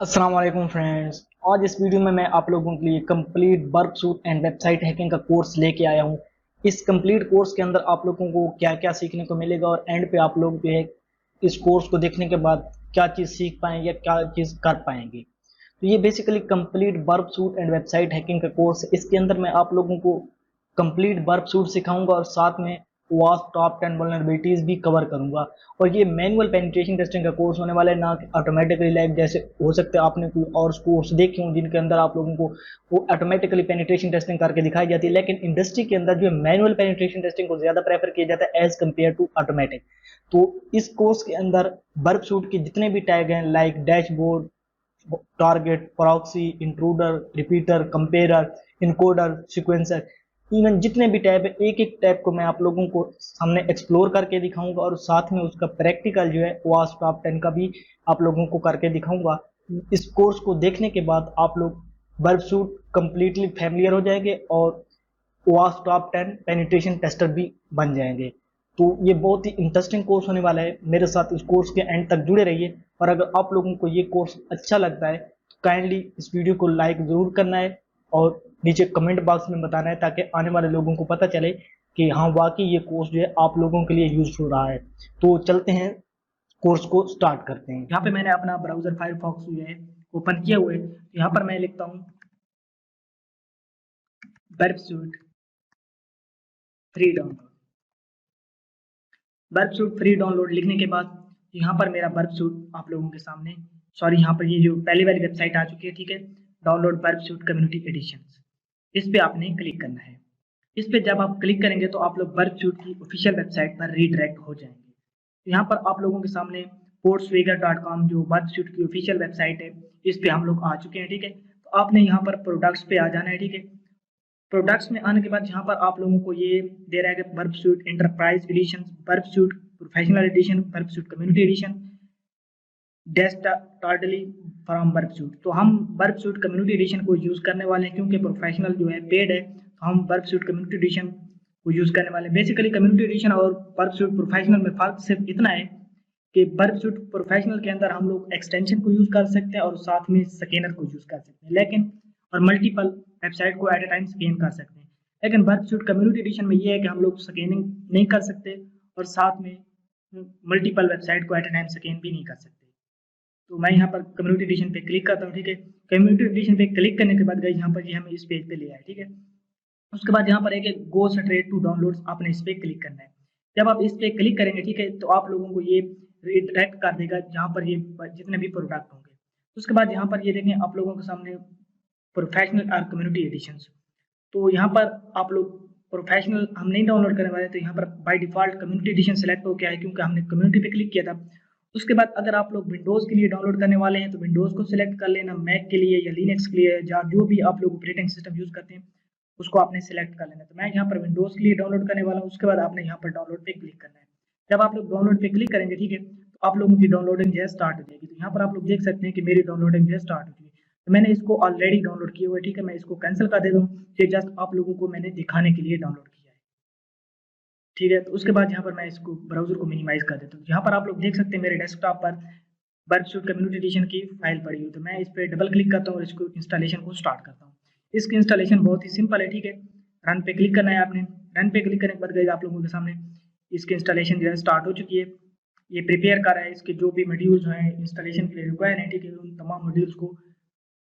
अस्सलाम वालेकुम फ्रेंड्स। आज इस वीडियो में मैं आप लोगों के लिए complete Burp Suite and website hacking का कोर्स लेके आया हूँ। इस कंप्लीट कोर्स के अंदर आप लोगों को क्या क्या सीखने को मिलेगा और एंड पे आप लोग जो है इस कोर्स को देखने के बाद क्या चीज़ सीख पाएंगे या क्या चीज़ कर पाएंगे। तो ये basically complete Burp Suite and website hacking का कोर्स है। इसके अंदर मैं आप लोगों को कंप्लीट वर्कसूट सिखाऊंगा और साथ में वास्प टॉप 10 वल्नरेबिलिटीज भी कवर करूंगा। और ये मैनुअल पेनिट्रेशन टेस्टिंग का कोर्स होने वाला है, ना कि ऑटोमेटिकली लाइक जैसे हो सकते हैं आपने कोई और कोर्स देखे हों जिनके अंदर आप लोगों को वो ऑटोमेटिकली पेनिट्रेशन टेस्टिंग करके दिखाई जाती है, लेकिन इंडस्ट्री के अंदर जो मैनुअल पेनिट्रेशन टेस्टिंग को ज्यादा प्रेफर किया जाता है एज कम्पेयर टू ऑटोमेटिक। तो इस कोर्स के अंदर वर्कसूट के जितने भी टैग हैं like dashboard, target, proxy, intruder, repeater, comparer, encoder, sequencer, even जितने भी टैब है एक एक टैब को मैं आप लोगों को सामने एक्सप्लोर करके दिखाऊंगा और साथ में उसका प्रैक्टिकल जो है वास्प टॉप 10 का भी आप लोगों को करके दिखाऊंगा। इस कोर्स को देखने के बाद आप लोग वर्कसूट कंप्लीटली फैमिलियर हो जाएंगे और वास्प टॉप 10 पेनिट्रेशन टेस्टर भी बन जाएंगे। तो ये बहुत ही इंटरेस्टिंग कोर्स होने वाला है। मेरे साथ इस कोर्स के एंड तक जुड़े रहिए और अगर आप लोगों को ये कोर्स अच्छा लगता है तो काइंडली इस वीडियो को लाइक जरूर करना है और नीचे कमेंट बॉक्स में बताना है ताकि आने वाले लोगों को पता चले कि हाँ वाकई ये कोर्स जो है आप लोगों के लिए यूजफुल रहा है। तो चलते हैं, कोर्स को स्टार्ट करते हैं। यहाँ पे मैंने अपना ब्राउजर फायरफॉक्स जो है ओपन किया हुआ है। यहाँ पर मैं लिखता हूँ वर्कसूट फ्री डाउनलोड। वर्कसूट फ्री डाउनलोड लिखने के बाद यहाँ पर मेरा वर्कसूट आप लोगों के सामने, सॉरी यहाँ पर ये जो पहली वाली वेबसाइट आ चुकी है, ठीक है, डाउनलोड वर्कसूट कम्युनिटी एडिशन। इस पे आपने क्लिक करना है। इस पे जब आप क्लिक करेंगे तो आप लोग वर्कसूट की ऑफिशियल वेबसाइट पर रीडायरेक्ट हो जाएंगे। तो यहाँ पर आप लोगों के सामने portswigger.com जो वर्कसूट की ऑफिशियल वेबसाइट है, इस पे हम लोग आ चुके हैं, ठीक है। तो आपने यहाँ पर प्रोडक्ट्स पे आ जाना है, ठीक है। प्रोडक्ट्स में आने के बाद यहाँ पर आप लोगों को ये दे रहा है कि Burp Suite enterprise edition, Burp Suite professional edition, Burp Suite community edition, totally from Burp Suite. तो हम वर्कसूट कम्युनिटी एडिशन को यूज करने वाले हैं क्योंकि प्रोफेशनल जो है पेड है, तो हम वर्कसूट कम्युनिटी एडिशन को यूज करने वाले हैं। बेसिकली कम्युनिटी एडिशन और वर्कसूट प्रोफेशनल में फर्क सिर्फ इतना है कि वर्कसूट प्रोफेशनल के अंदर हम लोग एक्सटेंशन को यूज कर सकते हैं और साथ में स्कैनर को यूज कर सकते हैं, लेकिन और मल्टीपल वेबसाइट को एट ए टाइम स्कैन कर सकते हैं। लेकिन वर्कसूट कम्युनिटी एडिशन में ये है कि हम लोग स्कैनिंग नहीं कर सकते और साथ में मल्टीपल वेबसाइट को एट ए टाइम स्कैन भी नहीं कर सकते। तो मैं यहाँ पर कम्युनिटी एडिशन पे क्लिक करता हूँ, ठीक है। कम्युनिटी एडिशन पे क्लिक करने के बाद यहाँ पर ये हमें इस पेज पे ले आए, ठीक है। उसके बाद यहाँ पर एक गो स्ट्रेट टू डाउनलोड, आपने इस पे क्लिक करना है। जब आप इस पे क्लिक करेंगे, ठीक है, तो आप लोगों को ये रिडायरेक्ट कर देगा जहाँ पर ये जितने भी प्रोडक्ट होंगे। उसके बाद यहाँ पर ये देखें आप लोगों के सामने प्रोफेशनल और कम्युनिटी एडिशन। तो यहाँ पर आप लोग प्रोफेशनल हम नहीं डाउनलोड करने वाले, तो यहाँ पर by default community addition select हो गया है क्योंकि हमने कम्युनिटी पे क्लिक किया था। उसके बाद अगर आप लोग विंडोज़ के लिए डाउनलोड करने वाले हैं तो विंडोज़ को सिलेक्ट कर लेना, मैक के लिए या लिनक्स के लिए या जो भी आप लोग ऑपरेटिंग सिस्टम यूज़ करते हैं उसको आपने सिलेक्ट कर लेना। तो मैं यहाँ पर विंडोज़ के लिए डाउनलोड करने वाला हूँ। उसके बाद आपने यहाँ पर डाउनलोड पे क्लिक करना है। जब आप लोग डाउनलोड पे क्लिक करेंगे, ठीक है, तो आप लोगों की डाउनलोडिंग जो है स्टार्ट हो जाएगी। तो यहाँ पर आप लोग देख सकते हैं कि मेरी डाउनलोडिंग जो है स्टार्ट हो चुकी है। तो मैंने इसको ऑलरेडी डाउनलोड किया हुआ है, ठीक है। मैं इसको कैंसिल कर देता हूँ, ये जस्ट आप लोगों को मैंने दिखाने के लिए डाउनलोड किया है, ठीक है। तो उसके बाद यहाँ पर मैं इसको ब्राउजर को मिनिमाइज कर देता हूँ। यहाँ पर आप लोग देख सकते हैं मेरे डेस्कटॉप पर वर्कसूट कम्युनिटी एडिशन की फाइल पड़ी हुई। तो मैं इस पर डबल क्लिक करता हूँ और इसको इंस्टॉलेशन को स्टार्ट करता हूँ। इसकी इंस्टॉलेशन बहुत ही सिंपल है, ठीक है। रन पे क्लिक करना है आपने। रन पे क्लिक करने के बाद गाइस आप लोगों के सामने इसकी इंस्टॉलेशन जो है स्टार्ट हो चुकी है। ये प्रिपेयर कर रहा है, इसके जो भी मॉड्यूल्स हैं इंस्टॉलेशन के लिए रिक्वायर है, ठीक है, उन तमाम मॉड्यूल्स को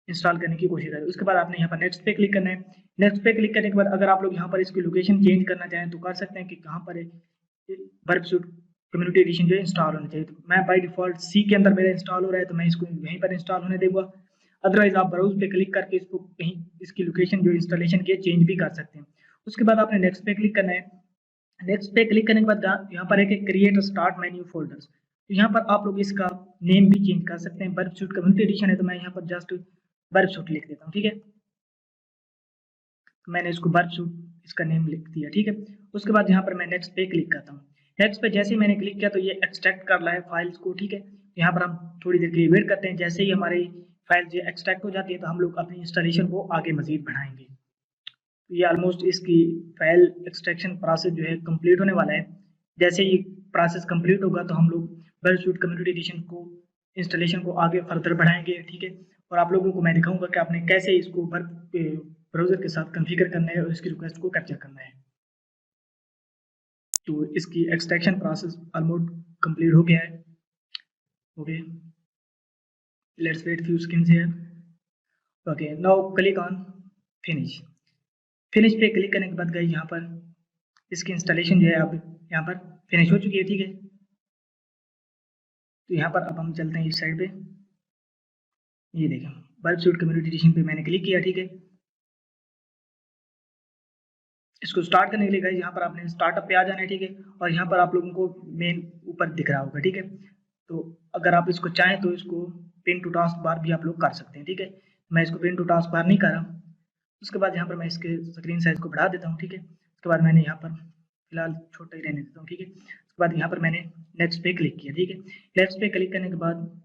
इंस्टॉल करने की कोशिश करें। उसके बाद आपने यहाँ पर नेक्स्ट पे क्लिक करना है। नेक्स्ट पे क्लिक करने के बाद अगर आप लोग यहाँ पर इसकी लोकेशन चेंज करना चाहें तो कर सकते हैं कि कहाँ पर वर्कसूट कम्युनिटी एडिशन जो है इंस्टॉल होना चाहिए। तो मैं बाय डिफॉल्ट सी के अंदर मेरा इंस्टॉल हो रहा है, तो मैं इसको यहीं पर इंस्टॉल होने दूंगा। अदरवाइज आप ब्राउज पे क्लिक करके इसको कहीं इसकी लोकेशन जो इंस्टॉलेशन की चेंज भी कर सकते हैं। उसके बाद आपने नेक्स्ट पे क्लिक करना है। नेक्स्ट पे क्लिक करने के बाद यहाँ पर एक क्रिएट स्टार्ट मेन्यू फोल्डर्स, तो यहाँ पर आप लोग इसका नेम भी चेंज कर सकते हैं। वर्कसूट कम्युनिटी एडिशन है तो मैं यहाँ पर जस्ट वर्कसूट लिख देता हूँ, ठीक है। मैंने इसको वर्कसूट इसका नेम लिख दिया, ठीक है। उसके बाद यहाँ पर मैं नेक्स्ट पे क्लिक करता हूँ। नेक्स्ट पे जैसे ही मैंने क्लिक किया तो ये एक्सट्रैक्ट कर रहा है फाइल्स को, ठीक है। यहाँ पर हम थोड़ी देर के लिए वेट करते हैं। जैसे ही हमारी फाइल जो एक्सट्रैक्ट हो जाती है तो हम लोग अपनी इंस्टॉलेशन को आगे मजीद बढ़ाएंगे। तो ये ऑलमोस्ट इसकी फाइल एक्सट्रैक्शन प्रोसेस जो है कंप्लीट होने वाला है। जैसे ही प्रोसेस कंप्लीट होगा तो हम लोग वर्कसूट कम्युनिटी एडिशन को इंस्टॉलेशन को आगे फर्दर बढ़ाएंगे, ठीक है। और आप लोगों को मैं दिखाऊंगा कि आपने कैसे इसको ब्राउज़र के साथ कॉन्फ़िगर करना है और इसकी रिक्वेस्ट को कैप्चर करना है। तो इसकी एक्सट्रैक्शन प्रोसेस ऑलमोस्ट कंप्लीट हो गया है। Okay, let's wait few seconds here. Okay, now click on finish. Finish पे क्लिक करने के बाद गाइस यहाँ पर इसकी इंस्टॉलेशन जो है अब यहाँ पर फिनिश हो चुकी है, ठीक है। तो यहाँ पर अब हम चलते हैं इस साइड पे। ये देखें, बर्ब सूट कम्युनिटी एडिशन पे मैंने क्लिक किया, ठीक है। इसको स्टार्ट करने के लिए गाइस यहाँ पर आपने स्टार्टअप पे आ जाना है, ठीक है। और यहाँ पर आप लोगों को मेन ऊपर दिख रहा होगा, ठीक है। तो अगर आप इसको चाहें तो इसको पिन टू टास्क बार भी आप लोग कर सकते हैं, ठीक है। मैं इसको पिन टू टास्क बार नहीं कर रहा। उसके बाद यहाँ पर मैं इसके स्क्रीन साइज को बढ़ा देता हूँ, ठीक है। उसके बाद मैंने यहाँ पर फिलहाल छोटा ही रहने देता हूँ, ठीक है। उसके बाद यहाँ पर मैंने नेक्स्ट पे क्लिक किया, ठीक है। नेक्स्ट पे क्लिक करने के बाद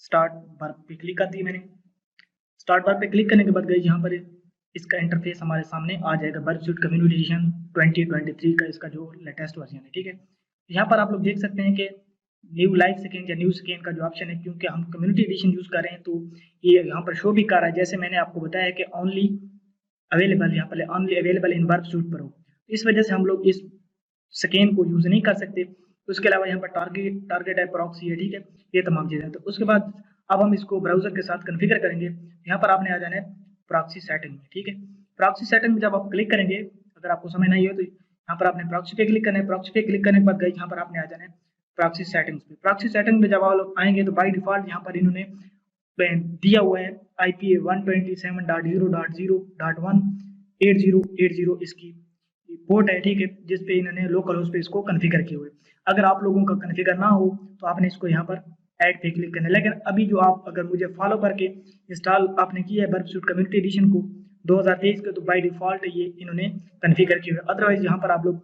स्टार्ट बार पे क्लिक कर दी मैंने। स्टार्ट बार पे क्लिक करने के बाद गई यहाँ पर इसका इंटरफेस हमारे सामने आ जाएगा। बर्ब सूट कम्युनिटी एडिशन 2023 का इसका जो लेटेस्ट वर्जन है, ठीक है। यहाँ पर आप लोग देख सकते हैं कि न्यू लाइव स्कैन या न्यू स्कैन का जो ऑप्शन है, क्योंकि हम कम्युनिटी एडिशन यूज़ कर रहे हैं तो ये यहाँ पर शो भी कर रहा है। जैसे मैंने आपको बताया कि ओनली अवेलेबल, यहाँ पर only available in Burp Suite Pro, इस वजह से हम लोग इस स्कैन को यूज़ नहीं कर सकते। उसके अलावा यहाँ पर टारगेट है, प्रॉक्सी है, ठीक है, ये तमाम चीज़ें। तो उसके बाद अब हम इसको ब्राउज़र के साथ कॉन्फ़िगर करेंगे। यहाँ पर आपने आ जाना है प्रॉक्सी सेटिंग में, ठीक है। प्रॉक्सी सेटिंग में जब आप क्लिक करेंगे, अगर आपको समझ नहीं हो तो यहाँ पर आपने प्रॉक्सी पे क्लिक करना है। प्रॉक्सी पे क्लिक करने के बाद गई यहाँ पर आपने आ जाना है प्रॉक्सी सेटिंग्स पे। प्रॉक्सी सेटिंग में जब आप लोग आएंगे तो बाय डिफॉल्ट यहाँ पर इन्होंने दिया हुआ है IP 127.0.0.18080 इसकी पोर्ट है, ठीक है, जिस पे इन्होंने लोकल होस्ट पे इसको कॉन्फ़िगर किए हुए। अगर आप लोगों का कॉन्फ़िगर ना हो तो आपने इसको यहाँ पर ऐड पे क्लिक करना है। लेकिन अभी जो आप अगर मुझे फॉलो करके इंस्टॉल आपने किया है बर्ब सूट कम्युनिटी एडिशन को 2023 के, तो बाय डिफॉल्ट ये इन्होंने कॉन्फ़िगर किए हुए। अदरवाइज यहाँ पर आप लोग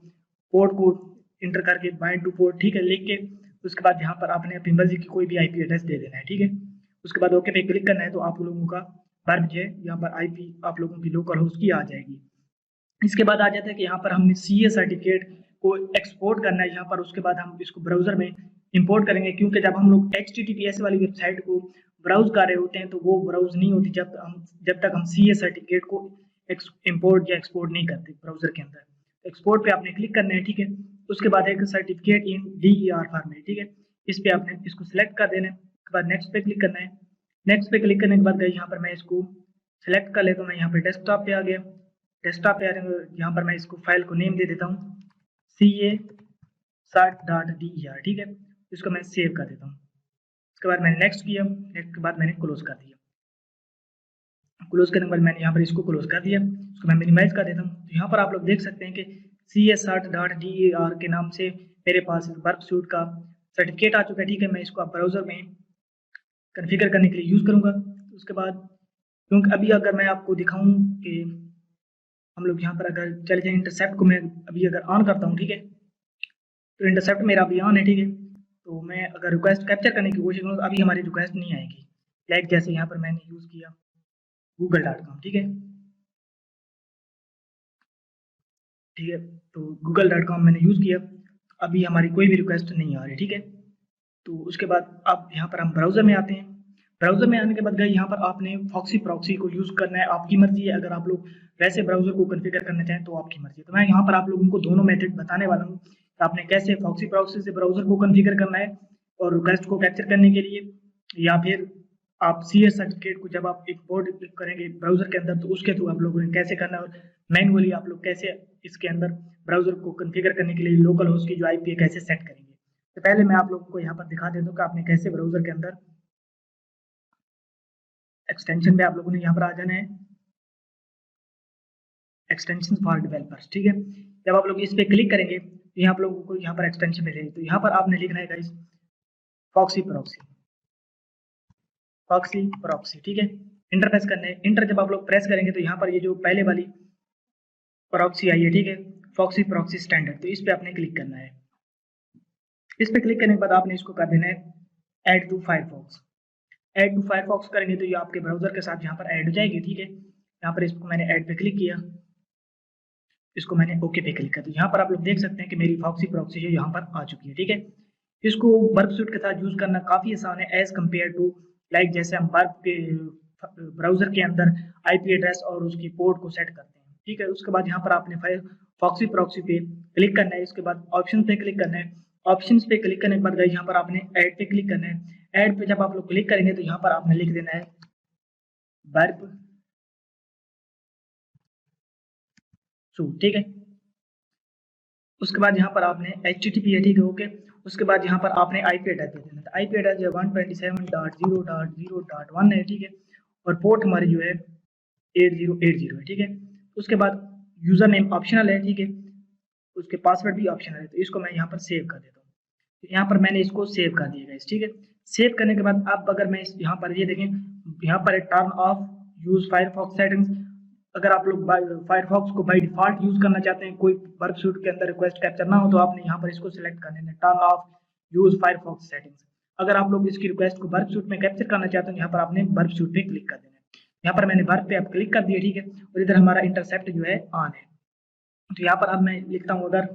पोर्ट को इंटर करके बाइंड टू पोर्ट, ठीक है, लिख के उसके बाद यहाँ पर आपने अपनी मर्जी की कोई भी IP एड्रेस दे देना है, ठीक है। उसके बाद ओके पे क्लिक करना है तो आप लोगों का बर्ब जो है यहाँ पर IP आप लोगों की लोकल होस्ट की आ जाएगी। इसके बाद आ जाता है कि यहाँ पर हमने CA सर्टिफिकेट को एक्सपोर्ट करना है यहाँ पर। उसके बाद हम इसको ब्राउज़र में इंपोर्ट करेंगे, क्योंकि जब हम लोग HTTPS वाली वेबसाइट को ब्राउज कर रहे होते हैं तो वो ब्राउज नहीं होती जब तक हम CA सर्टिफिकेट को इंपोर्ट या एक्सपोर्ट नहीं करते ब्राउज़र के अंदर। एक्सपोर्ट पे आपने क्लिक करना है, ठीक है। उसके बाद एक सर्टिफिकेट इन DER फॉर्मेट, ठीक है, इस पे आपने इसको सिलेक्ट कर देना है। उसके बाद नेक्स्ट पे क्लिक करना है। नेक्स्ट पे क्लिक करने के बाद यहाँ पर मैं इसको सिलेक्ट कर लेता हूँ। मैं यहाँ पर डेस्कटॉप पे आ गया। डेस्कटॉप पे यहाँ पर मैं इसको फाइल को नेम दे देता हूँ CA.SAT.DER, ठीक है। इसको मैं सेव कर देता हूँ। उसके बाद मैंने नेक्स्ट किया। नेक्स्ट के बाद मैंने क्लोज कर दिया। क्लोज करने के बाद मैंने यहाँ पर इसको क्लोज कर दिया। उसको मैं मिनिमाइज कर देता हूँ। तो यहाँ पर आप लोग देख सकते हैं कि CA.SAT.DER के नाम से मेरे पास बर्ब सूट का सर्टिफिकेट आ चुका है, ठीक है। मैं इसको आप ब्राउजर में कॉन्फ़िगर करने के लिए यूज़ करूँगा। उसके बाद क्योंकि अभी अगर मैं आपको दिखाऊँ कि हम लोग यहाँ पर अगर चले जाए इंटरसेप्ट को मैं अभी अगर ऑन करता हूँ, ठीक है, तो इंटरसेप्ट मेरा अभी ऑन है, ठीक है। तो मैं अगर रिक्वेस्ट कैप्चर करने की कोशिश करूँ तो अभी हमारी रिक्वेस्ट नहीं आएगी। लाइक जैसे यहाँ पर मैंने यूज़ किया google.com, ठीक है, ठीक है। तो google.com मैंने यूज़ किया, अभी हमारी कोई भी रिक्वेस्ट नहीं आ रही, ठीक है। तो उसके बाद अब यहाँ पर हम ब्राउज़र में आते हैं। ब्राउज़र में आने के बाद गए यहाँ पर आपने फॉक्सी प्रॉक्सी को यूज़ करना है, आपकी मर्जी है। अगर आप लोग वैसे ब्राउज़र को कॉन्फ़िगर करना चाहें तो आपकी मर्जी है। तो मैं यहाँ पर आप लोगों को दोनों मेथड बताने वाला हूँ कि आपने कैसे फॉक्सी प्रॉक्सी से ब्राउज़र को कॉन्फ़िगर करना है और रिक्वेस्ट को कैप्चर करने के लिए, या फिर आप CA सर्टिफिकेट को जब आप इंपोर्ट करेंगे ब्राउज़र के अंदर तो उसके थ्रू आप लोगों ने कैसे करना है, और मैनुअली आप लोग कैसे इसके अंदर ब्राउज़र को कॉन्फ़िगर करने के लिए लोकल होस्ट की जो IP है कैसे सेट करेंगे। तो पहले मैं आप लोगों को यहाँ पर दिखा देता हूँ कि आपने कैसे ब्राउज़र के अंदर एक्सटेंशन में आप लोगों ने यहाँ पर आ जाना है, एक्सटेंशन फॉर डेवलपर्स, ठीक है। जब आप लोग इस पे क्लिक करेंगे तो यहाँ आप लोगों को यहाँ पर एक्सटेंशन मिलेगी। तो यहाँ पर आपने लिखना है guys FoxyProxy, FoxyProxy, ठीक है। इंटर प्रेस करना है। इंटर जब आप लोग प्रेस करेंगे तो यहाँ पर ये जो पहले वाली प्रॉक्सी आई है, ठीक है, फॉक्सी प्रॉक्सी स्टैंडर्ड, तो इस पे आपने क्लिक करना है। इस पे क्लिक करने के बाद आपने इसको कर देना है add to Firefox. Add to Firefox करेंगे तो ये आपके ब्राउजर के साथ यहाँ पर ऐड हो जाएगी, ठीक है। यहाँ पर इसको मैंने ऐड पे क्लिक किया, इसको मैंने ओके पे क्लिक कर दिया। यहाँ पर आप लोग देख सकते हैं कि मेरी फॉक्सी प्रॉक्सी जो यहाँ पर आ चुकी है, ठीक है। इसको वर्क सूट के साथ यूज करना काफी आसान है एज कम्पेयर टू लाइक जैसे हम वर्क के ब्राउजर के अंदर आईपी एड्रेस और उसकी पोर्ट को सेट करते हैं। ठीक है, उसके बाद यहाँ पर आपने फॉक्सी प्रॉक्सी पे क्लिक करना है, उसके बाद ऑप्शन पे क्लिक करना है। ऑप्शंस पे क्लिक करने के बाद यहाँ पर आपने ऐड पे क्लिक करना है। ऐड पे जब आप लोग क्लिक करेंगे तो यहाँ पर आपने लिख देना है वर्ब सूट। ठीक है, उसके बाद यहाँ पर आपने HTTP है, ठीक है, ओके। उसके बाद यहाँ पर आपने आईपी एड्रेस दे देना। आईपी एड्रेस जो है 127.0.0.1 है, ठीक है, और पोर्ट हमारी जो है 8080 है, ठीक है। उसके बाद यूजर नेम ऑप्शनल है, ठीक है, उसके पासवर्ड भी ऑप्शनल है, तो इसको मैं यहाँ पर सेव कर देता हूँ। तो यहाँ पर मैंने इसको सेव कर दिया गाइस, ठीक है। सेव करने के बाद अब अगर मैं यहाँ पर ये देखें, यहाँ पर turn off use Firefox settings. अगर आप लोग फायरफॉक्स को बाय डिफॉल्ट यूज करना चाहते हैं, कोई वर्क सूट के अंदर रिक्वेस्ट कैप्चर ना हो, तो आपने यहाँ पर इसको सिलेक्ट कर लेना, turn off use Firefox settings. अगर आप लोग इसकी रिक्वेस्ट को वर्क सूट में कैप्चर करना चाहते हैं, यहाँ पर आपने वर्क सूट पे क्लिक कर देना है। यहाँ पर मैंने वर्क पे अब क्लिक कर दिया, ठीक है, और इधर हमारा इंटरसेप्ट जो है ऑन है। तो यहाँ पर अब मैं लिखता हूँ उधर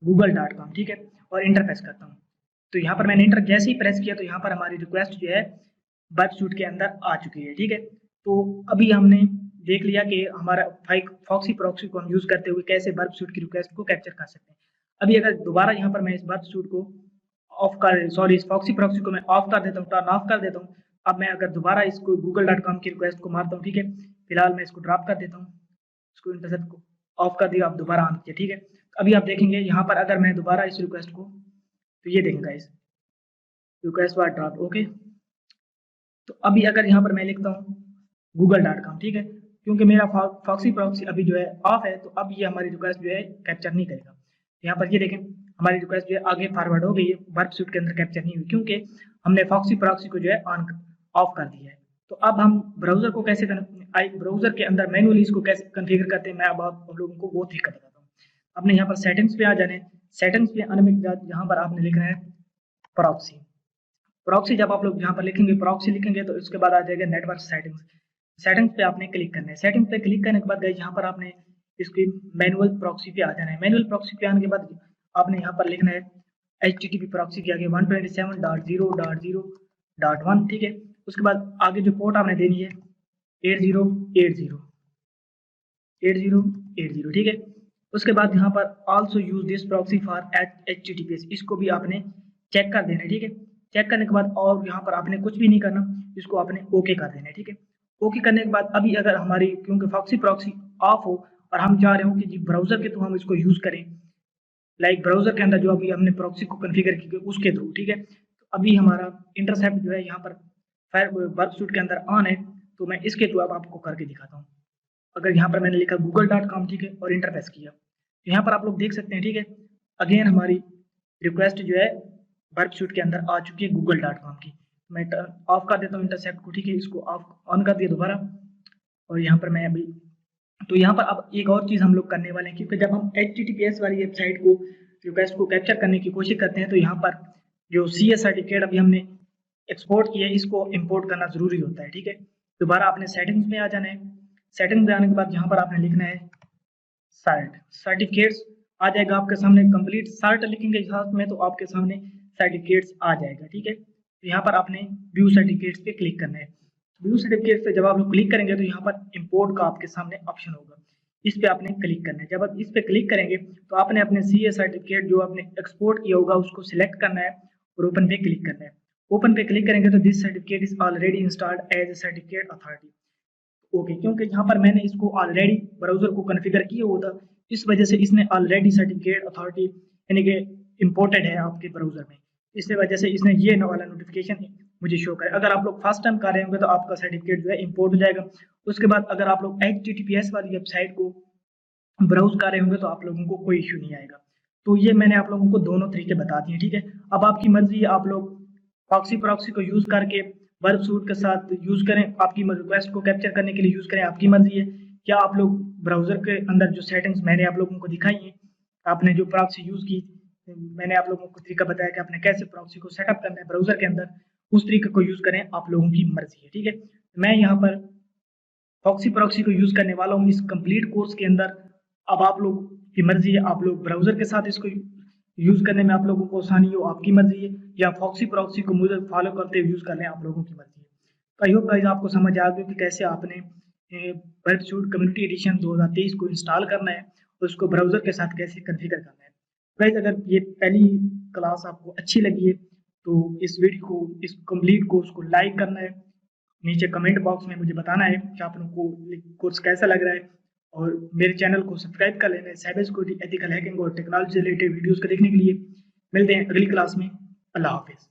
google.com, ठीक है, और इंटर प्रेस करता हूँ। तो यहाँ पर मैंने इंटर जैसे ही प्रेस किया तो यहाँ पर हमारी रिक्वेस्ट जो है वर्क सूट के अंदर आ चुकी है, ठीक है। तो अभी हमने देख लिया कि हमारा फॉक्सी प्रॉक्सी को हम यूज करते हुए कैसे वर्क सूट की रिक्वेस्ट को कैप्चर कर सकते हैं। अभी अगर दोबारा यहाँ पर मैं इस वर्क सूट को इस फॉक्सी प्रॉक्सी को मैं ऑफ कर देता हूँ, टर्न ऑफ कर देता हूँ। अब मैं अगर दोबारा इसको google.com की रिक्वेस्ट को मारता हूँ, ठीक है, फिलहाल मैं इसको ड्रॉप कर देता हूँ, इसको इंटरसेप्ट को ऑफ कर दिया, आप दोबारा ऑन किया, ठीक है। अभी आप देखेंगे यहाँ पर अगर मैं दोबारा इस रिक्वेस्ट को, तो ये देखेंगे इस रिक्वेस्ट वाज ड्रॉप, ओके। तो अभी अगर यहाँ पर मैं लिखता हूँ google.com, ठीक है, क्योंकि मेरा फॉक्सी प्रॉक्सी अभी जो है ऑफ है, तो अब ये हमारी रिक्वेस्ट जो है कैप्चर नहीं करेगा। तो यहाँ पर ये देखें हमारी रिक्वेस्ट जो है आगे फॉरवर्ड हो गई है, वर्क सूट के अंदर कैप्चर नहीं हुई, क्योंकि हमने फॉक्सी प्रॉक्सी को जो है ऑफ कर दिया है। तो अब हम ब्राउजर को कैसे ब्राउजर के अंदर मैनुअली इसको कैसे कन्फिगर करते हैं, मैं अब आप लोगों को वो तरीका बताता हूँ। आपने यहाँ पर सेटिंग्स पे आ जाने, सेटिंग्स पे आने में यहाँ पर आपने लिखना है प्रॉक्सी। प्रॉक्सी जब आप लोग यहाँ पर लिखेंगे, प्रॉक्सी लिखेंगे, तो उसके बाद आ जाएगा नेटवर्क सेटिंग्स। सेटिंग्स पे आपने क्लिक करना है। सेटिंग्स पे क्लिक करने के बाद यहाँ पर आपने इसकी मैनुअल प्रॉक्सी पे आ जाना है। मैनुअल प्रॉक्सी पे आने के बाद आपने यहाँ पर लिखना है HTTP प्रॉक्सी के आगे 127.0.0.1, ठीक है। उसके बाद आगे जो पोर्ट आपने देनी है 8080, ठीक है। उसके बाद यहाँ पर also use this proxy for HTTPS, इसको भी आपने चेक कर देना है, ठीक है। चेक करने के बाद और यहाँ पर आपने कुछ भी नहीं करना, इसको आपने ओके कर देना है, ठीक है। ओके करने के बाद अभी अगर हमारी क्योंकि फॉक्सी प्रॉक्सी ऑफ हो और हम चाह रहे हो कि जी ब्राउजर के थ्रू हम इसको यूज करें, लाइक ब्राउजर के अंदर जो अभी हमने प्रॉक्सी को कॉन्फ़िगर की उसके थ्रू, ठीक है। तो अभी हमारा इंटरसेप्ट जो है यहाँ पर फायर वर्क सूट के अंदर ऑन है, तो मैं इसके थ्रू अब आपको करके दिखाता हूँ। अगर यहाँ पर मैंने लिखा google.com, ठीक है, और इंटर प्रेस किया, तो यहाँ पर आप लोग देख सकते हैं, ठीक है, अगेन हमारी रिक्वेस्ट जो है वर्क सूट के अंदर आ चुकी है google.com की। मैं ऑफ कर देता हूँ इंटरसेप्ट को, ठीक है, इसको ऑफ ऑन कर दिया दोबारा। और यहाँ पर मैं अभी तो यहाँ पर अब एक और चीज़ हम लोग करने वाले हैं, क्योंकि जब हम HTTPS वाली वेबसाइट को रिक्वेस्ट को कैप्चर करने की कोशिश करते हैं, तो यहाँ पर जो CS सर्टिफिकेट अभी हमने एक्सपोर्ट किया है, इसको इंपोर्ट करना जरूरी होता है, ठीक है। दोबारा आपने सेटिंग्स में आ जाना है। सेटिंग में आने के बाद यहाँ पर आपने लिखना है सर्टिफिकेट्स, आ जाएगा आपके सामने कंप्लीट सर्ट लिखेंगे साथ में, तो आपके सामने सर्टिफिकेट्स आ जाएगा, ठीक है। तो यहाँ पर आपने व्यू सर्टिफिकेट्स पे क्लिक करना है। व्यू सर्टिफिकेट्स पे जब आप लोग क्लिक करेंगे तो यहाँ पर इंपोर्ट का आपके सामने ऑप्शन होगा, इस पे आपने क्लिक करना है। जब आप इस पे क्लिक करेंगे तो आपने अपने CA सर्टिफिकेट जो आपने एक्सपोर्ट किया होगा उसको सिलेक्ट करना है और ओपन पे क्लिक करना है। ओपन पे क्लिक करेंगे तो this certificate is already installed as a certificate authority, okay, क्योंकि यहाँ पर मैंने इसको ऑलरेडी ब्राउजर को कॉन्फ़िगर किया हुआ था, इस वजह से इसने ऑलरेडी सर्टिफिकेट अथॉरिटी यानी कि इम्पोर्टेड है आपके ब्राउजर में, इस वजह से इसने ये वाला नोटिफिकेशन मुझे शो करे। अगर आप लोग फर्स्ट टाइम कर रहे होंगे तो आपका सर्टिफिकेट जो है इंपोर्ट हो जाएगा। उसके बाद अगर आप लोग HTTPS वाली वेबसाइट को ब्राउज कर रहे होंगे तो आप लोगों को कोई इश्यू नहीं आएगा। तो ये मैंने आप लोगों को दोनों तरीके बता दिए, ठीक है। अब आपकी मर्जी है, आप लोग फॉक्सी प्रॉक्सी को यूज करके वर्क सूट के साथ यूज करें, आपकी रिक्वेस्ट को कैप्चर करने के लिए यूज करें, आपकी मर्जी है। क्या आप लोग ब्राउजर के अंदर जो सेटिंग्स मैंने आप लोगों को दिखाई है, आपने जो प्रॉक्सी यूज की, मैंने आप लोगों को तरीका बताया कि आपने कैसे प्रॉक्सी को सेटअप करना है ब्राउजर के अंदर, उस तरीके को यूज करें, आप लोगों की मर्जी है, ठीक है। मैं यहाँ पर फॉक्सी प्रॉक्सी को यूज करने वाला हूँ इस कंप्लीट कोर्स के अंदर। अब आप लोग की मर्जी है, आप लोग ब्राउजर के साथ इसको यूज़ करने में आप लोगों को आसानी हो, आपकी मर्ज़ी है, या फॉक्सी प्रॉक्सी को मुझे फॉलो करते हुए यूज़ कर लें, आप लोगों की मर्ज़ी है। आई होप गाइस आपको समझ आ गया कि कैसे आपने बर्डसूट कम्युनिटी एडिशन 2023 को इंस्टॉल करना है और उसको ब्राउज़र के साथ कैसे कॉन्फ़िगर करना है। गाइस अगर ये पहली क्लास आपको अच्छी लगी है तो इस वीडियो को, इस कंप्लीट कोर्स को लाइक करना है, नीचे कमेंट बॉक्स में मुझे बताना है कि आप लोगों को कोर्स कैसा लग रहा है, और मेरे चैनल को सब्सक्राइब कर लेना है साइबर सिक्योरिटी, एथिकल हैकिंग और टेक्नोलॉजी से रिलेटेड वीडियोस को देखने के लिए। मिलते हैं अगली क्लास में। अल्लाह हाफिज़।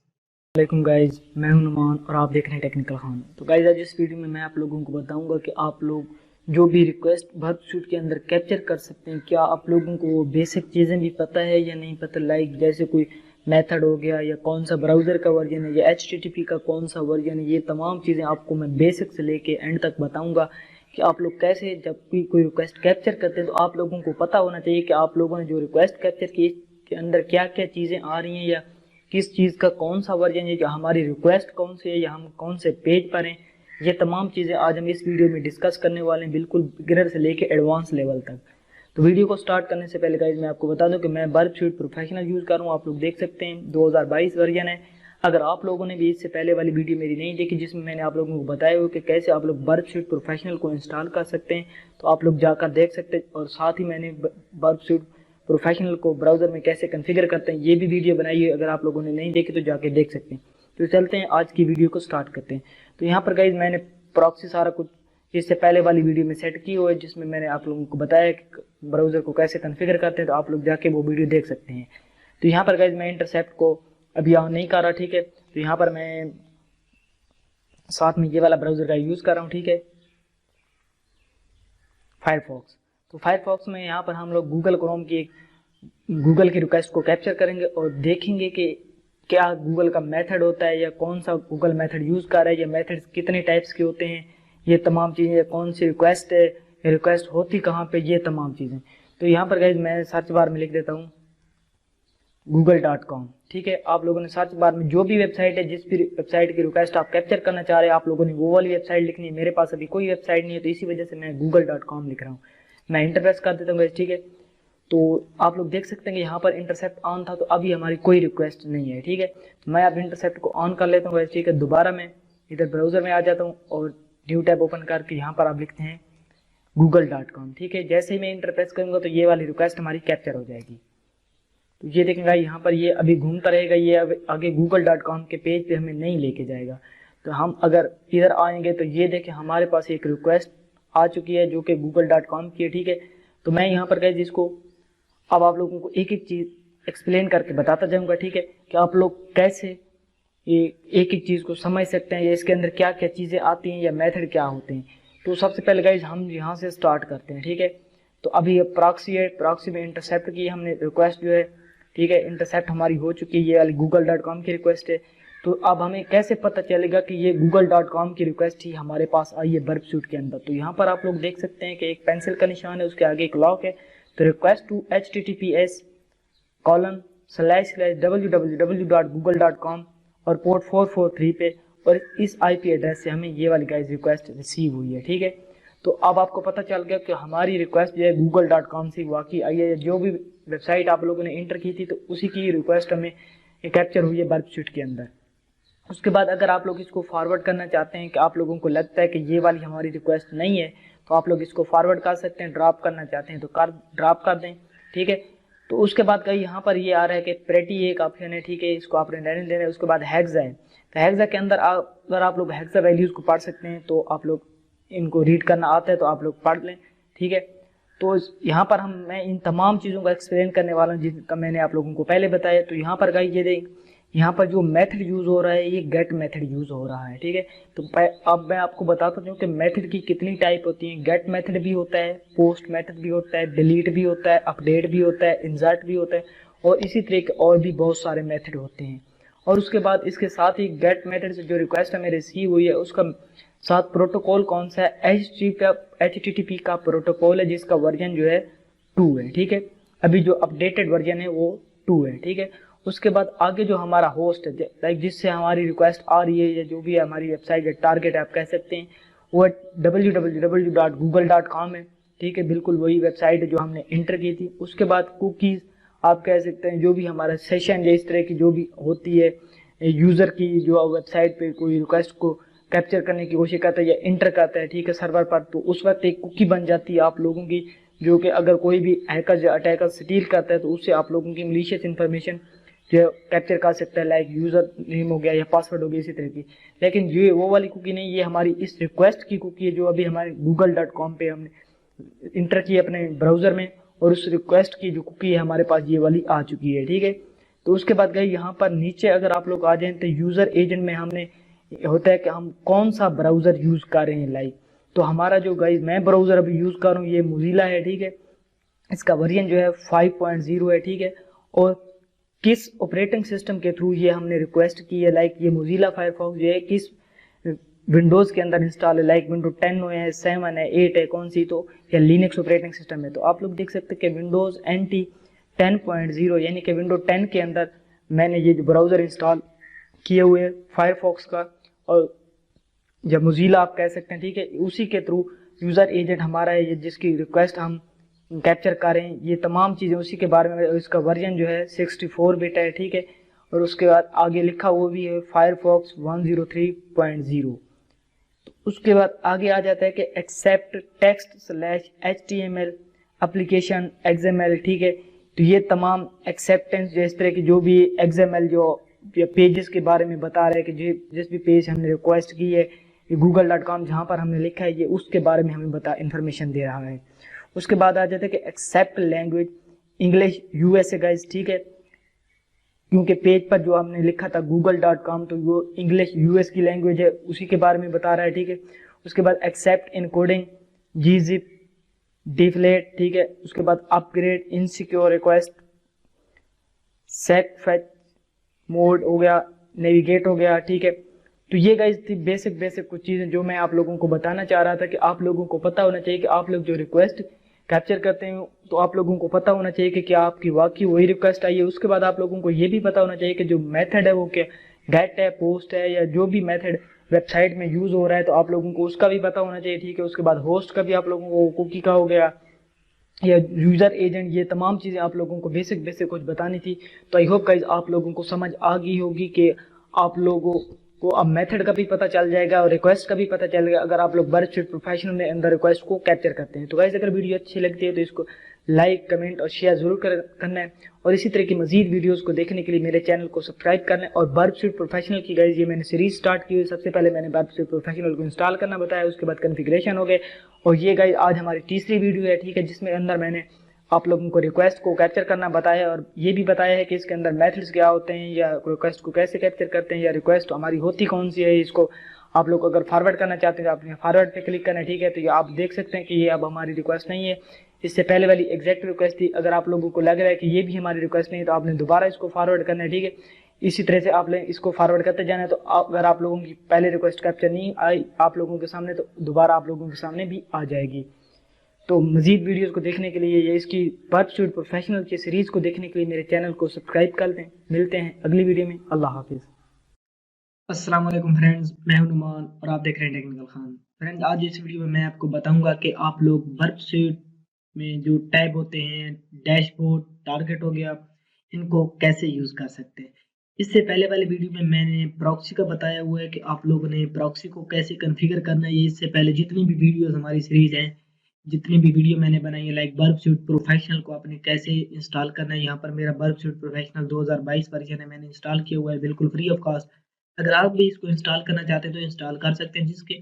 वालेकुम गाइज, मैं हूं नुमान और आप देख रहे हैं टेक्निकल खान। तो गाइज आज इस वीडियो में मैं आप लोगों को बताऊंगा कि आप लोग जो भी रिक्वेस्ट बर्बसूट के अंदर कैप्चर कर सकते हैं, क्या आप लोगों को वो बेसिक चीज़ें भी पता है या नहीं पता। लाइक जैसे कोई मेथड हो गया, या कौन सा ब्राउज़र का वर्जन है, या HTTP का कौन सा वर्जन है। ये तमाम चीज़ें आपको मैं बेसिक से लेके एंड तक बताऊँगा कि आप लोग कैसे जब भी कोई रिक्वेस्ट कैप्चर करते हैं तो आप लोगों को पता होना चाहिए कि आप लोगों ने जो रिक्वेस्ट कैप्चर की के अंदर क्या क्या चीज़ें आ रही हैं, या किस चीज़ का कौन सा वर्जन है, या हमारी रिक्वेस्ट कौन सी है, या हम कौन से पेज पर हैं। ये तमाम चीज़ें आज हम इस वीडियो में डिस्कस करने वाले हैं, बिल्कुल बिगिनर से लेके एडवांस लेवल तक। तो वीडियो को स्टार्ट करने से पहले गाइज मैं आपको बता दूं कि मैं बर्बसूट प्रोफेशनल यूज़ कर रहा हूँ। आप लोग देख सकते हैं 2022 वर्जन है। अगर आप लोगों ने भी इससे पहले वाली वीडियो मेरी नहीं देखी जिसमें मैंने आप लोगों को बताया हुआ कि कैसे आप लोग बर्बसूट प्रोफेशनल को इंस्टॉल कर सकते हैं, तो आप लोग जाकर देख सकते हैं। और साथ ही मैंने बर्बसूट प्रोफेशनल को ब्राउज़र में कैसे कॉन्फ़िगर करते हैं ये भी वीडियो बनाई है, अगर आप लोगों ने नहीं देखी तो जाके देख सकते हैं। तो चलते हैं आज की वीडियो को स्टार्ट करते हैं। तो यहाँ पर गाइज मैंने प्रॉक्सी सारा कुछ इससे पहले वाली वीडियो में सेट की हुआ है, जिसमें मैंने आप लोगों को बताया कि ब्राउज़र को कैसे कॉन्फ़िगर करते हैं, तो आप लोग जाके वो वीडियो देख सकते हैं। तो यहाँ पर गाइज मैं इंटरसेप्ट को अभी ऑन नहीं कर रहा, ठीक है। तो यहाँ पर मैं साथ में ये वाला ब्राउज़र का यूज़ कर रहा हूँ, ठीक है, फायरफॉक्स। तो फायरफॉक्स में यहाँ पर हम लोग गूगल की रिक्वेस्ट को कैप्चर करेंगे और देखेंगे कि क्या गूगल का मेथड होता है, या कौन सा गूगल मेथड यूज़ कर रहा है, या मेथड कितने टाइप्स के होते हैं, ये तमाम चीज़ें, कौन सी रिक्वेस्ट है, रिक्वेस्ट होती कहाँ पे, ये तमाम चीज़ें। तो यहाँ पर गाइज मैं सर्च बार में लिख देता हूँ google.com, ठीक है। आप लोगों ने सर्च बार में जो भी वेबसाइट है, जिस भी वेबसाइट की रिक्वेस्ट आप कैप्चर करना चाह रहे हैं, आप लोगों ने वो वाली वेबसाइट लिखनी है। मेरे पास अभी कोई वेबसाइट नहीं है, तो इसी वजह से मैं google.com लिख रहा हूँ। मैं इंटर प्रेस कर देता हूँ, ठीक है। तो आप लोग देख सकते हैं कि यहाँ पर इंटरसेप्ट ऑन था, तो अभी हमारी कोई रिक्वेस्ट नहीं है, ठीक है। मैं अब इंटरसेप्ट को ऑन कर लेता हूँ, ठीक है। दोबारा मैं इधर ब्राउज़र में आ जाता हूँ और न्यू टैब ओपन करके यहाँ पर आप लिखते हैं google.com, ठीक है। जैसे ही मैं इंटर प्रेस करूँगा तो ये वाली रिक्वेस्ट हमारी कैप्चर हो जाएगी। तो ये देखेंगे यहाँ पर ये अभी घूमता रहेगा, ये अब आगे google.com के पेज पे हमें नहीं लेके जाएगा। तो हम अगर इधर आएंगे तो ये देखें हमारे पास एक रिक्वेस्ट आ चुकी है जो कि google.com की है, ठीक है। तो मैं यहाँ पर गए जिसको अब आप लोगों को एक एक चीज़ एक्सप्लेन करके बताता जाऊँगा, ठीक है, कि आप लोग कैसे ये एक एक चीज़ को समझ सकते हैं, या इसके अंदर क्या क्या चीज़ें आती हैं, या मेथड क्या होते हैं। तो सबसे पहले गाइज हम यहाँ से स्टार्ट करते हैं, ठीक है। तो अभी प्रॉक्सी है, प्रॉक्सी में इंटरसेप्ट की हमने रिक्वेस्ट जो है, ठीक है, इंटरसेप्ट हमारी हो चुकी है, ये वाली google.com की रिक्वेस्ट है। तो अब हमें कैसे पता चलेगा कि ये google.com की रिक्वेस्ट ही हमारे पास आई है बर्बसूट के अंदर। तो यहाँ पर आप लोग देख सकते हैं कि एक पेंसिल का निशान है, उसके आगे एक लॉक है। तो रिक्वेस्ट टू https://www.google.com और पोर्ट 443 पे और इस IP एड्रेस से हमें ये वाली गाइस रिक्वेस्ट रिसीव हुई है, ठीक है। तो अब आपको पता चल गया कि हमारी रिक्वेस्ट जो है google.com से वाकई आई है। जो भी वेबसाइट आप लोगों ने इंटर की थी तो उसी की रिक्वेस्ट हमें कैप्चर हुई है बर्बसूट के अंदर। उसके बाद अगर आप लोग इसको फॉरवर्ड करना चाहते हैं, कि आप लोगों को लगता है कि ये वाली हमारी रिक्वेस्ट नहीं है, तो आप लोग इसको फॉरवर्ड कर सकते हैं। ड्रॉप करना चाहते हैं तो ड्रॉप कर दें, ठीक है। तो उसके बाद कहीं यहाँ पर ये आ रहा है कि प्रेटी एक ऑप्शन है, ठीक है, इसको आपने रहने देना है। उसके बाद हेक्सा है, तो हेक्सा के अंदर अगर आप लोग हेक्सा वैल्यूज़ को पढ़ सकते हैं तो आप लोग इनको रीड करना आता है तो आप लोग पढ़ लें, ठीक है। तो यहाँ पर मैं इन तमाम चीज़ों का एक्सप्लेन करने वाला हूँ जिनका मैंने आप लोगों को पहले बताया। तो यहाँ पर गाइस ये देख, यहाँ पर जो मेथड यूज़ हो रहा है ये गेट मेथड यूज़ हो रहा है, ठीक है। तो अब मैं आपको बताता हूँ कि मेथड की कितनी टाइप होती है। गेट मेथड भी होता है, पोस्ट मेथड भी होता है, डिलीट भी होता है, अपडेट भी होता है, इंसर्ट भी होता है, और इसी तरह के और भी बहुत सारे मेथड होते हैं। और उसके बाद इसके साथ ही गेट मेथड से जो रिक्वेस्ट हमें रिसीव हुई है उसका साथ प्रोटोकॉल कौन सा है, HTTP का प्रोटोकॉल है, जिसका वर्जन जो है 2 है, ठीक है। अभी जो अपडेटेड वर्जन है वो 2 है, ठीक है। उसके बाद आगे जो हमारा होस्ट है, लाइक जिससे हमारी रिक्वेस्ट आ रही है, या जो भी हमारी वेबसाइट है, टारगेट आप कह सकते हैं, वो www.google.com है, ठीक है। बिल्कुल वही वेबसाइट है जो हमने इंटर की थी। उसके बाद कुकीज़ आप कह सकते हैं जो भी हमारा सेशन या इस तरह की जो भी होती है यूज़र की जो वेबसाइट पे कोई रिक्वेस्ट को कैप्चर करने की कोशिश करता है या इंटर करता है, ठीक है, सर्वर पर, तो उस वक्त एक कुकी बन जाती है आप लोगों की, जो कि अगर कोई भी हैकर या अटैकर स्टील करता है तो उससे आप लोगों की मलिशियस इन्फॉर्मेशन जो कैप्चर कर सकता है, लाइक यूज़र नेम हो गया या पासवर्ड हो गया, इसी तरह की। लेकिन ये वो वाली कुकी नहीं, ये हमारी इस रिक्वेस्ट की कुकी है जो अभी हमारे google.com पे हमने इंटर की अपने ब्राउज़र में, और उस रिक्वेस्ट की जो कुकी है हमारे पास ये वाली आ चुकी है, ठीक है। तो उसके बाद गए यहाँ पर नीचे अगर आप लोग आ जाएं तो यूज़र एजेंट में हमने होता है कि हम कौन सा ब्राउज़र यूज़ कर रहे हैं लाइक। तो हमारा जो गाइस मैं ब्राउज़र अभी यूज़ कर रहा हूँ ये मोजिला है, ठीक है। इसका वर्जन जो है 5.0 है, ठीक है। और किस ऑपरेटिंग सिस्टम के थ्रू ये हमने रिक्वेस्ट की है, लाइक ये मोजिला फायरफॉक्स जो है किस विंडोज़ के अंदर इंस्टॉल है, लाइक विंडो 10 है, 7 है, 8 है, कौन सी, तो या लिनक्स ऑपरेटिंग सिस्टम है। तो आप लोग देख सकते हैं कि विंडोज़ NT 10.0 यानी कि विंडो 10 के अंदर मैंने ये जो ब्राउज़र इंस्टॉल किए हुए फायरफॉक्स का, और जब मोजिला आप कह सकते हैं, ठीक है, उसी के थ्रू यूज़र एजेंट हमारा है, ये जिसकी रिक्वेस्ट हम कैप्चर करें, ये तमाम चीज़ें उसी के बारे में। इसका वर्जन जो है 64 बिट है, ठीक है। और उसके बाद आगे लिखा हुआ भी है फायरफॉक्स 103.0। उसके बाद आगे आ जाता है कि एक्सेप्ट टेक्स्ट/HTML एप्लीकेशन XML, ठीक है। तो ये तमाम एक्सेप्टेंस जो इस तरह की जो भी XML जो पेजेस के बारे में बता रहे हैं कि जिस भी पेज हमने रिक्वेस्ट की है google.com जहाँ पर हमने लिखा है ये उसके बारे में हमें इंफॉर्मेशन दे रहा है। उसके बाद आ जाता है कि accept language English USA guys, ठीक है, क्योंकि पेज पर जो हमने लिखा था google.com तो वो इंग्लिश US की लैंग्वेज है, उसी के बारे में बता रहा है, ठीक है। उसके बाद एक्सेप्ट इनकोडिंग gzip डिफलेट, ठीक है। उसके बाद upgrade insecure request set fetch mode हो गया, नेविगेट हो गया, ठीक है। तो ये गाइस थी बेसिक कुछ चीज़ें जो मैं आप लोगों को बताना चाह रहा था कि आप लोगों को पता होना चाहिए कि आप लोग जो रिक्वेस्ट कैप्चर करते हैं तो आप लोगों को पता होना चाहिए कि क्या आपकी वाकई वही रिक्वेस्ट आई है। उसके बाद आप लोगों को ये भी पता होना चाहिए कि जो मेथड है वो क्या गेट है, पोस्ट है, या जो भी मेथड वेबसाइट में यूज़ हो रहा है तो आप लोगों को उसका भी पता होना चाहिए, ठीक है। उसके बाद होस्ट का भी आप लोगों को, कुकी का हो गया, या यूज़र एजेंट, ये तमाम चीज़ें आप लोगों को बेसिक कुछ बतानी थी। तो आई होप गाइज आप लोगों को समझ आ गई होगी कि आप लोगों को अब मेथड का भी पता चल जाएगा और रिक्वेस्ट का भी पता चल जाएगा अगर आप लोग बर्ड स्ट्रीट प्रोफेशनल में अंदर रिक्वेस्ट को कैप्चर करते हैं। तो गाइज अगर वीडियो अच्छी लगती है तो इसको लाइक, कमेंट और शेयर जरूर करना है, और इसी तरह की मजीद वीडियोस को देखने के लिए मेरे चैनल को सब्सक्राइब करना है। और बर्ड स्ट्रीट प्रोफेशनल की गाइज ये मैंने सीरीज स्टार्ट की हुई। सबसे पहले मैंने बर्ड स्ट्रीट प्रोफेशनल को इंस्टॉल करना बताया, उसके बाद कॉन्फ़िगरेशन हो गए, और ये गाइज आज हमारी तीसरी वीडियो है, ठीक है, जिसमें अंदर मैंने आप लोगों को रिक्वेस्ट को कैप्चर करना बताया और ये भी बताया है कि इसके अंदर मेथड्स क्या होते हैं, या रिक्वेस्ट को कैसे कैप्चर करते हैं, या रिक्वेस्ट हमारी होती कौन सी है। इसको आप लोग अगर फॉरवर्ड करना चाहते हैं तो आपने फॉरवर्ड पे क्लिक करना है, ठीक है। तो ये आप देख सकते हैं कि ये अब हमारी रिक्वेस्ट नहीं है, इससे पहले वाली एग्जैक्ट रिक्वेस्ट थी। अगर आप लोगों को लग रहा है कि ये भी हमारी रिक्वेस्ट नहीं है तो आपने दोबारा इसको फॉरवर्ड करना है, ठीक है। इसी तरह से आपने इसको फॉरवर्ड करते जाना है। तो अगर आप लोगों की पहले रिक्वेस्ट कैप्चर नहीं आई आप लोगों के सामने तो दोबारा आप लोगों के सामने भी आ जाएगी। तो मजीद वीडियोस को देखने के लिए या इसकी बर्ड स्ट्रीट प्रोफेशनल की सीरीज को देखने के लिए मेरे चैनल को सब्सक्राइब कर दें। मिलते हैं अगली वीडियो में। अल्लाह हाफिज़। अस्सलाम वालेकुम फ्रेंड्स, मैं हूं नुमान और आप देख रहे हैं टेक्निकल खान। फ्रेंड्स आज इस वीडियो में मैं आपको बताऊंगा कि आप लोग बर्ड स्ट्रीट में जो टैब होते हैं, डैशबोर्ड, टारगेट हो गया, इनको कैसे यूज़ कर सकते हैं। इससे पहले वाले वीडियो में मैंने प्रॉक्सी का बताया हुआ है कि आप लोगों ने प्रॉक्सी को कैसे कॉन्फ़िगर करना है। ये इससे पहले जितनी भी वीडियोस हमारी सीरीज हैं, जितनी भी वीडियो मैंने बनाई है, लाइक बर्ड स्ट्रीट प्रोफेशनल को आपने कैसे इंस्टॉल करना है। यहाँ पर मेरा बर्ड स्ट्रीट प्रोफेशनल 2022 वर्जन है, मैंने इंस्टॉल किया हुआ है बिल्कुल फ्री ऑफ कॉस्ट। अगर आप भी इसको इंस्टॉल करना चाहते हैं तो इंस्टॉल कर सकते हैं जिसके।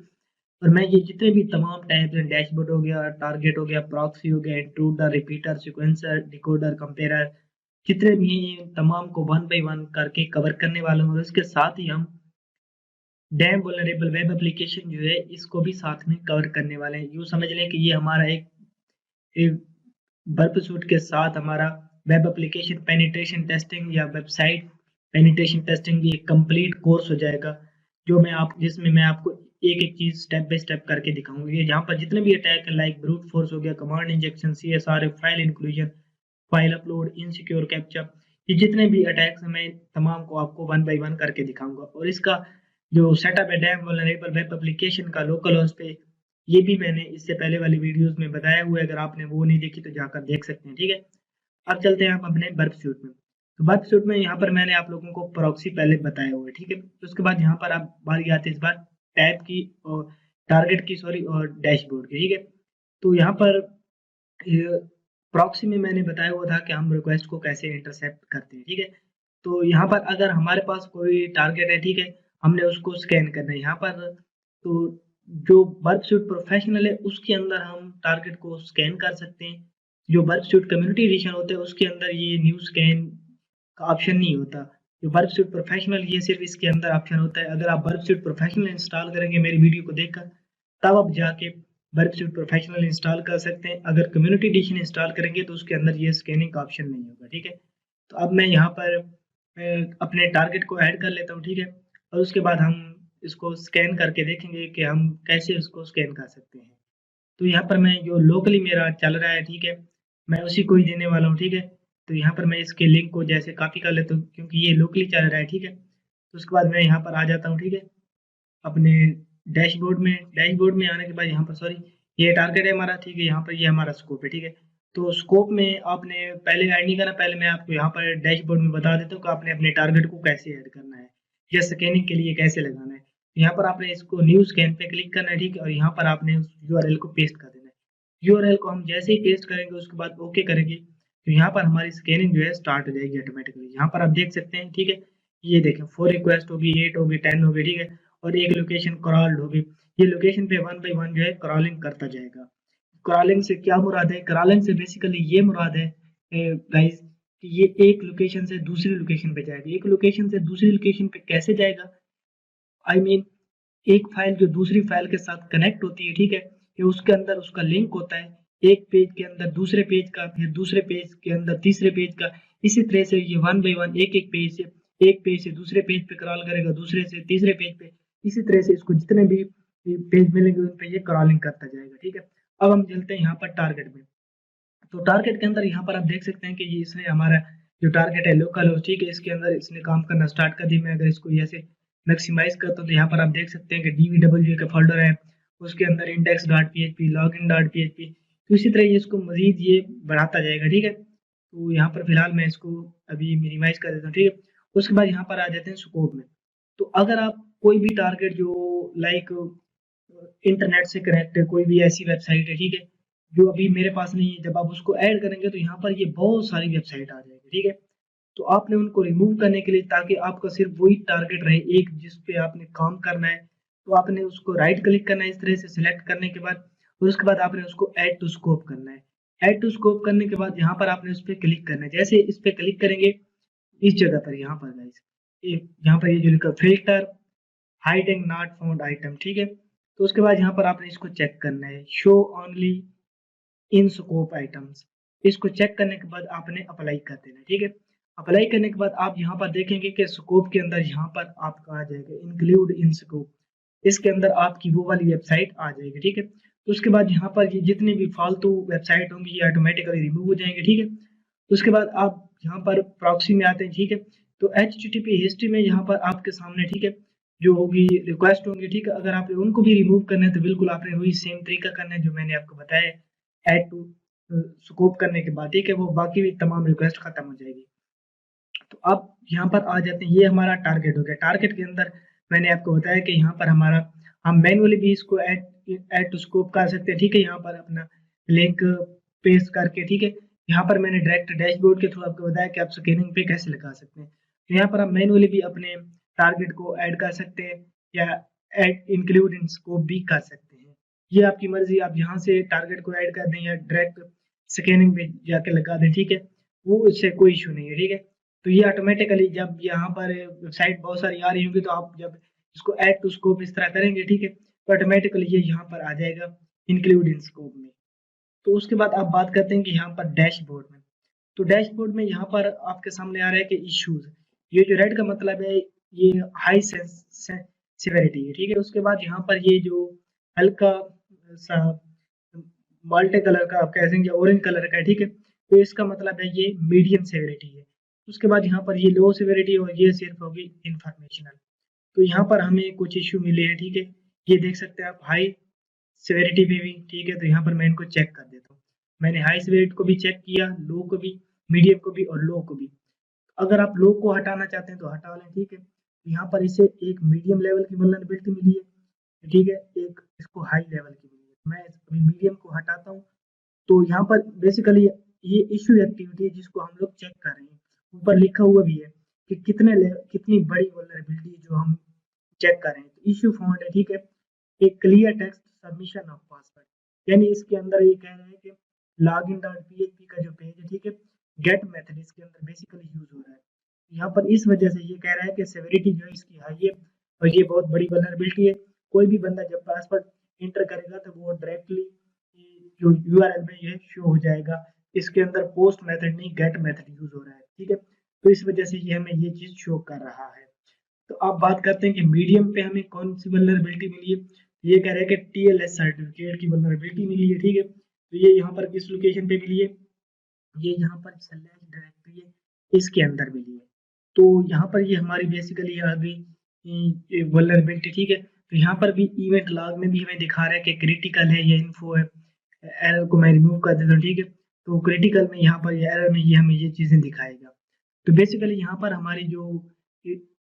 और मैं ये जितने भी तमाम टैब्स हैं, डैशबोर्ड हो गया, टारगेट हो गया, प्रॉक्सी हो गया, इंट्रूडर, रिपीटर, सीक्वेंसर, डिकोडर, कंपेयरर, जितने भी हैं ये तमाम को वन बाय वन करके कवर करने वाला हूँ। और इसके साथ ही हम डैम वल्नरेबल वेब एप्लीकेशन जो है इसको भी साथ में कवर करने वाले हैं। यूँ समझ लें कि ये हमारा एक बर्ड स्ट्रीट के साथ हमारा वेब एप्लीकेशन पेनिट्रेशन टेस्टिंग या वेबसाइट पेनिट्रेशन टेस्टिंग भी एक कंप्लीट कोर्स हो जाएगा, जिसमें मैं आपको एक एक चीज स्टेप बाय स्टेप करके दिखाऊंगा। ये जहाँ पर जितने भी अटैक है, लाइक ब्रूट फोर्स हो गया, command injection, CSR, file inclusion, file upload, insecure captcha, ये जितने भी अटैक्स हैं मैं तमाम को आपको वन बाय वन करके दिखाऊंगा। और इसका जो सेटअप है डैम वल्नरेबल वेब एप्लीकेशन का लोकल होस्ट पे, ये भी मैंने इससे पहले वाली वीडियोस में बताया हुआ है। अगर आपने वो नहीं देखी तो जाकर देख सकते हैं, ठीक है। अब चलते हैं हम अपने बर्फ सूट में। तो बर्फ सूट में यहाँ पर मैंने आप लोगों को प्रॉक्सी पहले बताया हुआ है, ठीक है। तो उसके बाद यहाँ पर आप बारी आती है इस बार टैब की और टारगेट की, सॉरी, और डैशबोर्ड की, ठीक है। तो यहाँ पर प्रॉक्सी में मैंने बताया हुआ था कि हम रिक्वेस्ट को कैसे इंटरसेप्ट करते हैं, ठीक है। तो यहाँ पर अगर हमारे पास कोई टारगेट है, ठीक है, हमने उसको स्कैन करना है यहाँ पर। तो जो बर्फ सूट प्रोफेशनल है उसके अंदर हम टारगेट को स्कैन कर सकते हैं। जो बर्फ सूट कम्युनिटी एडिशन होता है उसके अंदर ये न्यू स्कैन का ऑप्शन नहीं होता। जो बर्फ सूट प्रोफेशनल ये सिर्फ इसके अंदर ऑप्शन होता है। अगर आप बर्फ सूट प्रोफेशनल इंस्टॉल करेंगे मेरी वीडियो को देखकर, तब आप जाके बर्फ सूट प्रोफेशनल इंस्टॉल कर सकते हैं। अगर कम्युनिटी एडिशन इंस्टॉल करेंगे तो उसके अंदर ये स्कैनिंग का ऑप्शन नहीं होगा, ठीक है। तो अब मैं यहाँ पर अपने टारगेट को ऐड कर लेता हूँ, ठीक है। और उसके बाद हम इसको स्कैन करके देखेंगे कि हम कैसे उसको स्कैन कर सकते हैं। तो यहाँ पर मैं जो लोकली मेरा चल रहा है, ठीक है, मैं उसी को ही देने वाला हूँ, ठीक है। तो यहाँ पर मैं इसके लिंक को जैसे कॉपी कर लेता हूँ क्योंकि ये लोकली चल रहा है, ठीक है। तो उसके बाद मैं यहाँ पर आ जाता हूँ, ठीक है, अपने डैशबोर्ड में आने के बाद यहाँ पर, सॉरी, ये टारगेट है हमारा, ठीक है। यहाँ पर ये हमारा स्कोप है, ठीक है। तो स्कोप में आपने पहले ऐड नहीं करना, पहले मैं आपको यहाँ पर डैशबोर्ड में बता देता हूँ कि आपने अपने टारगेट को कैसे ऐड करना है या स्कैनिंग के लिए कैसे लगाना है। यहाँ पर आपने इसको न्यू स्कैन पे क्लिक करना है, ठीक है, और यहाँ पर आपने उस यूआरएल को पेस्ट कर देना है। यूआरएल को हम जैसे ही पेस्ट करेंगे उसके बाद ओके करेंगे तो यहाँ पर हमारी स्कैनिंग जो है स्टार्ट हो जाएगी ऑटोमेटिकली। यहाँ पर आप देख सकते हैं, ठीक है, ये देखें 4 रिक्वेस्ट होगी, 8 होगी, 10 होगी, ठीक है, और एक लोकेशन क्रॉल्ड होगी। ये लोकेशन पे 1 बाय 1 जो है क्रॉलिंग करता जाएगा। क्रॉलिंग से क्या मुराद है? क्रॉलिंग से बेसिकली ये मुराद है गाइस कि ये एक लोकेशन से दूसरी लोकेशन पे जाएगा। एक लोकेशन से दूसरी लोकेशन पे कैसे जाएगा? आई मीन एक फाइल जो दूसरी फाइल के साथ कनेक्ट होती है, ठीक है, ये उसके अंदर उसका लिंक होता है। एक पेज के अंदर दूसरे पेज का, फिर दूसरे पेज के अंदर तीसरे पेज का। इसी तरह से ये 1 बाय 1 एक पेज से दूसरे पेज पे क्रॉल करेगा, दूसरे से तीसरे पेज पे। इसी तरह से इसको जितने भी पेज मिलेंगे उन पे ये क्रॉलिंग करता जाएगा, ठीक है। अब हम चलते हैं यहाँ पर टारगेट में। तो टारगेट के अंदर यहाँ पर आप देख सकते हैं कि ये इसने हमारा जो टारगेट है लोकल हो, ठीक है, इसके अंदर इसने काम करना स्टार्ट कर दिया। मैं अगर इसको ऐसे मैक्सिमाइज करता हूँ तो यहाँ पर आप देख सकते हैं कि DVW का फोल्डर है, उसके अंदर index.php, login.php। तो इसी तरह ये इसको मजीद ये बढ़ाता जाएगा, ठीक है। तो यहाँ पर फिलहाल मैं इसको अभी मिनिमाइज कर देता हूँ, ठीक है। उसके बाद यहाँ पर आ जाते हैं स्कोप में। तो अगर आप कोई भी टारगेट जो लाइक इंटरनेट से कनेक्ट है, कोई भी ऐसी वेबसाइट है, ठीक है, जो अभी मेरे पास नहीं है, जब आप उसको ऐड करेंगे तो यहाँ पर ये बहुत सारी वेबसाइट आ जाएगी, ठीक है। तो आपने उनको रिमूव करने के लिए, ताकि आपका सिर्फ वही टारगेट रहे एक जिस पे आपने काम करना है, तो आपने उसको राइट क्लिक करना है इस तरह से सिलेक्ट करने के बाद, और उसके बाद आपने उसको ऐड टू स्कोप करना है। ऐड टू स्कोप करने के बाद यहाँ पर आपने उस पर क्लिक करना है। जैसे इस पे क्लिक करेंगे इस जगह पर, यहाँ पर गाइस, यहाँ पर ये जो लिखा filter hiding not found item, ठीक है। तो उसके बाद यहाँ पर आपने इसको चेक करना है, show only in scope items. इसको चेक करने के बाद आपने अप्लाई कर देना, ठीक है। अप्लाई करने के बाद आप यहाँ पर देखेंगे कि स्कोप के अंदर यहाँ पर आपका आ जाएगा इंक्लूड इन स्कोप। इसके अंदर आपकी वो वाली वेबसाइट आ जाएगी, ठीक है। तो उसके बाद यहाँ पर ये जितने भी फालतू वेबसाइट होंगी ये ऑटोमेटिकली रिमूव हो जाएंगे, ठीक है। उसके बाद आप यहाँ पर प्रॉक्सी में आते हैं, ठीक है। तो HTTP हिस्ट्री में यहाँ पर आपके सामने, ठीक है, जो होगी रिक्वेस्ट होंगी, ठीक है। अगर आपने उनको भी रिमूव करना है तो बिल्कुल आपने वही सेम तरीका करना है जो मैंने आपको बताया है ऐड टू स्कोप करने के बाद, ठीक है, वो बाकी भी तमाम रिक्वेस्ट खत्म हो जाएगी। तो अब यहाँ पर आ जाते हैं, ये हमारा टारगेट हो गया। टारगेट के अंदर मैंने आपको बताया कि यहाँ पर हमारा हम मैनुअली भी इसको ऐड टू स्कोप कर सकते हैं, ठीक है। यहाँ पर अपना लिंक पेस्ट करके, ठीक है। यहाँ पर मैंने डायरेक्ट डैशबोर्ड के थ्रू आपको बताया कि आप स्कैनिंग पे कैसे लगा सकते हैं। तो यहाँ पर आप मैनुअली भी अपने टारगेट को ऐड कर सकते हैं या ऐड इंक्लूड इन स्कोप भी कर सकते हैं। ये आपकी मर्जी, आप यहाँ से टारगेट को ऐड कर दें या डायरेक्ट स्कैनिंग पे जाके लगा दें, ठीक है, वो इससे कोई इशू नहीं है, ठीक है। तो ये ऑटोमेटिकली जब यहाँ पर वेबसाइट बहुत सारी आ रही होंगी तो आप जब इसको ऐड टू स्कोप इस तरह करेंगे, ठीक है, तो ऑटोमेटिकली ये यहाँ पर आ जाएगा इंक्लूड इन स्कोप में। तो उसके बाद आप बात करते हैं कि यहाँ पर डैशबोर्ड में। तो डैशबोर्ड में यहाँ पर आपके सामने आ रहा है कि इश्यूज, ये जो रेड का मतलब है ये हाई सिवेरिटी है, ठीक है। उसके बाद यहाँ पर ये जो हल्का सा माल्टे कलर का आप कह सकते हैं ऑरेंज कलर का है, ठीक है, तो इसका मतलब है ये मीडियम सिवेरिटी है। उसके बाद यहाँ पर ये लो सिवेरिटी और ये सिर्फ होगी इंफॉर्मेशनल। तो यहाँ पर हमें कुछ इश्यू मिले हैं, ठीक है, ये देख सकते हैं आप हाई सिवेरिटी पे भी, ठीक है। तो यहाँ पर मैं इनको चेक कर देता हूँ। मैंने हाई सिवेरिटी को भी चेक किया, लो को भी, मीडियम को भी और लो को भी। अगर आप लो को हटाना चाहते हैं तो हटा लें, ठीक है। यहाँ पर इसे एक मीडियम लेवल की वल्नरेबिलिटी मिली है, ठीक है, एक इसको हाई लेवल की मिली है। मैं अभी मीडियम को हटाता हूँ, तो यहाँ पर बेसिकली ये इशू एक्टिविटी है जिसको हम लोग चेक कर रहे हैं। ऊपर लिखा हुआ भी है कि कितनी बड़ी वल्नरेबिलिटी जो हम चेक कर रहे हैं। तो इशू फाउंड है, ठीक है, एक clear text submission of password, यानी इसके अंदर ये कह रहे हैं कि लॉगिन डॉट पीएचपी का जो पेज है, ठीक है, गेट मेथड इसके अंदर बेसिकली यूज हो रहा है। यहाँ पर इस वजह से ये कह रहा है कि सेवेरिटी जो है इसकी हाई है और ये बहुत बड़ी वल्नरेबिलिटी है। कोई भी बंदा जब पासवर्ड इंटर करेगा तो वो डायरेक्टली जो यूआरएल में ये शो हो जाएगा। इसके अंदर पोस्ट मेथड नहीं गेट मेथड यूज हो रहा है, ठीक है। तो इस वजह से ये हमें ये चीज शो कर रहा है। तो अब बात करते हैं कि मीडियम पे हमें कौन सी वल्नरेबिलिटी मिली है। ये कह रहा है कि टीएलएस सर्टिफिकेट की वल्नरेबिलिटी मिली है, ठीक है। तो ये यहाँ पर किस लोकेशन पे मिली है, ये यहाँ पर सेलेक्ट डायरेक्टरी है, इसके अंदर मिली है। तो यहाँ पर ये हमारी बेसिकली आ गई वल्नरेबिलिटी, ठीक है। तो यहाँ पर भी इवेंट लॉग में भी हमें दिखा रहा है कि क्रिटिकल है या इन्फो है। एरर को मैं रिमूव कर देता हूँ, ठीक है। तो क्रिटिकल में यहाँ पर ये एरर में ये हमें ये चीजें दिखाएगा। तो बेसिकली यहाँ पर हमारी जो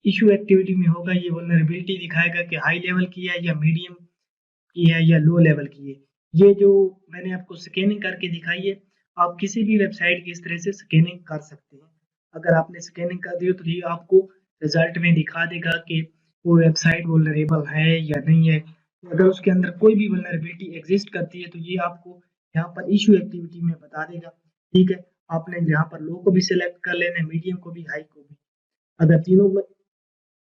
इशू एक्टिविटी में होगा ये वल्नरेबिलिटी दिखाएगा कि हाई लेवल की है या मीडियम की है या लो लेवल की है। ये जो मैंने आपको स्कैनिंग करके दिखाई है, आप किसी भी वेबसाइट की इस तरह से स्कैनिंग कर सकते हैं। अगर आपने स्कैनिंग कर दी हो तो ये आपको रिजल्ट में दिखा देगा कि वो वेबसाइट वल्नरेबल है या नहीं है। अगर उसके अंदर कोई भी वल्नरेबिलिटी एग्जिस्ट करती है तो ये आपको यहाँ पर इशू एक्टिविटी में बता देगा, ठीक है। आपने यहाँ पर लो को भी सिलेक्ट कर लेना है, मीडियम को भी, हाई को भी। अगर तीनों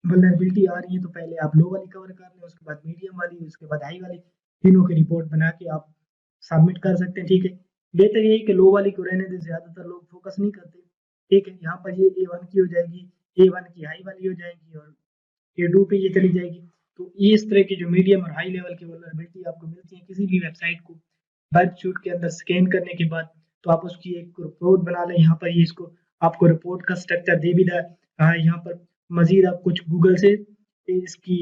वल्नरेबिलिटी आ रही है तो पहले आप लो वाली कवर कर लें, उसके बाद मीडियम वाली, उसके बाद हाई वाली, तीनों की रिपोर्ट बना के आप सबमिट कर सकते हैं, ठीक है। बेहतर यही कि लो वाली को रहने दें, ज्यादातर लोग फोकस नहीं करते, ठीक है। यहाँ पर ये A1 की हो जाएगी, A1 की हाई वाली हो जाएगी और A2 पे ये चली जाएगी। तो ये इस तरह की जो मीडियम और हाई लेवल की वल्नरेबिलिटी आपको मिलती है किसी भी वेबसाइट को बर्प शूट के अंदर स्कैन करने के बाद, तो आप उसकी एक रिपोर्ट बना लें। यहाँ पर ये इसको आपको रिपोर्ट का स्ट्रक्चर दे भी रहा है। यहाँ पर मजीद आप कुछ गूगल से इसकी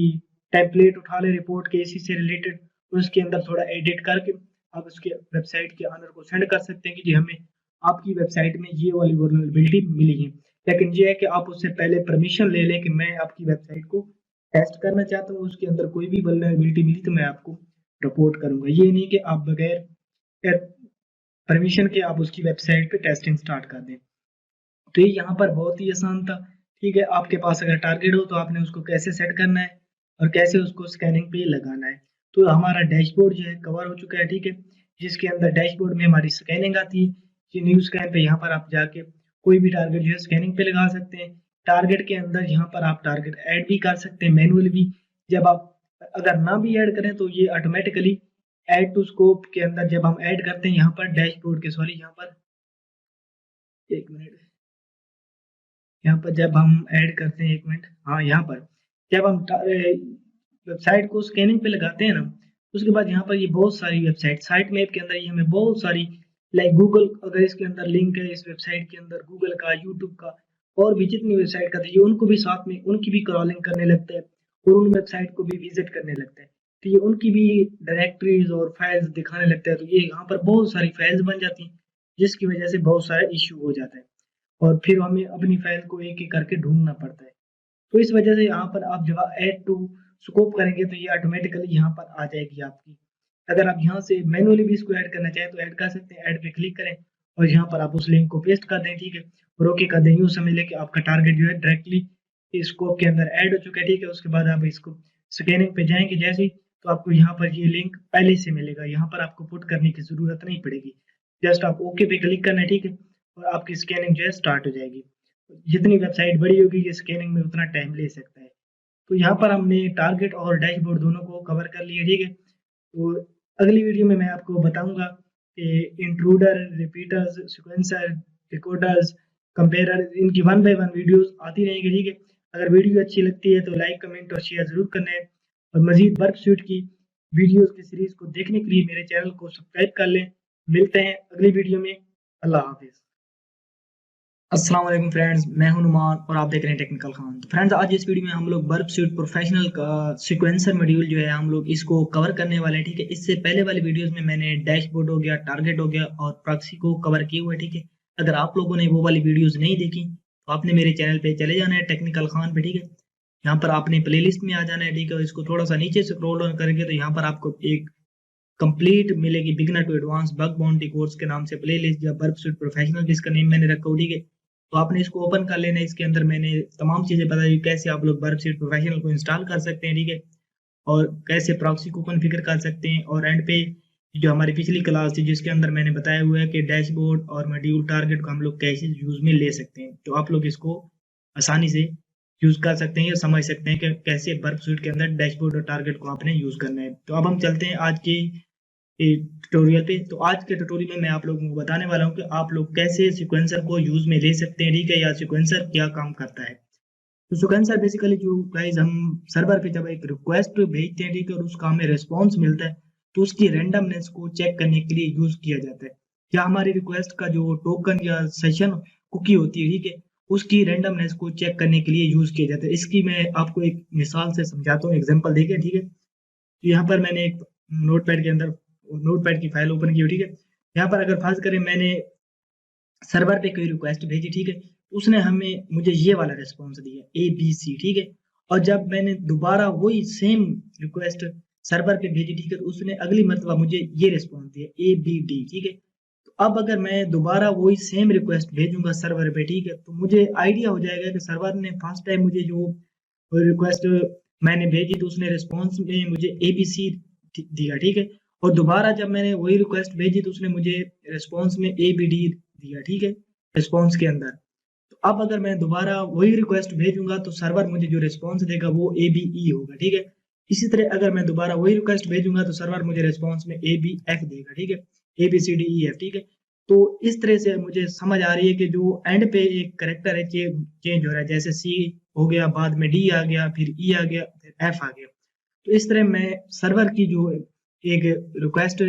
टेम्पलेट उठा लें रिपोर्ट के इसी से रिलेटेड, उसके अंदर थोड़ा एडिट करके आप उसके वेबसाइट के ऑनर को सेंड कर सकते हैं कि जी हमें आपकी वेबसाइट में ये वाली वल्नरेबिलिटी मिली है। लेकिन ये है कि आप उससे पहले परमिशन ले लें कि मैं आपकी वेबसाइट को टेस्ट करना चाहता हूँ, उसके अंदर कोई भी वल्नरेबिलिटी मिली तो मैं आपको रिपोर्ट करूंगा। ये नहीं कि आप बगैर परमिशन के आप उसकी वेबसाइट पे टेस्टिंग स्टार्ट कर दें। तो ये यहाँ पर बहुत ही आसान था, ठीक है। आपके पास अगर टारगेट हो तो आपने उसको कैसे सेट करना है और कैसे उसको स्कैनिंग पे लगाना है। तो हमारा डैशबोर्ड जो है कवर हो चुका है, ठीक है, जिसके अंदर डैशबोर्ड में हमारी स्कैनिंग आती है। ये न्यू स्कैन पे यहाँ पर आप जाके कोई भी टारगेट जो है स्कैनिंग पे लगा सकते हैं। टारगेट के अंदर यहाँ पर आप टारगेट ऐड भी कर सकते हैं मैनुअली भी। जब आप अगर ना भी ऐड करें तो ये ऑटोमेटिकली ऐड टू स्कोप के अंदर जब हम ऐड करते हैं यहाँ पर डैशबोर्ड के, सॉरी यहाँ पर एक मिनट, यहाँ पर जब हम ऐड करते हैं, एक मिनट, हाँ, यहाँ पर जब हम वेबसाइट को स्कैनिंग पे लगाते हैं ना, उसके बाद यहाँ पर ये बहुत सारी वेबसाइट साइट मैप के अंदर ये हमें बहुत सारी लाइक गूगल, अगर इसके अंदर लिंक है इस वेबसाइट के अंदर गूगल का, यूट्यूब का और भी जितनी वेबसाइट का, ये उनको भी साथ में उनकी भी क्रॉलिंग करने लगता है और उन वेबसाइट को भी विजिट करने लगता है। तो ये उनकी भी डायरेक्टरीज और फाइल्स दिखाने लगता है। तो ये यहाँ पर बहुत सारी फाइल्स बन जाती हैं जिसकी वजह से बहुत सारा इश्यू हो जाता है और फिर हमें अपनी फाइल को एक एक करके ढूंढना पड़ता है। तो इस वजह से यहाँ पर आप जब ऐड टू स्कोप करेंगे तो ये ऑटोमेटिकली यहाँ पर आ जाएगी आपकी। अगर आप यहाँ से मैनुअली भी इसको ऐड करना चाहें तो ऐड कर सकते हैं, ऐड पे क्लिक करें और यहाँ पर आप उस लिंक को पेस्ट कर दें, ठीक है, और ओके कर दें। यूँ समझ लें कि आपका टारगेट जो है डायरेक्टली स्कोप के अंदर ऐड हो चुका है, ठीक है। उसके बाद आप इसको स्कैनिंग पे जाएंगे जैसे ही, तो आपको यहाँ पर ये लिंक पहले से मिलेगा, यहाँ पर आपको पुट करने की जरूरत नहीं पड़ेगी। जस्ट आप ओके पे क्लिक करना है, ठीक है, और आपकी स्कैनिंग जो है स्टार्ट हो जाएगी। जितनी वेबसाइट बड़ी होगी ये स्कैनिंग में उतना टाइम ले सकता है। तो यहाँ पर हमने टारगेट और डैशबोर्ड दोनों को कवर कर लिया, ठीक है। तो अगली वीडियो में मैं आपको बताऊंगा कि इंट्रूडर, रिपीटर्स, सिक्वेंसर, डिकोडर्स, कंपेयरर, इनकी 1 बाय 1 वीडियोस आती रहेंगी, ठीक है। अगर वीडियो अच्छी लगती है तो लाइक, कमेंट और शेयर जरूर करना है और मजीद वर्क सूट की वीडियोस की सीरीज को देखने के लिए मेरे चैनल को सब्सक्राइब कर लें। मिलते हैं अगली वीडियो में। अल्लाह हाफिज। अस्सलाम वालेकुम फ्रेंड्स, मैं हूं नुमान और आप देख रहे हैं टेक्निकल खान। तो फ्रेंड्स आज इस वीडियो में हम लोग बर्प सूट प्रोफेशनल का सीक्वेंसर मॉड्यूल जो है हम लोग इसको कवर करने वाले हैं, ठीक है। इससे पहले वाले वीडियोस में मैंने डैशबोर्ड हो गया, टारगेट हो गया और प्रॉक्सी को कवर किया हुआ है, ठीक है। अगर आप लोगों ने वो वाली वीडियोस नहीं देखी तो आपने मेरे चैनल पे चले जाना है टेक्निकल खान पे, ठीक है। यहाँ पर आपने प्लेलिस्ट में आ जाना है, ठीक है। इसको थोड़ा सा नीचे स्क्रॉल डाउन करेंगे तो यहाँ पर आपको एक कंप्लीट मिलेगी beginner to advance bug bounty course के नाम से प्लेलिस्ट, या बर्ब सूट प्रोफेशनल जिसका नेम मैंने रखा हो, ठीक है। तो आपने इसको ओपन कर लेना है। इसके अंदर मैंने तमाम चीजें बताई कैसे आप लोग बर्ब सूट प्रोफेशनल को इंस्टॉल कर सकते हैं, ठीक है, और कैसे प्रॉक्सी को कॉन्फ़िगर कर सकते हैं। और एंड पे जो हमारी पिछली क्लास थी जिसके अंदर मैंने बताया हुआ है कि डैशबोर्ड और मॉड्यूल टारगेट को हम लोग कैसे यूज में ले सकते हैं, तो आप लोग इसको आसानी से यूज कर सकते हैं या समझ सकते हैं कि कैसे बर्ब सूट के अंदर डैशबोर्ड और टारगेट को आपने यूज करना है। तो अब हम चलते हैं आज की ट्यूटोरियल पे। तो आज के ट्यूटोरियल में मैं आप लोगों को बताने वाला हूँ कि आप लोग कैसे सीक्वेंसर को यूज में ले सकते हैं, ठीक है, या सीक्वेंसर क्या काम करता है। तो सीक्वेंसर बेसिकली जो गाइस हम सर्वर पे जब एक रिक्वेस्ट भेजते हैं, ठीक है, और उसका हमें रिस्पॉन्स मिलता है तो उसकी रैंडमनेस को चेक करने के लिए यूज किया जाता है। क्या हमारी रिक्वेस्ट का जो टोकन या सेशन कुकी होती है, ठीक है, उसकी रैंडमनेस को चेक करने के लिए यूज किया जाता है। इसकी मैं आपको एक मिसाल से समझाता हूँ, एग्जांपल देके, ठीक है। तो यहाँ पर मैंने एक नोटपैड के अंदर नोटपैड की फाइल ओपन की हो, ठीक है। यहाँ पर अगर फर्ज करें मैंने सर्वर पे कोई रिक्वेस्ट भेजी, ठीक है, उसने हमें मुझे ये वाला रिस्पॉन्स दिया ABC, ठीक है। और जब मैंने दोबारा वही सेम रिक्वेस्ट सर्वर पे भेजी, ठीक है, तो उसने अगली मरतबा मुझे ये रिस्पॉन्स दिया ABD, ठीक है। तो अब अगर मैं दोबारा वही सेम रिक्वेस्ट भेजूंगा सर्वर पे, ठीक है, तो मुझे आइडिया हो जाएगा कि सर्वर ने फर्स्ट टाइम मुझे जो रिक्वेस्ट मैंने भेजी तो उसने रिस्पॉन्स में मुझे ABC दिया, ठीक है। और दोबारा जब मैंने वही रिक्वेस्ट भेजी तो उसने मुझे रिस्पॉन्स में ABD दिया, ठीक है, रिस्पॉन्स के अंदर। तो अब अगर मैं दोबारा वही रिक्वेस्ट भेजूंगा तो सर्वर मुझे जो रिस्पॉन्स देगा वो ABE होगा, ठीक है। इसी तरह अगर मैं दोबारा वही रिक्वेस्ट भेजूंगा तो सर्वर मुझे रिस्पॉन्स में ABF देगा, ठीक है, ABCDEF, ठीक है। तो इस तरह से मुझे समझ आ रही है कि जो एंड पे एक करेक्टर है चेंज हो रहा है, जैसे C हो गया, बाद में D आ गया, फिर E आ गया, फिर F आ गया। तो इस तरह मैं सर्वर की जो एक रिक्वेस्ट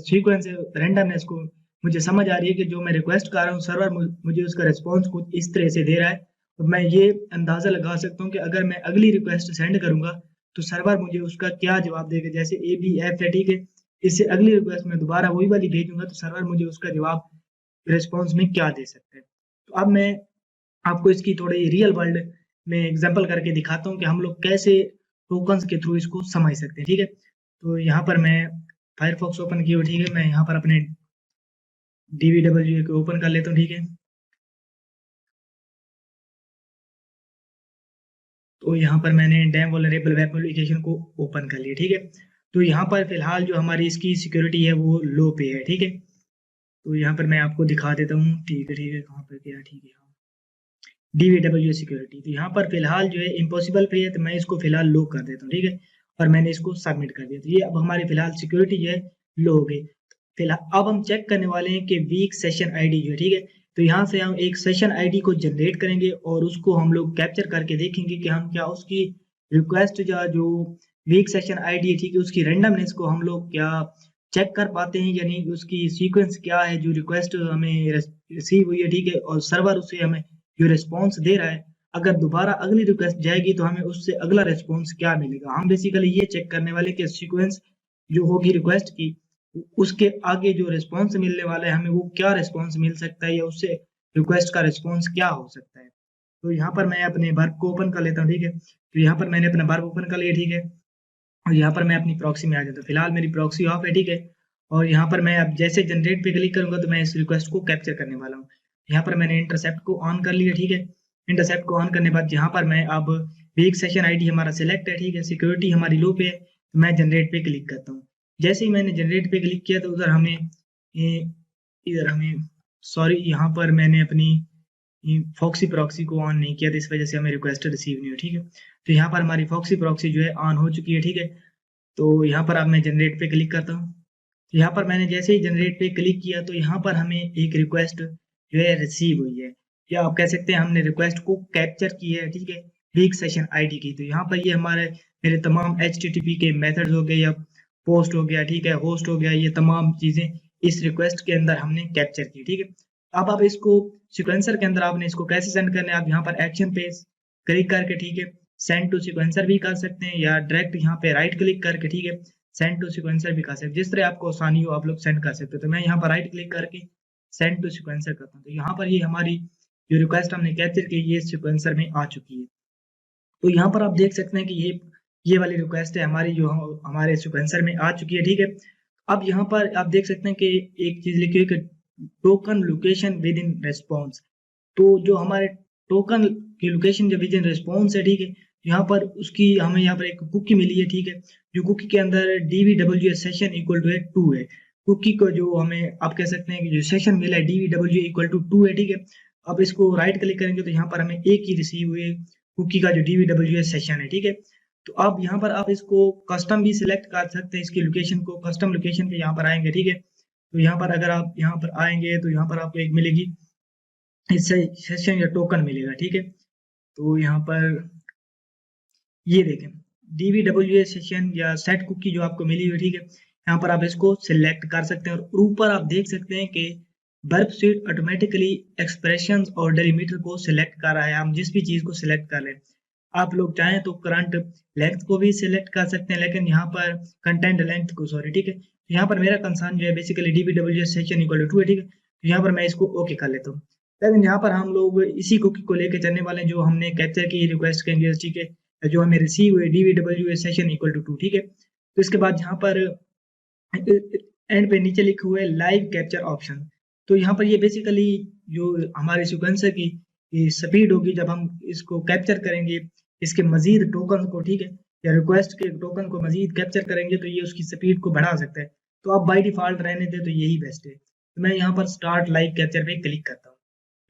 सीक्वेंस है रैंडमनेस को मुझे समझ आ रही है कि जो मैं रिक्वेस्ट कर रहा हूँ सर्वर मुझे उसका रिस्पॉन्स कुछ इस तरह से दे रहा है। तो मैं ये अंदाजा लगा सकता हूँ कि अगर मैं अगली रिक्वेस्ट सेंड करूंगा तो सर्वर मुझे उसका क्या जवाब देगा। जैसे ABF है, ठीक है, इससे अगली रिक्वेस्ट में दोबारा वही वाली भेजूंगा तो सर्वर मुझे उसका जवाब रिस्पॉन्स में क्या दे सकता है। तो अब मैं आपको इसकी थोड़ी रियल वर्ल्ड में एग्जांपल करके दिखाता हूँ कि हम लोग कैसे टोकन्स के थ्रू इसको समझ सकते हैं, ठीक है। तो यहाँ पर मैं फायरफॉक्स ओपन किया, ठीक है, मैं यहाँ पर अपने DVW को ओपन कर लेता हूँ, ठीक है। तो यहाँ पर मैंने डैम वल्नरेबल वेब एप्लीकेशन को ओपन कर लिया, ठीक है। तो यहाँ पर फिलहाल जो हमारी इसकी सिक्योरिटी है वो लो पे है, ठीक है। तो यहाँ पर मैं आपको दिखा देता हूँ, ठीक है, ठीक है, कहाँ पर गया, ठीक है, DVW सिक्योरिटी। तो यहाँ पर फिलहाल जो है इम्पॉसिबल पे है, तो मैं इसको फिलहाल लो कर देता हूँ, ठीक है, और मैंने इसको सबमिट कर दिया। तो ये अब हमारी फिलहाल सिक्योरिटी जो है लो हो गई। फिलहाल अब हम चेक करने वाले हैं कि वीक सेशन आईडी जो है, ठीक है। तो यहाँ से हम एक सेशन आईडी को जनरेट करेंगे और उसको हम लोग कैप्चर करके देखेंगे कि हम क्या उसकी रिक्वेस्ट या जो वीक सेशन आईडी है, ठीक है, उसकी रैंडमनेस को हम लोग क्या चेक कर पाते हैं या नहीं, उसकी सीक्वेंस क्या है जो रिक्वेस्ट हमें रिसीव हुई है, ठीक है, और सर्वर उसे हमें जो रिस्पॉन्स दे रहा है, अगर दोबारा अगली रिक्वेस्ट जाएगी तो हमें उससे अगला रिस्पॉन्स क्या मिलेगा। हम बेसिकली ये चेक करने वाले कि सीक्वेंस जो होगी रिक्वेस्ट की उसके आगे जो रिस्पॉन्स मिलने वाला है हमें वो क्या रिस्पॉन्स मिल सकता है या उससे रिक्वेस्ट का रिस्पॉन्स क्या हो सकता है। तो यहाँ पर मैं अपने वर्ब को ओपन कर लेता हूँ, ठीक है। तो यहाँ पर मैंने अपना वर्ब ओपन कर लिया, ठीक है, और यहाँ पर मैं अपनी प्रॉक्सी में आ जाता हूँ। फिलहाल मेरी प्रॉक्सी ऑफ है, ठीक है। और यहाँ पर मैं अब जैसे जनरेट पे क्लिक करूंगा तो मैं इस रिक्वेस्ट को कैप्चर करने वाला हूँ। यहाँ पर मैंने इंटरसेप्ट को ऑन कर लिया, ठीक है। इंटरसेप्ट को ऑन करने के बाद यहाँ पर मैं अब वीक सेशन आईडी हमारा सिलेक्ट है, ठीक है, सिक्योरिटी हमारी लो पे है, तो मैं जनरेट पे क्लिक करता हूँ। जैसे ही मैंने जनरेट पे क्लिक किया तो इधर हमें सॉरी यहाँ पर मैंने अपनी फॉक्सी प्रॉक्सी को ऑन नहीं किया, तो इस वजह से हमें रिक्वेस्ट रिसीव नहीं हुई, ठीक है। तो यहाँ पर हमारी फॉक्सी प्रॉक्सी जो है ऑन हो चुकी है, ठीक है। तो यहाँ पर अब मैं जनरेट पे क्लिक करता हूँ। तो यहाँ पर मैंने जैसे ही जनरेट पे क्लिक किया तो यहाँ पर हमें एक रिक्वेस्ट जो है रिसीव हुई है, या आप कह सकते हैं हमने रिक्वेस्ट को कैप्चर किया है, ठीक है, वीक सेशन आईडी की। तो यहाँ पर ये हमारे मेरे तमाम HTTP के मेथड्स हो गए या पोस्ट हो गया, ठीक है, होस्ट हो गया, ये तमाम चीजें इस रिक्वेस्ट के अंदर हमने कैप्चर की, ठीक है। अब आप इसको सिक्वेंसर के अंदर आपने इसको कैसे सेंड करना है, आप यहाँ पर एक्शन पे क्लिक करके, ठीक है, सेंड टू सिक्वेंसर भी कर सकते हैं, या डायरेक्ट यहाँ पे राइट क्लिक करके, ठीक है, सेंड टू सिक्वेंसर भी कर सकते हैं। जिस तरह आपको आसानी हो आप लोग सेंड कर सकते हो। तो मैं यहाँ पर राइट क्लिक करके सेंड टू सिक्वेंसर करता हूँ। तो यहाँ पर ये हमारी जो रिक्वेस्ट हमने कैप्चर की ये सिक्वेंसर में आ चुकी है। तो यहाँ पर आप देख सकते हैं कि ये वाली रिक्वेस्ट है हमारी जो हमारे सिक्वेंसर में आ चुकी है, ठीक है। अब यहाँ पर आप देख सकते हैं कि एक चीज लिखी हुई है कि token location with in response. तो जो हमारे टोकन की लोकेशन जो विद इन रेस्पॉन्स है, ठीक है, यहाँ पर उसकी हमें यहाँ पर एक कुकी मिली है, ठीक है, जो कुकी के अंदर dvw सेशन इक्वल टू है 2 है। कुकी को जो हमें आप कह सकते हैं कि जो सेशन मिला है dvw इक्वल टू 2 है, ठीक है। अब इसको राइट क्लिक करेंगे तो यहाँ पर हमें एक ही रिसीव हुए कुकी का जो dvw सेशन है, ठीक है। तो अब यहाँ पर आप इसको कस्टम भी सिलेक्ट कर सकते हैं, इसकी लोकेशन को कस्टम लोकेशन पे यहाँ पर आएंगे, ठीक है। तो यहाँ पर अगर आप यहाँ पर आएंगे तो यहाँ पर आपको एक मिलेगी इससे सेशन या टोकन मिलेगा, ठीक है। तो यहाँ पर ये देखें dvw सेशन या सेट कुकी जो आपको मिली हुई, ठीक है, यहाँ पर आप इसको सिलेक्ट कर सकते हैं। और ऊपर आप देख सकते हैं कि बर्ब स्वीट ऑटोमेटिकली एक्सप्रेशंस और डेलीमीटर को सिलेक्ट कर रहा है। हम जिस भी चीज को सिलेक्ट कर लें, आप लोग चाहें तो करंट लेंथ को भी सिलेक्ट कर सकते हैं, लेकिन यहाँ पर कंटेंट लेंथ को सॉरी, ठीक है। यहाँ पर मेरा कंसर्न जो है basically dvw session equal to 2 है, ठीक है। तो यहाँ पर मैं इसको ओके कर लेता हूँ। लेकिन यहाँ पर हम लोग इसी कुकी को लेकर चलने वाले हैं जो हमने कैप्चर की रिक्वेस्ट के, ठीक है, जो हमें रिसीव हुए dvw सेशन इक्वल टू 2, ठीक है। तो इसके बाद यहाँ पर एंड पे नीचे लिखे हुए लाइव कैप्चर ऑप्शन। तो यहाँ पर ये बेसिकली जो हमारे सिक्वेंसर की स्पीड होगी जब हम इसको कैप्चर करेंगे इसके मजीद टोकन को, ठीक है, या रिक्वेस्ट के टोकन को मजीद कैप्चर करेंगे तो ये उसकी स्पीड को बढ़ा सकता है। तो आप बाय डिफॉल्ट रहने दें तो यही बेस्ट है। तो मैं यहाँ पर स्टार्ट लाइव कैप्चर पे क्लिक करता हूँ।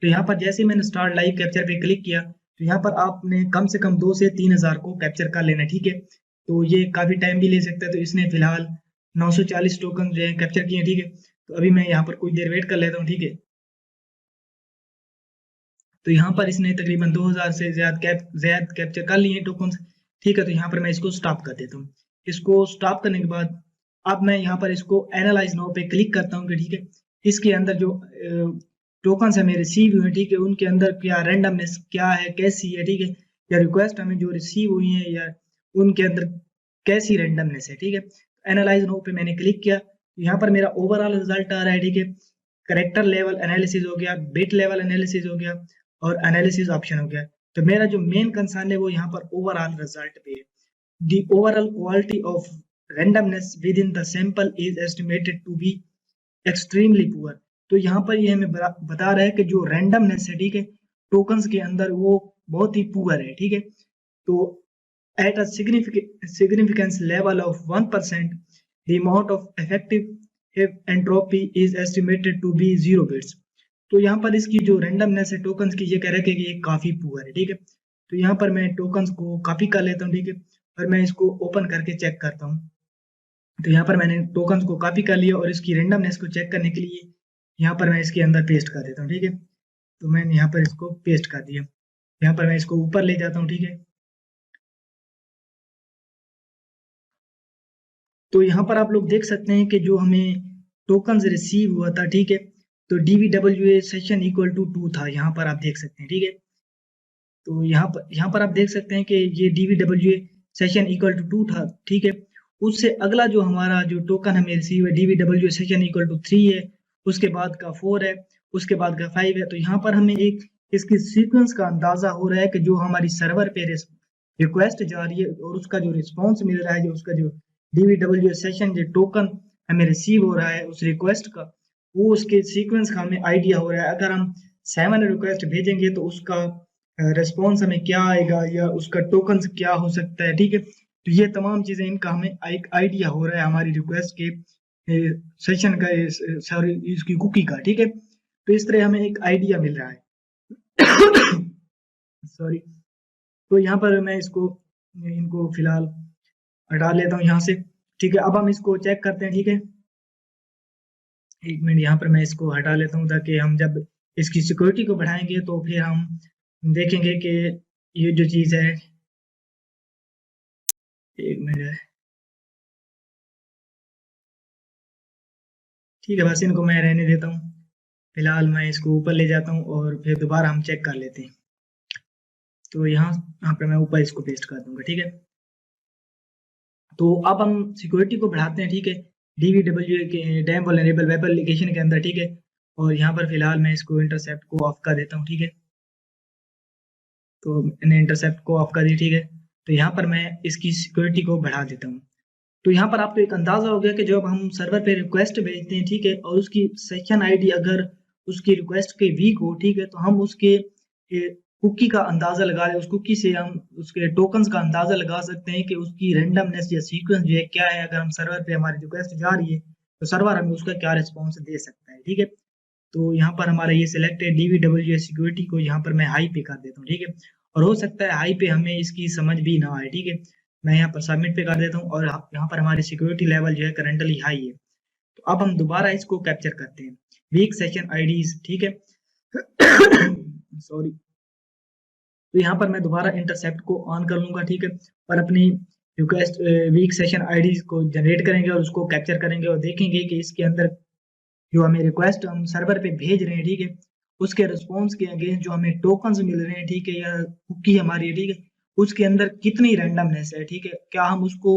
तो यहाँ पर जैसे मैंने स्टार्ट लाइव कैप्चर पे क्लिक किया तो यहाँ पर आपने कम से कम 2 से 3,000 को कैप्चर कर लेना, ठीक है। तो ये काफी टाइम भी ले सकता है। तो इसने फिलहाल 940 टोकन जो है कैप्चर किए, ठीक है। तो अभी मैं यहाँ पर कुछ देर वेट कर लेता हूँ, ठीक है। तो यहाँ पर इसने तकरीबन 2000 से ज्यादा कैप्चर कर लिए टोकन, ठीक है। तो यहाँ पर मैं इसको स्टॉप कर देता हूँ। इसको स्टॉप करने के बाद अब मैं यहाँ पर इसको एनालाइज नाउ पे क्लिक करता हूँ कि ठीक है इसके अंदर जो टोकन है मेरे रिसीव हुए, ठीक है, उनके अंदर क्या रैंडमनेस क्या है, कैसी है, ठीक है, या रिक्वेस्ट हमें जो रिसीव हुई है या उनके अंदर कैसी रैंडमनेस है, ठीक है। एनालाइज नाउ पे मैंने क्लिक किया, यहाँ पर मेरा ओवरऑल रिजल्ट आ रहा है, ठीक है। करेक्टर लेवल एनालिसिस हो गया, बिट लेवल एनालिसिस हो गया और एनालिसिस ऑप्शन हो गया। तो मेरा जो मेन कंसर्न है वो यहाँ पर ओवरऑल रिजल्ट पे है। The overall quality of randomness within the sample is estimated to be extremely poor। तो यहाँ पर ये हमें बता रहा है कि जो रैंडमनेस है, ठीक है, टोकन्स के अंदर वो बहुत ही पुअर है, ठीक है। तो at a significance level of 1% the amount of effective entropy is estimated to be 0 bits। तो यहाँ पर इसकी जो रैंडमनेस है टोकन्स की ये कह रहा है कि ये काफी पुअर है, ठीक है। तो यहाँ पर मैं टोकन्स को कॉपी कर लेता हूँ, ठीक है, और मैं इसको ओपन करके चेक करता हूँ। तो यहाँ पर मैंने टोकन्स को कॉपी कर लिया और इसकी रैंडमनेस को चेक करने के लिए यहाँ पर मैं इसके अंदर पेस्ट कर देता हूँ, ठीक है। तो मैंने यहाँ पर इसको पेस्ट कर दिया। यहाँ पर मैं इसको ऊपर ले जाता हूँ, ठीक है। तो यहाँ पर आप लोग देख सकते हैं कि जो हमें टोकन्स रिसीव हुआ था, ठीक है, तो dvw सेशन इक्वल टू 2 था, यहाँ पर आप देख सकते हैं, ठीक है। तो यहाँ पर आप देख सकते हैं कि ये dvw सेशन इक्वल टू 2 था, ठीक है। उससे अगला जो हमारा जो टोकन हमें रिसीव है dvw सेशन इक्वल टू 3 है, उसके बाद का 4 है, उसके बाद का 5 है। तो यहाँ पर हमें एक इसकी सीक्वेंस का अंदाजा हो रहा है कि जो हमारी सर्वर पे रिक्वेस्ट जा रही है और उसका जो रिस्पॉन्स मिल रहा है, जो उसका जो dvw सेशन जो टोकन हमें रिसीव हो रहा है उस रिक्वेस्ट का, वो उसके सीक्वेंस का हमें आइडिया हो रहा है। अगर हम 7 रिक्वेस्ट भेजेंगे तो उसका रिस्पॉन्स हमें क्या आएगा या उसका टोकन क्या हो सकता है, ठीक है। तो ये तमाम चीजें इनका हमें एक आइडिया हो रहा है हमारी रिक्वेस्ट के सेशन का, सॉरी इसकी कुकी का, ठीक है। तो इस तरह हमें एक आइडिया मिल रहा है सॉरी। तो यहाँ पर मैं इनको फिलहाल हटा लेता हूँ यहाँ से, ठीक है। अब हम इसको चेक करते हैं, ठीक है। एक मिनट यहाँ पर मैं इसको हटा लेता हूँ ताकि हम जब इसकी सिक्योरिटी को बढ़ाएंगे तो फिर हम देखेंगे कि ये जो चीज है, एक मिनट, ठीक है, बस इनको मैं रहने देता हूँ। फिलहाल मैं इसको ऊपर ले जाता हूँ और फिर दोबारा हम चेक कर लेते हैं। तो यहाँ पर मैं ऊपर इसको पेस्ट कर दूंगा, ठीक है। तो अब हम सिक्योरिटी को बढ़ाते हैं, ठीक है, dvw के डैम वल्नरेबल वेब एप्लीकेशन के अंदर, ठीक है। और यहाँ पर फिलहाल मैं इसको इंटरसेप्ट को ऑफ कर देता हूँ, ठीक है। तो मैंने इंटरसेप्ट को ऑफ कर दिया, ठीक है। तो यहाँ पर मैं इसकी सिक्योरिटी को बढ़ा देता हूँ। तो यहाँ पर आपको एक अंदाजा हो गया कि जब हम सर्वर पे रिक्वेस्ट भेजते हैं, ठीक है, और उसकी सेशन आईडी अगर उसकी रिक्वेस्ट के वीक हो, ठीक है, तो हम उसके कुकी का अंदाजा लगा रहे, उस कुकी से हम उसके टोकन्स का अंदाजा लगा सकते हैं कि उसकी रैंडमनेस या सीक्वेंस जो है क्या है। अगर हम सर्वर पे हमारी रिक्वेस्ट जा रही है तो सर्वर हमें उसका क्या रिस्पॉन्स दे सकता है, ठीक है। तो यहाँ पर हमारा ये सिलेक्ट है DVWA सिक्योरिटी को यहाँ पर मैं हाई पे कर देता हूँ, ठीक है। और हो सकता है हाई पे हमें इसकी समझ भी ना आए, ठीक है। मैं यहाँ पर सबमिट पे कर देता हूँ और यहाँ पर हमारी सिक्योरिटी लेवल जो है करंटली हाई है। तो अब हम दोबारा इसको कैप्चर करते हैं, वीक सेशन आईडीज, ठीक है। सॉरी। तो यहाँ पर मैं दोबारा इंटरसेप्ट को ऑन कर लूंगा, ठीक है, और अपनी रिक्वेस्ट वीक सेशन आईडीज को जनरेट करेंगे और उसको कैप्चर करेंगे और देखेंगे कि इसके अंदर जो हमें रिक्वेस्ट हम सर्वर पे भेज रहे हैं, ठीक है, उसके रिस्पॉन्स के अगेंस्ट जो हमें टोकन्स मिल रहे हैं, ठीक है, या कुकी हमारी, ठीक है, उसके अंदर कितनी रैंडमनेस है, ठीक है। क्या हम उसको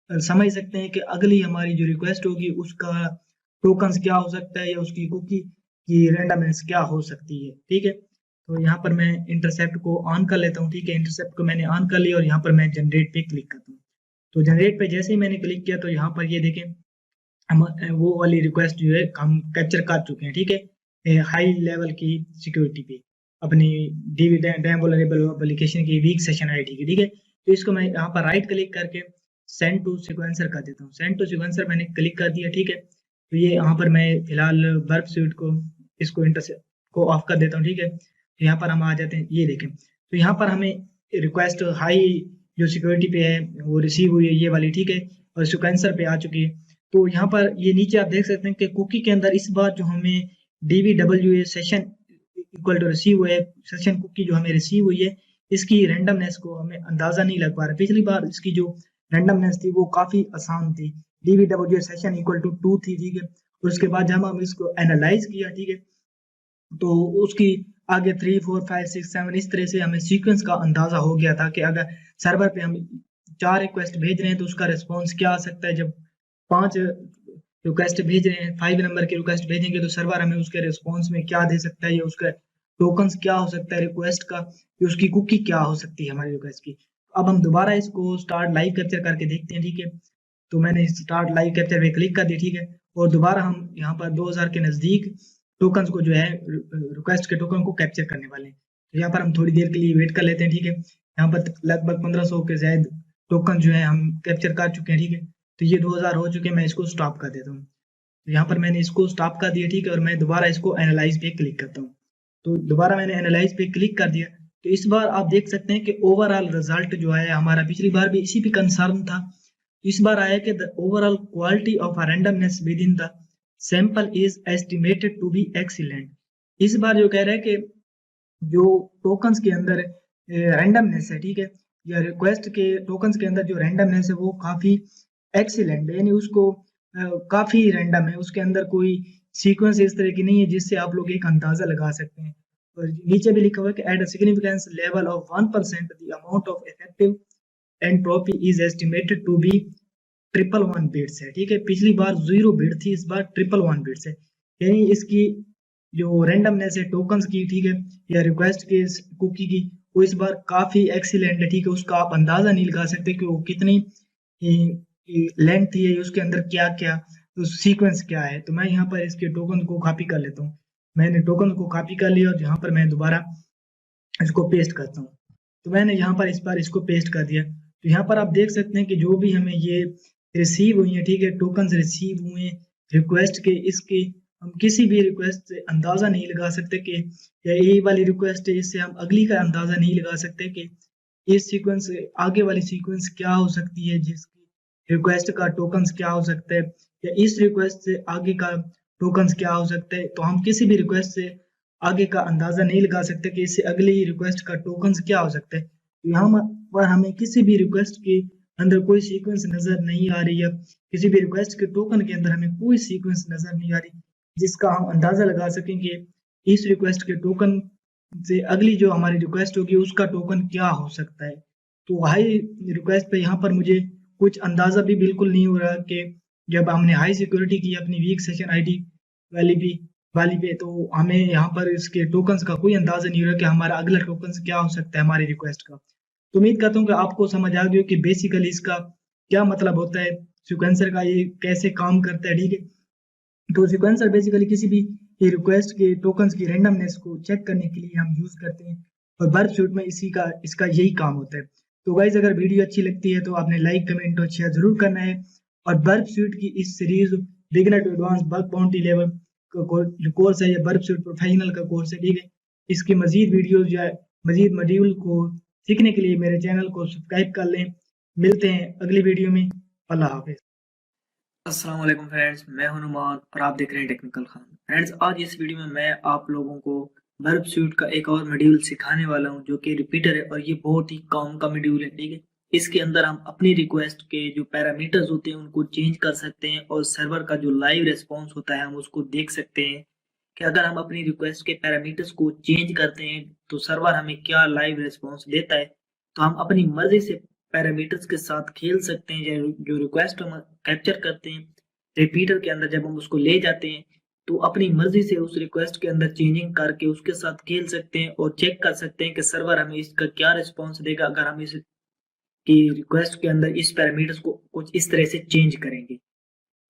समझ सकते हैं कि अगली हमारी जो रिक्वेस्ट होगी उसका टोकन्स क्या हो सकता है या उसकी कुकी की रैंडमनेस क्या हो सकती है, ठीक है। तो यहाँ पर मैं इंटरसेप्ट को ऑन कर लेता हूँ, ठीक है। इंटरसेप्ट को मैंने ऑन कर लिया और यहाँ पर मैं जनरेट पे क्लिक करता हूँ। तो जनरेट पे जैसे ही मैंने क्लिक किया तो यहाँ पर ये देखें हम वो वाली रिक्वेस्ट जो है हम कैप्चर कर चुके हैं, ठीक है, हाई लेवल की सिक्योरिटी पे अपनी डैम वल्नरेबल एप्लीकेशन की वीक सेशन आईडी की, ठीक है। तो इसको मैं यहाँ पर राइट क्लिक करके सेंड टू सिक्वेंसर कर देता हूँ। सेंड टू सिक्वेंसर मैंने क्लिक कर दिया, ठीक है। तो ये यहाँ पर मैं फिलहाल बर्फ स्यूट को इसको इंटरसेप्ट को ऑफ कर देता हूँ, ठीक है। तो यहाँ पर हम आ जाते हैं, ये देखें। तो यहाँ पर हमें रिक्वेस्ट हाई जो सिक्योरिटी पे है वो रिसीव हुई है, ये वाली, ठीक है, और सिक्वेंसर पे आ चुकी है। तो यहाँ पर ये नीचे आप देख सकते हैं कि कुकी के अंदर इस बार जो हमें DVWA session equal to receive हुआ है, सेशन कुकी जो हमें रिसीव हुई है, इसकी रैंडमनेस को हमें अंदाजा नहीं लग पा रहा। पिछली बार इसकी जो रैंडमनेस थी वो काफी आसान थी, DVWA सेशन इक्वल टू 2 थी, ठीक है। और उसके बाद जब हम इसको एनालाइज किया, ठीक है, तो उसकी आगे 3 4 5 6 7 इस तरह से हमें सीक्वेंस का अंदाजा हो गया था कि अगर सर्वर पे हम 4 रिक्वेस्ट भेज रहे हैं तो उसका रिस्पॉन्स क्या आ सकता है। जब 5 रिक्वेस्ट भेज रहे हैं, 5 नंबर की रिक्वेस्ट भेजेंगे तो सर्वर हमें उसके रिस्पॉन्स में क्या दे सकता है, या उसका टोकन्स क्या हो सकता है रिक्वेस्ट का, या उसकी कुकी क्या हो सकती है हमारी रिक्वेस्ट की। अब हम दोबारा इसको स्टार्ट लाइव कैप्चर करके देखते हैं, ठीक है। तो मैंने स्टार्ट लाइव कैप्चर पे क्लिक कर दिया, ठीक है, और दोबारा हम यहाँ पर 2000 के नजदीक टोकन्स को जो है रिक्वेस्ट के टोकन को कैप्चर करने वाले हैं। तो यहाँ पर हम थोड़ी देर के लिए वेट कर लेते हैं, ठीक है। यहाँ पर लगभग 1500 के शायद टोकन जो है हम कैप्चर कर चुके हैं, ठीक है। तो ये 2000 हो चुके हैं, मैं इसको स्टॉप कर देता हूँ। तो यहाँ पर मैंने इसको स्टॉप कर दिया, ठीक है, और मैं दोबारा इसको एनालाइज पे क्लिक करता हूँ। तो दोबारा मैंने एनालाइज पे क्लिक कर दिया। तो इस बार आप देख सकते हैं कि ओवरऑल रिजल्ट जो है हमारा, पिछली बार भी इसी पे कंसर्न था, इस बार आया कि the overall quality of randomness within the sample is estimated to be excellent. इस बार जो कह रहा है कि जो टोकन्स के अंदर रैंडमनेस है, ठीक है, या रिक्वेस्ट के टोकन्स के अंदर जो रैंडमनेस है वो काफी एक्सीलेंट है, यानी उसको काफी रैंडम है, उसके अंदर कोई सीक्वेंस इस तरह की नहीं है जिससे आप लोग एक अंदाजा लगा सकते हैं। और नीचे भी लिखा हुआ है कि at a significance level of 1% the amount of effective entropy is estimated to be 111 bits है, ठीक है। पिछली बार 0 बिट थी, इस बार 111 बिट्स है, यानी इसकी जो रैंडमनेस है टोकन्स की, ठीक है, या रिक्वेस्ट के कुकी की, वो इस बार काफी एक्सीलेंट है, ठीक है। उसका आप अंदाजा नहीं लगा सकते कि वो कितनी लेंथ थी, उसके अंदर क्या क्या सीक्वेंस क्या है। तो मैं यहाँ पर इसके टोकन को कॉपी कर लेता हूँ। मैंने टोकन को कॉपी कर लिया और यहाँ पर मैं दोबारा इसको पेस्ट करता हूँ। तो मैंने यहाँ पर इस बार इसको पेस्ट कर दिया। तो यहाँ पर आप देख सकते हैं कि जो भी हमें ये रिसीव हुई है, ठीक है, टोकन्स रिसीव हुए रिक्वेस्ट के, इसके हम किसी भी रिक्वेस्ट से अंदाजा नहीं लगा सकते कि ये वाली रिक्वेस्ट है, इससे हम अगली का अंदाजा नहीं लगा सकते कि इस सीक्वेंस से आगे वाली सीक्वेंस क्या हो सकती है, जिसकी रिक्वेस्ट का टोकन्स क्या हो सकता है, या इस रिक्वेस्ट से आगे का टोकन्स क्या हो सकता है। तो हम किसी भी रिक्वेस्ट से आगे का अंदाजा नहीं लगा सकते कि इससे अगली रिक्वेस्ट का टोकन्स क्या हो सकता है। तो यहाँ पर हमें किसी भी रिक्वेस्ट के अंदर कोई सीक्वेंस नजर नहीं आ रही है, किसी भी रिक्वेस्ट के टोकन के अंदर हमें कोई सीक्वेंस नजर नहीं आ रही जिसका हम अंदाजा लगा सकें कि इस रिक्वेस्ट के टोकन से अगली जो हमारी रिक्वेस्ट होगी उसका टोकन क्या हो सकता है। तो हाई रिक्वेस्ट पे यहाँ पर मुझे कुछ अंदाजा भी बिल्कुल नहीं हो रहा कि जब हमने हाई सिक्योरिटी की अपनी वीक सेशन आईडी वाली भी, वाली पे, तो हमें यहाँ पर इसके टोकन्स का कोई अंदाजा नहीं हो रहा कि हमारा अगला टोकन्स क्या हो सकता है हमारी रिक्वेस्ट का। तो उम्मीद करता हूँ कि आपको समझ आ गया कि बेसिकली इसका क्या मतलब होता है, सीक्वेंसर का ये कैसे काम करता है, ठीक है। तो सीक्वेंसर बेसिकली किसी भी रिक्वेस्ट के टोकन्स की रैंडमनेस को चेक करने के लिए हम यूज करते हैं, और बर्ब सूट में इसका यही काम होता है। तो गाइज अगर वीडियो अच्छी लगती है तो आपने लाइक कमेंट और शेयर जरूर करना है। और बर्ब सूट की इस series beginner to advance bug bounty level का जो कोर्स है, ये बर्ब सूट प्रोफेशनल का कोर्स है, ठीक है। इसकी मजीद वीडियोज या मजीद मॉड्यूल को सीखने के लिए मेरे चैनल को सब्सक्राइब कर लें। मिलते हैं अगली वीडियो में। अल्लाह हाफिज। अस्सलाम वालेकुम फ्रेंड्स, मैं हूं नुमान और आप देख रहे हैं टेक्निकल खान। फ्रेंड्स, आज इस वीडियो में मैं आप लोगों को वर्ब सूट का एक और मॉड्यूल सिखाने वाला हूं जो कि रिपीटर है, और ये बहुत ही काम का मॉड्यूल है, ठीक है। इसके अंदर हम अपनी रिक्वेस्ट के जो पैरामीटर्स होते हैं उनको चेंज कर सकते हैं, और सर्वर का जो लाइव रिस्पॉन्स होता है हम उसको देख सकते हैं कि अगर हम अपनी रिक्वेस्ट के पैरामीटर्स को चेंज करते हैं तो सर्वर हमें क्या लाइव रिस्पॉन्स देता है। तो हम अपनी मर्जी से पैरामीटर्स के साथ खेल सकते हैं। जो रिक्वेस्ट हम कैप्चर करते हैं रिपीटर के अंदर, जब हम उसको ले जाते हैं तो अपनी मर्जी से उस रिक्वेस्ट के अंदर चेंजिंग करके उसके साथ खेल सकते हैं और चेक कर सकते हैं कि सर्वर हमें इसका क्या रिस्पॉन्स देगा अगर हम इस की रिक्वेस्ट के अंदर इस पैरामीटर्स को कुछ इस तरह से चेंज करेंगे।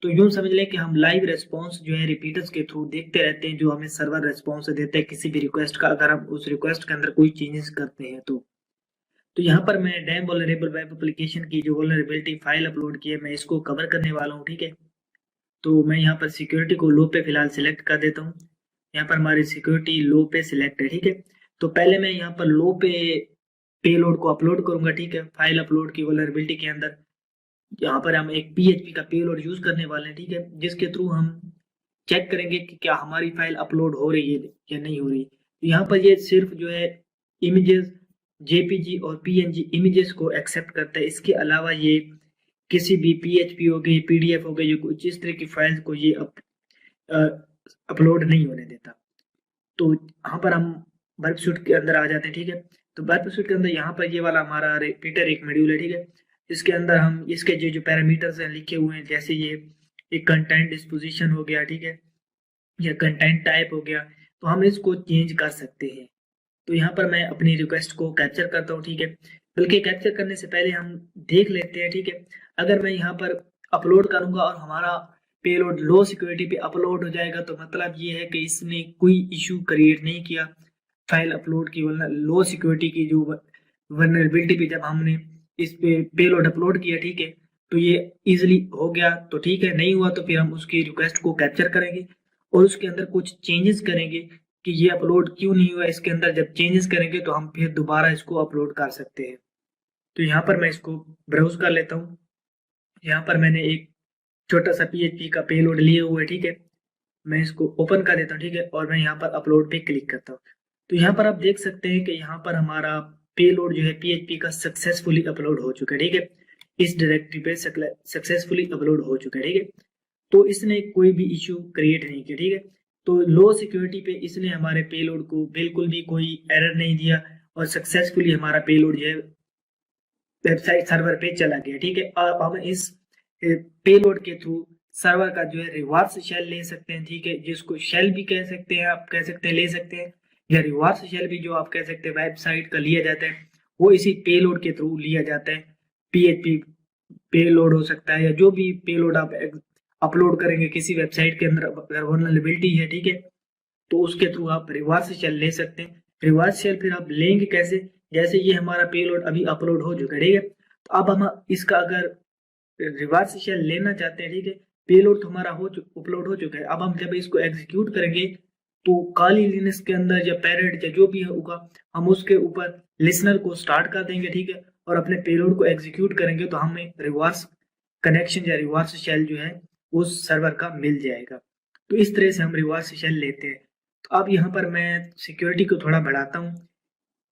तो यूं समझ लें कि हम लाइव रिस्पॉन्स जो है रिपीटर्स के थ्रू देखते रहते हैं, जो हमें सर्वर रिस्पॉन्स देता है किसी भी रिक्वेस्ट का, अगर हम उस रिक्वेस्ट के अंदर कोई चेंजेस करते हैं तो यहाँ पर मैं डैम वल्नरेबल वेब एप्लीकेशन की जो वल्नरेबिलिटी फाइल अपलोड की है मैं इसको कवर करने वाला हूँ, ठीक है। तो मैं यहाँ पर सिक्योरिटी को लो पे फिलहाल सिलेक्ट कर देता हूँ। यहाँ पर हमारी सिक्योरिटी लो पे सिलेक्ट है, ठीक है। तो पहले मैं यहाँ पर लो पे पेलोड को अपलोड करूंगा, ठीक है। फाइल अपलोड की वल्नरेबिलिटी के अंदर यहाँ पर हम एक पीएचपी का पेलोड यूज करने वाले हैं, ठीक है, जिसके थ्रू हम चेक करेंगे कि क्या हमारी फाइल अपलोड हो रही है या नहीं हो रही। तो यहाँ पर ये सिर्फ जो है इमेजेस जेपीजी और पीएनजी इमेजेस को एक्सेप्ट करता है। इसके अलावा ये किसी भी पीएचपी हो गई, पीडीएफ हो गई, ये कुछ इस तरह की फाइल्स को ये अपलोड नहीं होने देता। तो यहाँ पर हम वर्क सूट के अंदर आ जाते हैं, ठीक है। तो वर्क सूट के अंदर यहाँ पर ये वाला हमारा रिपीटर एक मॉड्यूल है, ठीक है। इसके अंदर हम इसके जो पैरामीटर्स हैं लिखे हुए हैं, जैसे ये एक कंटेंट डिस्पोजिशन हो गया, ठीक है, या कंटेंट टाइप हो गया, तो हम इसको चेंज कर सकते हैं। तो यहाँ पर मैं अपनी रिक्वेस्ट को कैप्चर करता हूँ, ठीक है। बल्कि कैप्चर करने से पहले हम देख लेते हैं, ठीक है। अगर मैं यहाँ पर अपलोड करूंगा और हमारा पेलोड लो सिक्योरिटी पे अपलोड हो जाएगा तो मतलब ये है कि इसने कोई इशू क्रिएट नहीं किया फाइल अपलोड की, वरना लो सिक्योरिटी की जो वल्नरेबिलिटी पे जब हमने इस पे पेलोड अपलोड किया, ठीक है, तो ये इजिली हो गया तो ठीक है, नहीं हुआ तो फिर हम उसकी रिक्वेस्ट को कैप्चर करेंगे और उसके अंदर कुछ चेंजेस करेंगे कि ये अपलोड क्यों नहीं हुआ। इसके अंदर जब चेंजेस करेंगे तो हम फिर दोबारा इसको अपलोड कर सकते हैं। तो यहाँ पर मैं इसको ब्राउज कर लेता हूँ। यहाँ पर मैंने एक छोटा सा पीएचपी का पेलोड लिए हुए है, ठीक है। मैं इसको ओपन कर देता हूँ, ठीक है, और मैं यहाँ पर अपलोड पे क्लिक करता हूँ। तो यहाँ पर आप देख सकते हैं कि यहाँ पर हमारा पेलोड जो है पीएचपी का सक्सेसफुली अपलोड हो चुका है, ठीक है। इस डायरेक्टरी पे सक्सेसफुली अपलोड हो चुका है, ठीक है। तो इसने कोई भी इश्यू क्रिएट नहीं किया, ठीक है। तो लो सिक्योरिटी पे इसने हमारे पेलोड को बिल्कुल भी कोई एरर नहीं दिया और सक्सेसफुली हमारा पेलोड जो है वेबसाइट सर्वर पे चला गया, ठीक है। अब हम इस पेलोड के थ्रू सर्वर का जो है रिवर्स शेल ले सकते हैं, ठीक है, जिसको शेल भी कह सकते हैं, आप कह सकते हैं ले सकते हैं, या रिवर्स शेल भी जो आप कह सकते हैं वेबसाइट का लिया जाता है वो इसी पेलोड के थ्रू लिया जाता है। पीएचपी पेलोड हो सकता है या जो भी पेलोड आप अपलोड करेंगे किसी वेबसाइट के अंदर अगर वल्नरेबिलिटी है, ठीक है, तो उसके थ्रू आप रिवर्स शेल ले सकते हैं। रिवर्स शेल फिर आप लेंगे कैसे, जैसे ये हमारा पेलोड अभी अपलोड हो चुका है, ठीक है। तो अब हम इसका अगर रिवर्स शेल लेना चाहते हैं, ठीक है, पेलोड तो हमारा अपलोड हो चुका है, अब हम जब इसको एग्जीक्यूट करेंगे तो काली लिनक्स के अंदर या पैरेट या जो भी होगा हम उसके ऊपर लिसनर को स्टार्ट कर देंगे, ठीक है, और अपने पेलोड को एग्जीक्यूट करेंगे तो हमें रिवर्स कनेक्शन या रिवर्स शेल जो है उस सर्वर का मिल जाएगा। तो इस तरह से हम रिवर्स शेल लेते हैं। तो अब यहाँ पर मैं सिक्योरिटी को थोड़ा बढ़ाता हूँ।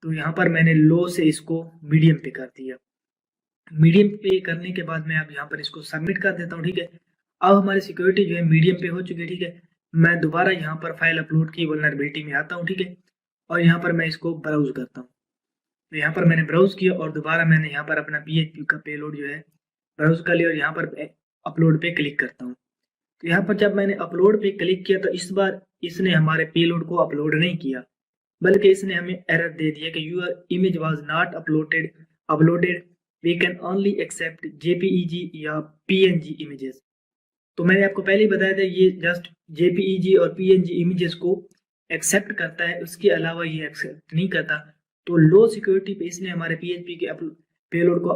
तो यहाँ पर मैंने लो से इसको मीडियम पे कर दिया। मीडियम पे करने के बाद मैं अब यहाँ पर इसको सबमिट कर देता हूँ, ठीक है। अब हमारी सिक्योरिटी जो है मीडियम पे हो चुकी है, ठीक है। मैं दोबारा यहाँ पर फाइल अपलोड की वल्नरेबिलिटी में आता हूँ, ठीक है, और यहाँ पर मैं इसको ब्राउज करता हूँ। तो यहाँ पर मैंने ब्राउज किया और दोबारा मैंने यहाँ पर अपना पीएचपी का पेलोड जो है ब्राउज कर लिया और यहाँ पर अपलोड पे क्लिक करता हूँ। तो यहाँ पर जब मैंने अपलोड पे क्लिक किया तो इस बार इसने हमारे पेलोड को अपलोड नहीं किया, बल्कि इसने हमें एरर दे दिया कि your image was not uploaded we can only accept JPEG या पीएनजी इमेजेस। तो मैंने आपको पहले ही बताया था ये जस्ट जेपीईजी और पीएनजी इमेजेस को एक्सेप्ट करता है, उसके अलावा ये एक्सेप्ट नहीं करता। तो लो सिक्योरिटी पे इसने हमारे पीएचपी के पेलोड को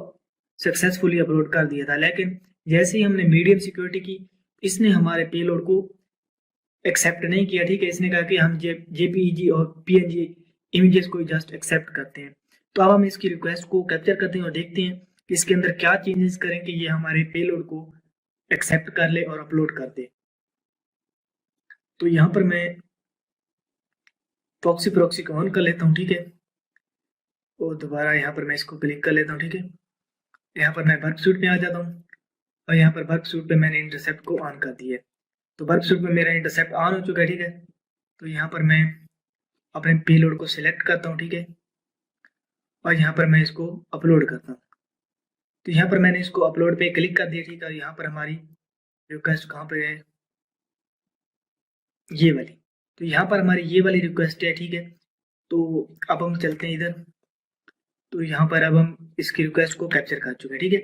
सक्सेसफुली अपलोड कर दिया था, लेकिन जैसे ही हमने मीडियम सिक्योरिटी की इसने हमारे पेलोड को एक्सेप्ट नहीं किया। ठीक है, इसने कहा कि हम जेपीईजी और पीएनजी इमेजेस को जस्ट एक्सेप्ट करते हैं। तो अब हम इसकी रिक्वेस्ट को कैप्चर करते हैं और देखते हैं कि इसके अंदर क्या चेंजेस करें कि ये हमारे पेलोड को एक्सेप्ट कर ले और अपलोड कर दे। तो यहाँ पर मैं प्रॉक्सी को ऑन कर लेता हूँ। ठीक है, और दोबारा यहाँ पर मैं इसको क्लिक कर लेता हूँ। ठीक है, यहाँ पर मैं वर्क सूट में आ जाता हूँ और यहाँ पर वर्क सूट पे मैंने इंटरसेप्ट को ऑन कर दिया। तो वर्क सूट में मेरा इंटरसेप्ट ऑन हो चुका है। ठीक है, तो यहाँ पर मैं अपने पेलोड को सिलेक्ट करता हूँ। ठीक है, और यहाँ पर मैं इसको अपलोड करता हूँ। तो यहाँ पर मैंने इसको अपलोड पे क्लिक कर दिया। ठीक है, यहाँ पर हमारी रिक्वेस्ट कहाँ पर है, ये वाली। तो यहाँ पर हमारी ये वाली रिक्वेस्ट है। ठीक है, तो अब हम चलते हैं इधर। तो यहाँ पर अब हम इसकी रिक्वेस्ट को कैप्चर कर चुके हैं। ठीक है,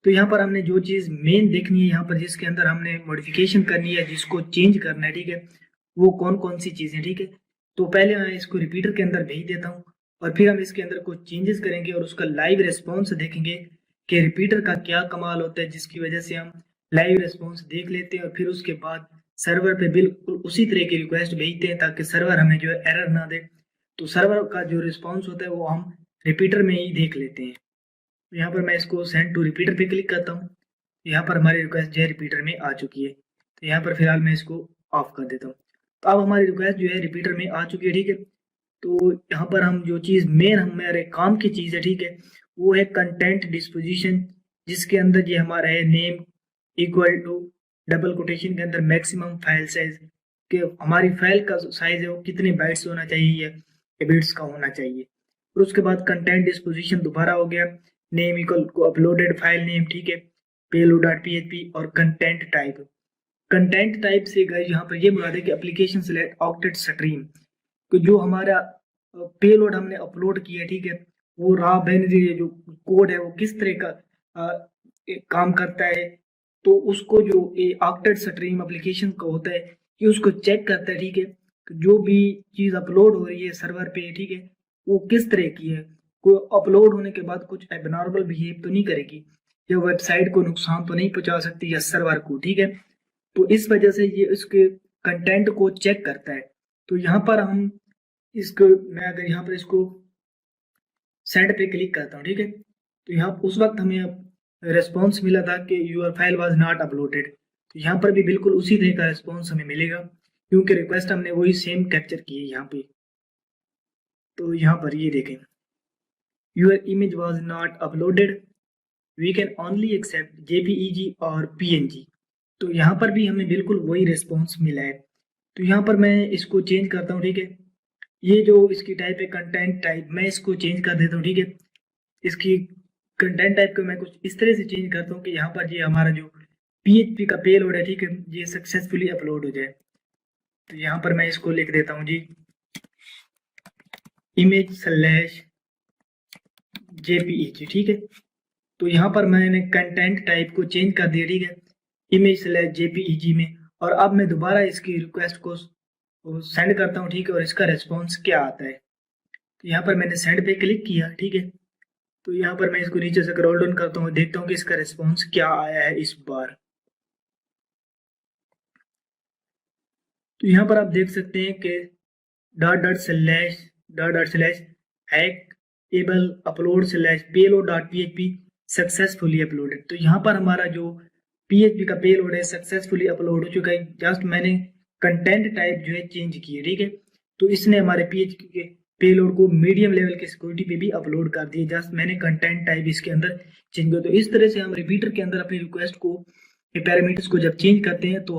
तो यहाँ पर हमने जो चीज़ मेन देखनी है, यहाँ पर जिसके अंदर हमने मॉडिफिकेशन करनी है, जिसको चेंज करना है, ठीक है, वो कौन कौन सी चीज़ें। ठीक है, तो पहले मैं इसको रिपीटर के अंदर भेज देता हूँ और फिर हम इसके अंदर कुछ चेंजेस करेंगे और उसका लाइव रिस्पॉन्स देखेंगे कि रिपीटर का क्या कमाल होता है, जिसकी वजह से हम लाइव रिस्पॉन्स देख लेते हैं और फिर उसके बाद सर्वर पे बिल्कुल उसी तरह की रिक्वेस्ट भेजते हैं ताकि सर्वर हमें जो है एरर ना दे। तो सर्वर का जो रिस्पॉन्स होता है वो हम रिपीटर में ही देख लेते हैं। तो यहाँ पर मैं इसको सेंड टू रिपीटर पे क्लिक करता हूँ। यहाँ पर हमारी रिक्वेस्ट जो है रिपीटर में आ चुकी है। तो यहाँ पर फिलहाल मैं इसको ऑफ कर देता हूँ। तो अब हमारी रिक्वेस्ट जो है रिपीटर में आ चुकी है। ठीक है, तो यहाँ पर हम जो चीज़ मेन हमारे काम की चीज़ है, ठीक है, वो है कंटेंट डिस्पोजिशन, जिसके अंदर ये हमारा है name equal to double quotation के अंदर मैक्सिमम फाइल साइज, कि हमारी फाइल का साइज है वो कितने बाइट्स होना चाहिए या बिट्स का होना चाहिए। और उसके बाद कंटेंट डिस्पोजिशन दोबारा हो गया, नेम इक्वल को अपलोडेड फाइल नेम, ठीक है, payload.php और कंटेंट टाइप। कंटेंट टाइप से गए यहाँ पर ये मुराद है कि एप्लीकेशन सेलेक्ट ऑक्टेट स्ट्रीम, तो जो हमारा पेलोड हमने अपलोड किया, ठीक है, वो रॉ बाइनरी जो कोड है वो किस तरह का काम करता है। तो उसको जो ऑक्टेट स्ट्रीम एप्लीकेशन का होता है कि उसको चेक करता है। ठीक है, जो भी चीज़ अपलोड हो रही है सर्वर पे, ठीक है, वो किस तरह की है, कोई अपलोड होने के बाद कुछ एबनॉर्मल बिहेव तो नहीं करेगी, या वेबसाइट को नुकसान तो नहीं पहुंचा सकती या सर्वर को। ठीक है, तो इस वजह से ये इसके कंटेंट को चेक करता है। तो यहाँ पर हम इसको, मैं अगर यहाँ पर इसको सेंड पे क्लिक करता हूँ, ठीक है, तो यहाँ उस वक्त हमें रेस्पॉन्स मिला था कि your file was not uploaded. तो यहाँ पर भी बिल्कुल उसी तरह का रेस्पॉन्स हमें मिलेगा क्योंकि रिक्वेस्ट हमने वही सेम कैप्चर की है यहाँ पे। तो यहाँ पर ये देखें, your image was not uploaded, we can only accept JPEG और पीएनजी। तो यहाँ पर भी हमें बिल्कुल वही रिस्पॉन्स मिला है। तो यहाँ पर मैं इसको चेंज करता हूँ। ठीक है, ये जो इसकी टाइप है कंटेंट टाइप, मैं इसको चेंज कर देता हूँ। ठीक है, इसकी कंटेंट टाइप को मैं कुछ इस तरह से चेंज करता हूँ कि यहाँ पर ये हमारा जो पीएचपी का पेलोड है, ठीक है, ये सक्सेसफुली अपलोड हो जाए। तो यहाँ पर मैं इसको लिख देता हूँ जी, इमेज स्लैश जेपीईजी। ठीक है, तो यहाँ पर मैंने कंटेंट टाइप को चेंज कर दिया, ठीक है, इमेज स्लैश जेपीईजी में। और अब मैं दोबारा इसकी रिक्वेस्ट को सेंड करता हूँ, ठीक है, और इसका रिस्पॉन्स क्या आता है। तो यहाँ पर मैंने सेंड पे क्लिक किया, ठीक है, तो यहाँ पर मैं इसको नीचे से स्क्रॉल डाउन करता हूँ, देखता हूँ कि इसका रिस्पॉन्स क्या आया है इस बार। तो यहाँ पर आप देख सकते हैं कि dot hackable upload slash payload successfully uploaded. तो यहाँ पर हमारा जो पीएचपी का पेलोड है सक्सेसफुली अपलोड हो चुका है। जस्ट मैंने कंटेंट टाइप जो है चेंज की है, ठीक है, तो इसने हमारे पीएचपी के पेलोड को मीडियम लेवल के सिक्योरिटी पे भी अपलोड कर दिए। जस्ट मैंने कंटेंट टाइप इसके अंदर चेंज किया। तो इस तरह से हम रिपीटर के अंदर अपनी रिक्वेस्ट को, पैरामीटर्स को जब चेंज करते हैं तो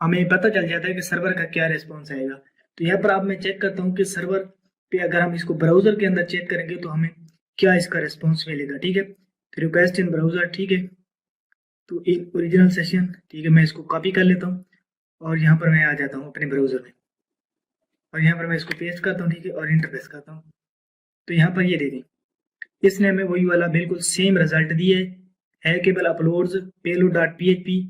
हमें पता चल जाता है कि सर्वर का क्या रिस्पॉन्स आएगा। तो यहाँ पर आप मैं चेक करता हूँ कि सर्वर पे अगर हम इसको ब्राउजर के अंदर चेक करेंगे तो हमें क्या इसका रिस्पॉन्स मिलेगा। ठीक है, तो रिक्वेस्ट इन ब्राउजर, ठीक है, तो एक ओरिजिनल सेशन, ठीक है, मैं इसको कॉपी कर लेता हूँ और यहाँ पर मैं आ जाता हूँ अपने ब्राउज़र में और यहाँ पर मैं इसको पेस्ट करता हूँ, ठीक है, और इंटर प्रेस करता हूँ। तो यहाँ पर ये देखें, इसने हमें वही वाला बिल्कुल सेम रिजल्ट दिया है केवल uploads payload dot PHP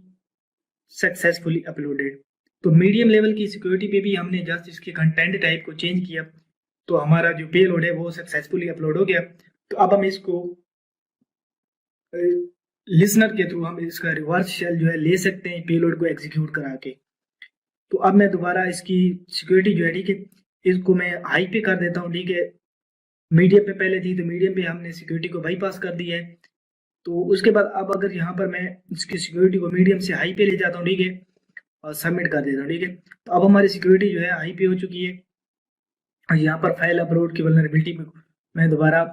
successfully uploaded. तो मीडियम लेवल की सिक्योरिटी पे भी हमने जस्ट इसके कंटेंट टाइप को चेंज किया तो हमारा जो पेलोड है वो सक्सेसफुली अपलोड हो गया। तो अब हम इसको लिसनर के थ्रू हम इसका रिवर्स शेल जो है ले सकते हैं पेलोड को एग्जीक्यूट करा के। तो अब मैं दोबारा इसकी सिक्योरिटी जो है, ठीक है, इसको मैं हाई पे कर देता हूँ, ठीक है। मीडियम पे पहले थी तो मीडियम पे हमने सिक्योरिटी को बाईपास कर दिया है। तो उसके बाद अब अगर यहाँ पर मैं इसकी सिक्योरिटी को मीडियम से हाई पे ले जाता हूँ, ठीक है, और सबमिट कर देता हूँ, ठीक है, तो अब हमारी सिक्योरिटी जो है हाई पे हो चुकी है। और यहाँ पर फाइल अपलोड की वल्नरेबिलिटी में मैं दोबारा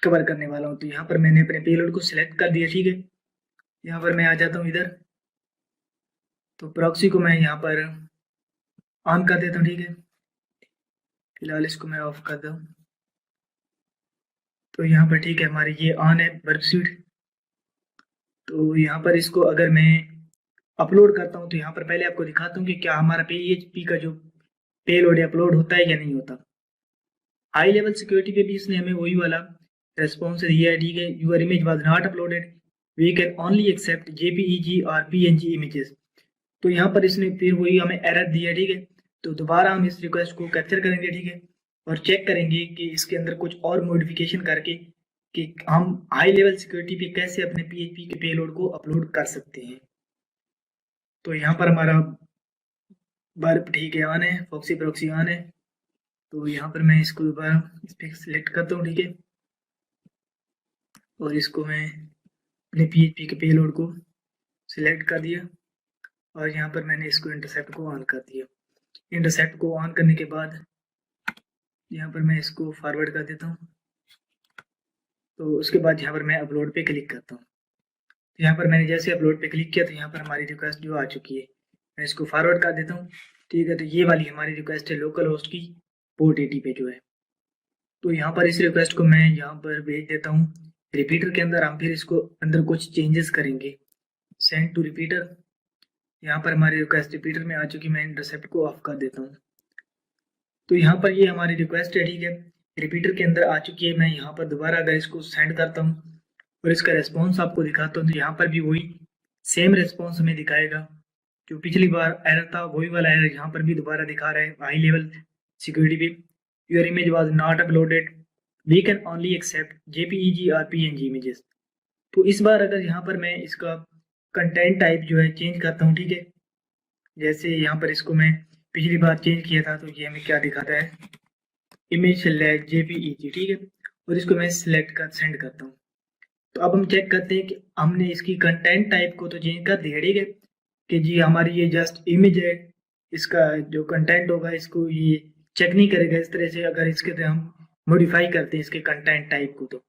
कवर करने वाला हूँ। तो यहाँ पर मैंने अपने पेलोड को सिलेक्ट कर दिया, ठीक है। यहाँ पर मैं आ जाता हूँ इधर, तो प्रॉक्सी को मैं यहाँ पर ऑन कर देता हूँ, ठीक है। फिलहाल इसको मैं ऑफ कर दूँ। तो यहाँ पर ठीक है, हमारी ये ऑन है वर्क सूट। तो यहाँ पर इसको अगर मैं अपलोड करता हूँ तो यहाँ पर पहले आपको दिखाता हूँ कि क्या हमारा PHP का जो पेलोड अपलोड होता है या नहीं होता। हाई लेवल सिक्योरिटी पे भी इसने हमें वही वाला रेस्पॉन्स दिया है, ठीक है। Your image was not uploaded, we can only accept JPEG और PNG इमेजेस। तो यहाँ पर इसने फिर वही हमें एरर दिया, ठीक है। तो दोबारा हम इस रिक्वेस्ट को कैप्चर करेंगे, ठीक है, और चेक करेंगे कि इसके अंदर कुछ और मॉडिफिकेशन करके कि हम हाई लेवल सिक्योरिटी पे कैसे अपने PHP के पेलोड को अपलोड कर सकते हैं। तो यहाँ पर हमारा बर्ब ठीक है ऑन है, फॉक्सी प्रॉक्सी ऑन है। तो यहाँ पर मैं इसको दोबारा इस पर सिलेक्ट करता हूँ, ठीक है, और इसको मैं अपने PHP के पेलोड को सिलेक्ट कर दिया और यहाँ पर मैंने इसको इंटरसेप्ट को ऑन कर दिया। इंटरसेप्ट को ऑन करने के बाद यहाँ पर मैं इसको फॉरवर्ड कर देता हूँ। तो उसके बाद यहाँ पर मैं अपलोड पे क्लिक करता हूँ। तो यहाँ पर मैंने जैसे अपलोड पे क्लिक किया तो यहाँ पर हमारी रिक्वेस्ट जो आ चुकी है, मैं इसको फॉरवर्ड कर देता हूँ, ठीक है। तो ये वाली हमारी रिक्वेस्ट है लोकल होस्ट की पोर्ट 80 पे जो है। तो यहाँ पर इस रिक्वेस्ट को मैं यहाँ पर भेज देता हूँ रिपीटर के अंदर। हम फिर इसको अंदर कुछ चेंजेस करेंगे। सेंड टू रिपीटर, यहाँ पर हमारी रिक्वेस्ट रिपीटर में आ चुकी, मैं इंटरसेप्ट को ऑफ कर देता हूँ। तो यहाँ पर ये हमारी रिक्वेस्ट है, ठीक है, रिपीटर के अंदर आ चुकी है। मैं यहाँ पर दोबारा अगर इसको सेंड करता हूँ और इसका रेस्पॉन्स आपको दिखाता हूँ तो यहाँ पर भी वही सेम रेस्पॉन्स हमें दिखाएगा जो पिछली बार एरर था, वही वाला एरर यहाँ पर भी दोबारा दिखा रहा है हाई लेवल सिक्योरिटी पे। Your image was not uploaded, we can only accept JPEG और PNG इमेजेस। तो इस बार अगर यहाँ पर मैं इसका कंटेंट टाइप जो है चेंज करता हूँ, ठीक है, जैसे यहाँ पर इसको मैं पिछली बार चेंज किया था तो ये हमें क्या दिखाता है, इमेज सेलेक्ट JPEG, ठीक है, और इसको मैं सिलेक्ट कर सेंड करता हूँ। तो अब हम चेक करते हैं कि हमने इसकी कंटेंट टाइप को तो चेंज कर दिया, ठीक है, कि जी हमारी ये जस्ट इमेज है, इसका जो कंटेंट होगा इसको ये चेक नहीं करेगा इस तरह से अगर इसके तरह हम मॉडिफाई करते हैं इसके कंटेंट टाइप को। तो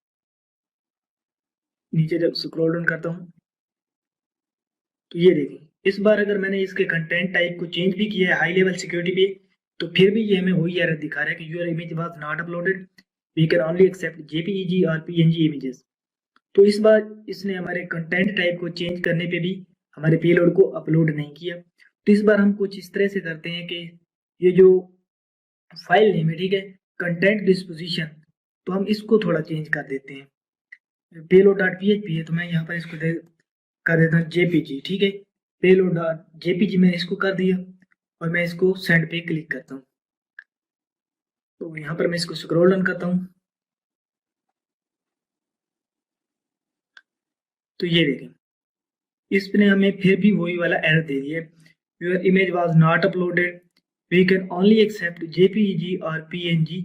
नीचे जब स्क्रॉल डाउन करता हूँ तो ये देखिए, इस बार अगर मैंने इसके कंटेंट टाइप को चेंज भी किया है हाई लेवल सिक्योरिटी पे तो फिर भी ये हमें वही एरर दिखा रहा है कि your image was not uploaded, we can only accept JPEG और PNG इमेजेस। तो इस बार इसने हमारे कंटेंट टाइप को चेंज करने पे भी हमारे पेलोड को अपलोड नहीं किया। तो इस बार हम कुछ इस तरह से करते हैं कि ये जो फाइल नेम है, ठीक है, कंटेंट डिस्पोजिशन, तो हम इसको थोड़ा चेंज कर देते हैं। पेलोड डॉट PHP है तो मैं यहाँ पर इसको कर देता हूँ JPG, ठीक है, पेलोड डॉट JPG मैंने इसको कर दिया और मैं इसको सेंड पे क्लिक करता हूँ। तो यहाँ पर मैं इसको स्क्रॉल डाउन करता हूँ तो ये देखें, इसने हमें फिर भी वही वाला एरर दे दिया, your image was not uploaded, we can only accept JPEG और PNG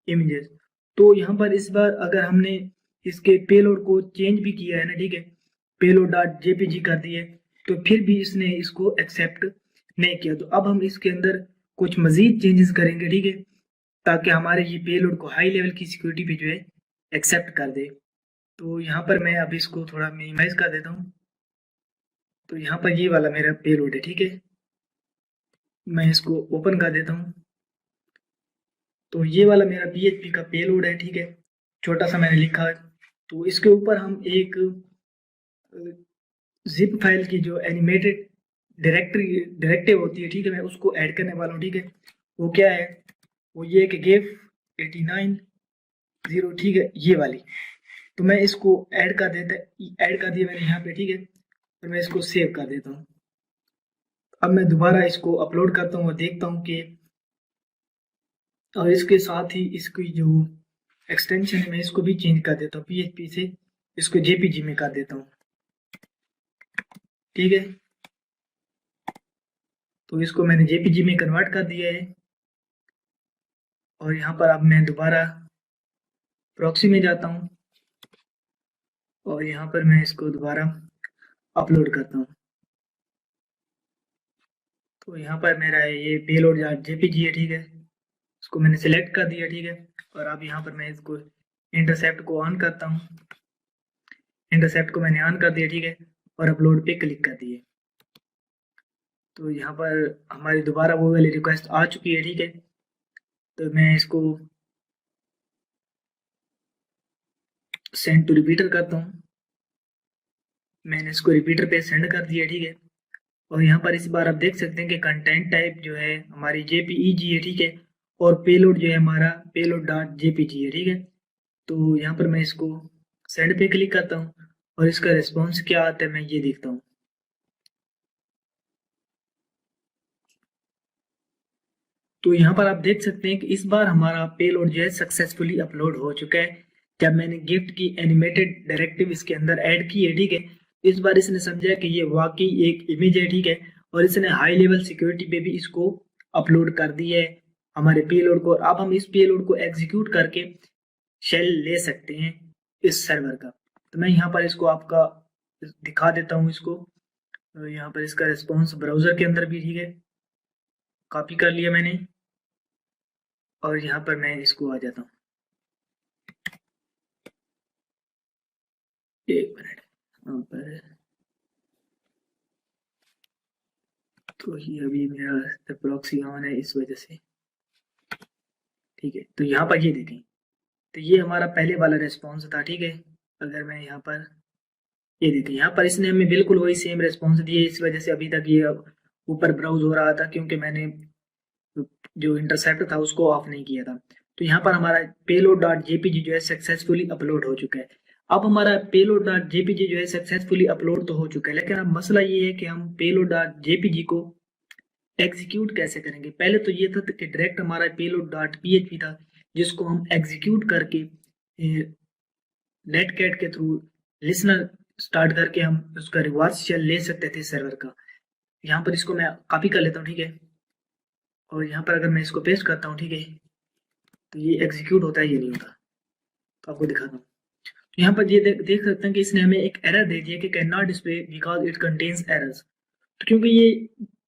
इमेजेस। तो यहाँ पर इस बार अगर हमने इसके पेलोड को चेंज भी किया है ना, ठीक है, पेलोड डॉट JPG कर दिए तो फिर भी इसने इसको एक्सेप्ट नहीं किया। तो अब हम इसके अंदर कुछ मजीद चेंजेस करेंगे, ठीक है, ताकि हमारे ये पेलोड को हाई लेवल की सिक्योरिटी पे जो है एक्सेप्ट कर दे। तो यहाँ पर मैं अब इसको थोड़ा मिनिमाइज कर देता हूँ। तो यहाँ पर ये वाला मेरा पेलोड है, ठीक है, मैं इसको ओपन कर देता हूँ। तो ये वाला मेरा PHP का पेलोड है, ठीक है, छोटा सा मैंने लिखा है। तो इसके ऊपर हम एक जिप फाइल की जो एनिमेटेड डायरेक्टिव होती है, ठीक है, मैं उसको ऐड करने वाला हूँ, ठीक है। वो क्या है, वो ये कि गेफ 89 0, ठीक है, ये वाली। तो मैं इसको ऐड कर दिया मैंने यहाँ पे, ठीक है, और मैं इसको सेव कर देता हूँ। अब मैं दोबारा इसको अपलोड करता हूँ और देखता हूँ कि, और इसके साथ ही इसकी जो एक्सटेंशन है मैं इसको भी चेंज कर देता हूँ, PHP से इसको JPG में कर देता हूँ, ठीक है। तो इसको मैंने JPG में कन्वर्ट कर दिया है। और यहाँ पर अब मैं दोबारा प्रॉक्सी में जाता हूँ और यहाँ पर मैं इसको दोबारा अपलोड करता हूँ। तो यहाँ पर मेरा ये पेलोड JPG है, ठीक है, इसको मैंने सिलेक्ट कर दिया, ठीक है। और अब यहाँ पर मैं इसको इंटरसेप्ट को ऑन करता हूँ, इंटरसेप्ट को मैंने ऑन कर दिया, ठीक है, और अपलोड पे क्लिक कर दिए। तो यहाँ पर हमारी दोबारा वो वाली रिक्वेस्ट आ चुकी है, ठीक है। तो मैं इसको सेंड टू रिपीटर करता हूँ, मैंने इसको रिपीटर पे सेंड कर दिया, ठीक है। और यहाँ पर इस बार आप देख सकते हैं कि कंटेंट टाइप जो है हमारी JPEG है, ठीक है, और पेलोड जो है हमारा payload.jpg है, ठीक है। तो यहाँ पर मैं इसको सेंड पे क्लिक करता हूँ और इसका रिस्पॉन्स क्या आता है मैं ये देखता हूँ। तो यहाँ पर आप देख सकते हैं कि इस बार हमारा पेलोड जो है सक्सेसफुली अपलोड हो चुका है। जब मैंने गिफ्ट की एनिमेटेड डायरेक्टिव इसके अंदर ऐड की है, ठीक है, इस बार इसने समझा कि ये वाकई एक इमेज है, ठीक है, और इसने हाई लेवल सिक्योरिटी पे भी इसको अपलोड कर दी है हमारे पेलोड को। अब हम इस पेलोड को एग्जीक्यूट करके शेल ले सकते हैं इस सर्वर का। तो मैं यहाँ पर इसको आपका दिखा देता हूँ इसको। तो यहाँ पर इसका रिस्पॉन्स ब्राउजर के अंदर भी, ठीक है, कॉपी कर लिया मैंने और यहाँ पर मैं इसको आ जाता हूँ। एक मिनट, यहाँ पर तो ये अभी मेरा प्रॉक्सी ऑन है इस वजह से, ठीक है। तो यहाँ पर ये देखें, तो ये हमारा पहले वाला रिस्पॉन्स था, ठीक है। अगर मैं यहाँ पर ये देखें, यहाँ पर इसने हमें बिल्कुल वही सेम रिस्पॉन्स दिए, इस वजह से अभी तक ये ऊपर ब्राउज हो रहा था क्योंकि मैंने जो इंटरसेप्ट था उसको ऑफ नहीं किया था। तो यहाँ पर हमारा payload.jpg जो है सक्सेसफुली अपलोड हो चुका है। अब हमारा payload.jpg जो है सक्सेसफुली अपलोड तो हो चुका है, लेकिन अब मसला ये है कि हम payload.jpg को एग्जीक्यूट कैसे करेंगे। पहले तो ये था कि डायरेक्ट हमारा payload.php था जिसको हम एग्जीक्यूट करके नेटकैट के थ्रू लिसनर स्टार्ट करके हम उसका रिवर्स शेल ले सकते थे सर्वर का। यहाँ पर इसको मैं कॉपी कर लेता हूँ, ठीक है, और यहाँ पर अगर मैं इसको पेस्ट करता हूँ, ठीक है, तो ये एग्जीक्यूट होता है, ये नहीं होता। तो आपको दिखाता हूँ। तो यहाँ पर ये देख सकते हैं कि इसने हमें एक एरर दे दिया कि can not display because it contains errors. तो क्योंकि ये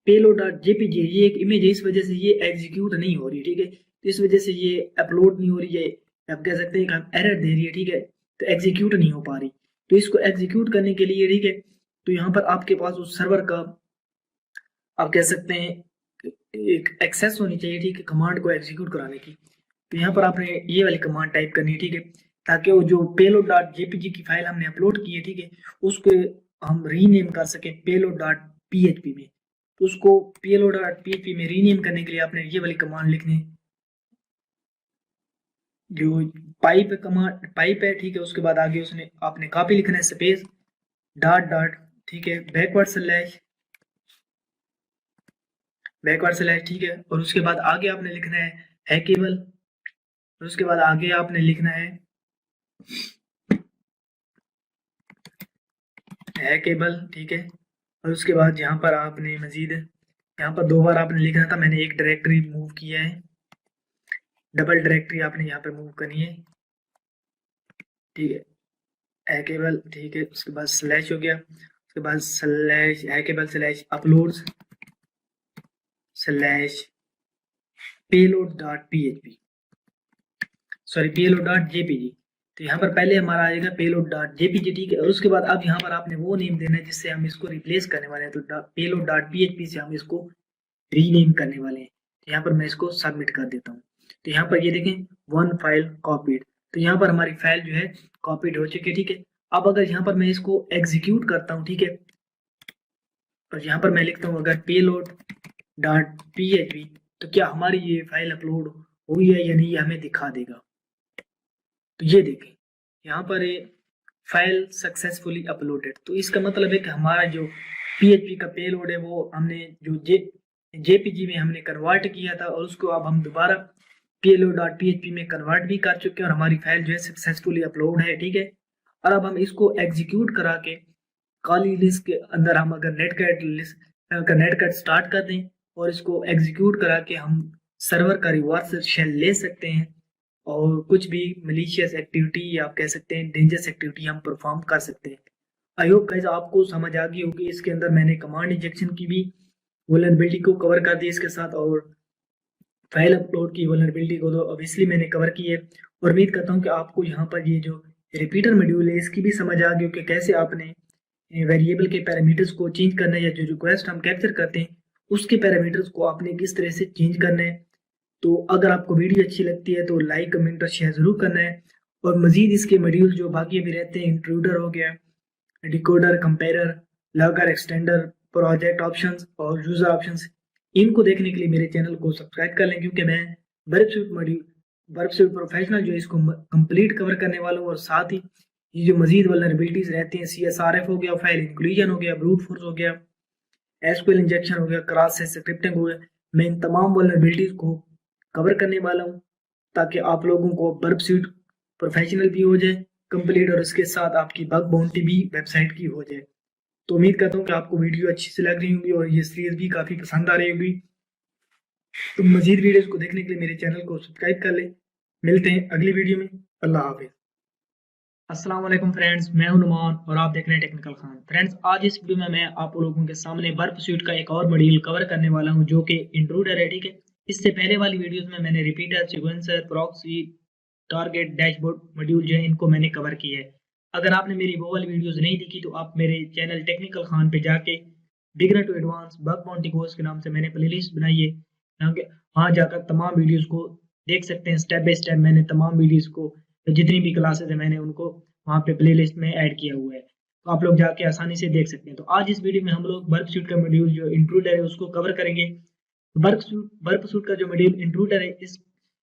payload.jpg ये एक इमेज है, इस वजह से ये एग्जीक्यूट नहीं हो रही, ठीक है। तो इस वजह से ये अपलोड नहीं हो रही है, आप कह सकते हैं कि हम एरर दे रही है, ठीक है, तो एग्जीक्यूट नहीं हो पा रही। तो इसको एग्जीक्यूट करने के लिए, ठीक है, तो यहाँ पर आपके पास उस सर्वर का आप कह सकते हैं एक एक्सेस होनी चाहिए, ठीक है, कमांड को एग्जीक्यूट कराने की। तो यहाँ पर आपने ये वाली कमांड टाइप करनी है, ठीक है, ताकि वो जो payload.jpg की फाइल हमने अपलोड की है, ठीक है, उसको हम रीनेम कर सके payload.php में। तो उसको payload.php में रीनेम करने के लिए आपने ये वाली कमांड लिखनी है, जो पाइप कमांड पाइप है, ठीक है। उसके बाद आगे उसने आपने कॉपी लिखना है स्पेस डॉट, ठीक है, बैकवर्ड स्लैश, ठीक है। और उसके बाद आगे आपने लिखना है हैकेबल, और उसके बाद आगे आपने लिखना है हैकेबल, ठीक है। और उसके बाद यहाँ पर आपने मजीद यहाँ पर 2 बार आपने लिखना था, मैंने एक डायरेक्टरी मूव किया है, डबल डायरेक्टरी आपने यहाँ पर मूव करनी है, ठीक है, हैकेबल, ठीक है। उसके बाद स्लैश हो गया, उसके बाद slash hackable slash uploads slash payload.php sorry payload.jpg। तो यहाँ पर पहले हमारा आएगा payload.jpg, ठीक है। और उसके बाद अब यहाँ पर आपने वो नेम देना है जिससे हम इसको रिप्लेस करने वाले हैं। तो payload.php से हम इसको रीनेम करने वाले हैं। तो यहाँ पर मैं इसको सबमिट कर देता हूँ। तो यहाँ पर ये देखें 1 फाइल कॉपीड, तो यहाँ पर हमारी फाइल जो है कॉपीड हो चुकी है, ठीक है। अब अगर यहाँ पर मैं इसको एग्जीक्यूट करता हूँ, ठीक है, और यहाँ पर मैं लिखता हूँ अगर पेलोड डॉट php, तो क्या हमारी ये फाइल अपलोड हुई है या नहीं, ये हमें दिखा देगा। तो ये देखें यहाँ पर ये फाइल सक्सेसफुली अपलोडेड, तो इसका मतलब है कि हमारा जो PHP का पेलोड है वो हमने जो JPG में हमने कन्वर्ट किया था, और उसको अब हम दोबारा payload.php में कन्वर्ट भी कर चुके हैं, और हमारी फाइल जो है सक्सेसफुली अपलोड है, ठीक है। और अब हम इसको एग्जीक्यूट करा के काली लिस्ट के अंदर हम अगर नेटकैट स्टार्ट कर दें और इसको एग्जीक्यूट करा के हम सर्वर का रिवर्स शेल ले सकते हैं, और कुछ भी मलिशियस एक्टिविटी या आप कह सकते हैं डेंजरस एक्टिविटी हम परफॉर्म कर सकते हैं। आई होप गाइस आपको समझ आ गई होगी। इसके अंदर मैंने कमांड इंजेक्शन की भी वल्नरेबिलिटी को कवर कर दिया इसके साथ, और फाइल अपलोड की वल्नरेबिलिटी को तो ऑब्वियसली मैंने कवर की है। और उम्मीद करता हूँ कि आपको यहाँ पर ये जो रिपीटर मॉड्यूल है इसकी भी समझ आ गई कि कैसे आपने वेरिएबल के पैरामीटर्स को चेंज करना है, या जो रिक्वेस्ट हम कैप्चर करते हैं उसके पैरामीटर्स को आपने किस तरह से चेंज करना है। तो अगर आपको वीडियो अच्छी लगती है तो लाइक, कमेंट और शेयर जरूर करना है। और मजीद इसके मॉड्यूल जो बाकी भी रहते हैं, इंट्रूडर हो गया, decoder, comparer, logger, extender, project options और यूजर ऑप्शंस, इनको देखने के लिए मेरे चैनल को सब्सक्राइब कर लें, क्योंकि मैं वर्कसूट प्रोफेशनल जो है इसको कंप्लीट कवर करने वाला हूँ। और साथ ही ये जो मजीद वल्नरेबिलिटीज रहती हैं, CSRF हो गया, फाइल इंक्लूजन हो गया, ब्रूट फोर्स हो गया, एसक्यूएल इंजेक्शन हो गया, क्रॉस साइट स्क्रिप्टिंग हो गया, मैं इन तमाम वल्नरेबिलिटीज को कवर करने वाला हूँ, ताकि आप लोगों को वर्कसूट प्रोफेशनल भी हो जाए कंप्लीट, और उसके साथ आपकी बग बाउंटी भी वेबसाइट की हो जाए। तो उम्मीद करता हूँ कि आपको वीडियो अच्छी से लग रही होगी और ये सीरीज भी काफ़ी पसंद आ रही होगी। तो मजीद वीडियोस को देखने के लिए मेरे चैनल को सब्सक्राइब कर ले। मिलते हैं अगली वीडियो में। अल्लाह हाफिज। अस्सलाम वालेकुम फ्रेंड्स, मैं हूं नुमान और आप देख रहे हैं टेक्निकल खान। फ्रेंड्स, आज इस वीडियो में मैं आप लोगों के सामने वर्कसूट का एक और मॉड्यूल कवर करने वाला हूं जो कि इंट्रूडर है, ठीक है। इससे पहले वाली वीडियोस में मैंने repeater, sequencer, proxy, target, dashboard module जो है इनको मैंने कवर किया है। अगर आपने मेरी वो वाली वीडियोस नहीं देखी तो आप मेरे चैनल टेक्निकल खान पे जाके beginner to advance bug bounty course के नाम से मैंने प्लेलिस्ट बनाई है, वहाँ जाकर तमाम वीडियोस को देख सकते हैं। स्टेप बाय स्टेप मैंने तमाम वीडियोस को, जितनी भी क्लासेस है मैंने उनको वहाँ पे प्लेलिस्ट में ऐड किया हुआ है, तो आप लोग जाके आसानी से देख सकते हैं। तो आज इस वीडियो में हम लोग वर्कसूट का मॉड्यूल जो इंट्रूडर है उसको कवर करेंगे। वर्कसूट का जो मॉड्यूल इंट्रूडर है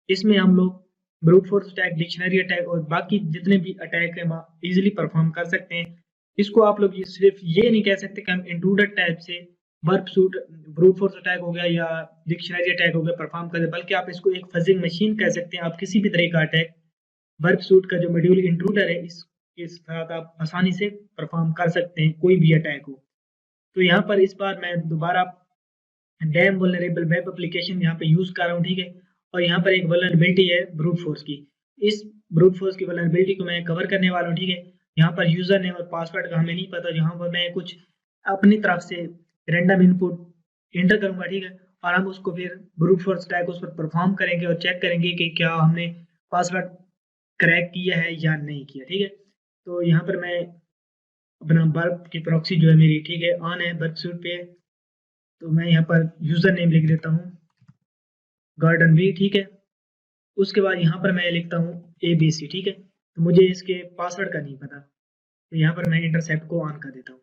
इसमें हम लोग brute force attack, dictionary attack और बाकी जितने भी अटैक है इजीली परफॉर्म कर सकते हैं। इसको आप लोग सिर्फ ये नहीं कह सकते कि हम इंट्रूडर टाइप से वर्कसूट ब्रूट फोर्स अटैक हो गया या डिक्शनरी अटैक हो गया परफॉर्म कर दे, बल्कि आप इसको एक फजिंग मशीन कह सकते हैं। आप किसी भी तरह का अटैक वर्कसूट का जो मॉड्यूल इंट्रूडर है इसके साथ आप आसानी से परफॉर्म कर सकते हैं, कोई भी अटैक हो। तो यहाँ पर इस बार मैं दोबारा डैम वल्नरेबल वेब एप्लीकेशन यहाँ पे यूज कर रहा हूँ, ठीक है। और यहाँ पर एक वल्नरेबिलिटी है ब्रूट फोर्स की। इस ब्रूट फोर्स की वल्नरेबिलिटी को मैं कवर करने वाला हूँ, ठीक है। यहाँ पर यूजर नेम और पासवर्ड का हमें नहीं पता, यहाँ पर मैं कुछ अपनी तरफ से रैंडम इनपुट एंटर करूंगा, ठीक है। और हम उसको फिर ब्रूट फोर्स अटैक उस पर परफॉर्म करेंगे और चेक करेंगे कि क्या हमने पासवर्ड क्रैक किया है या नहीं किया, ठीक है। तो यहाँ पर मैं अपना बर्फ की प्रॉक्सी जो है मेरी, ठीक है, ऑन है वर्कसूट पे। तो मैं यहाँ पर यूजर नेम लिख देता हूँ गार्डन भी, ठीक है। उसके बाद यहाँ पर मैं लिखता हूँ ABC, ठीक है। तो मुझे इसके पासवर्ड का नहीं पता, तो यहाँ पर मैं इंटरसेप्ट को ऑन कर देता हूँ।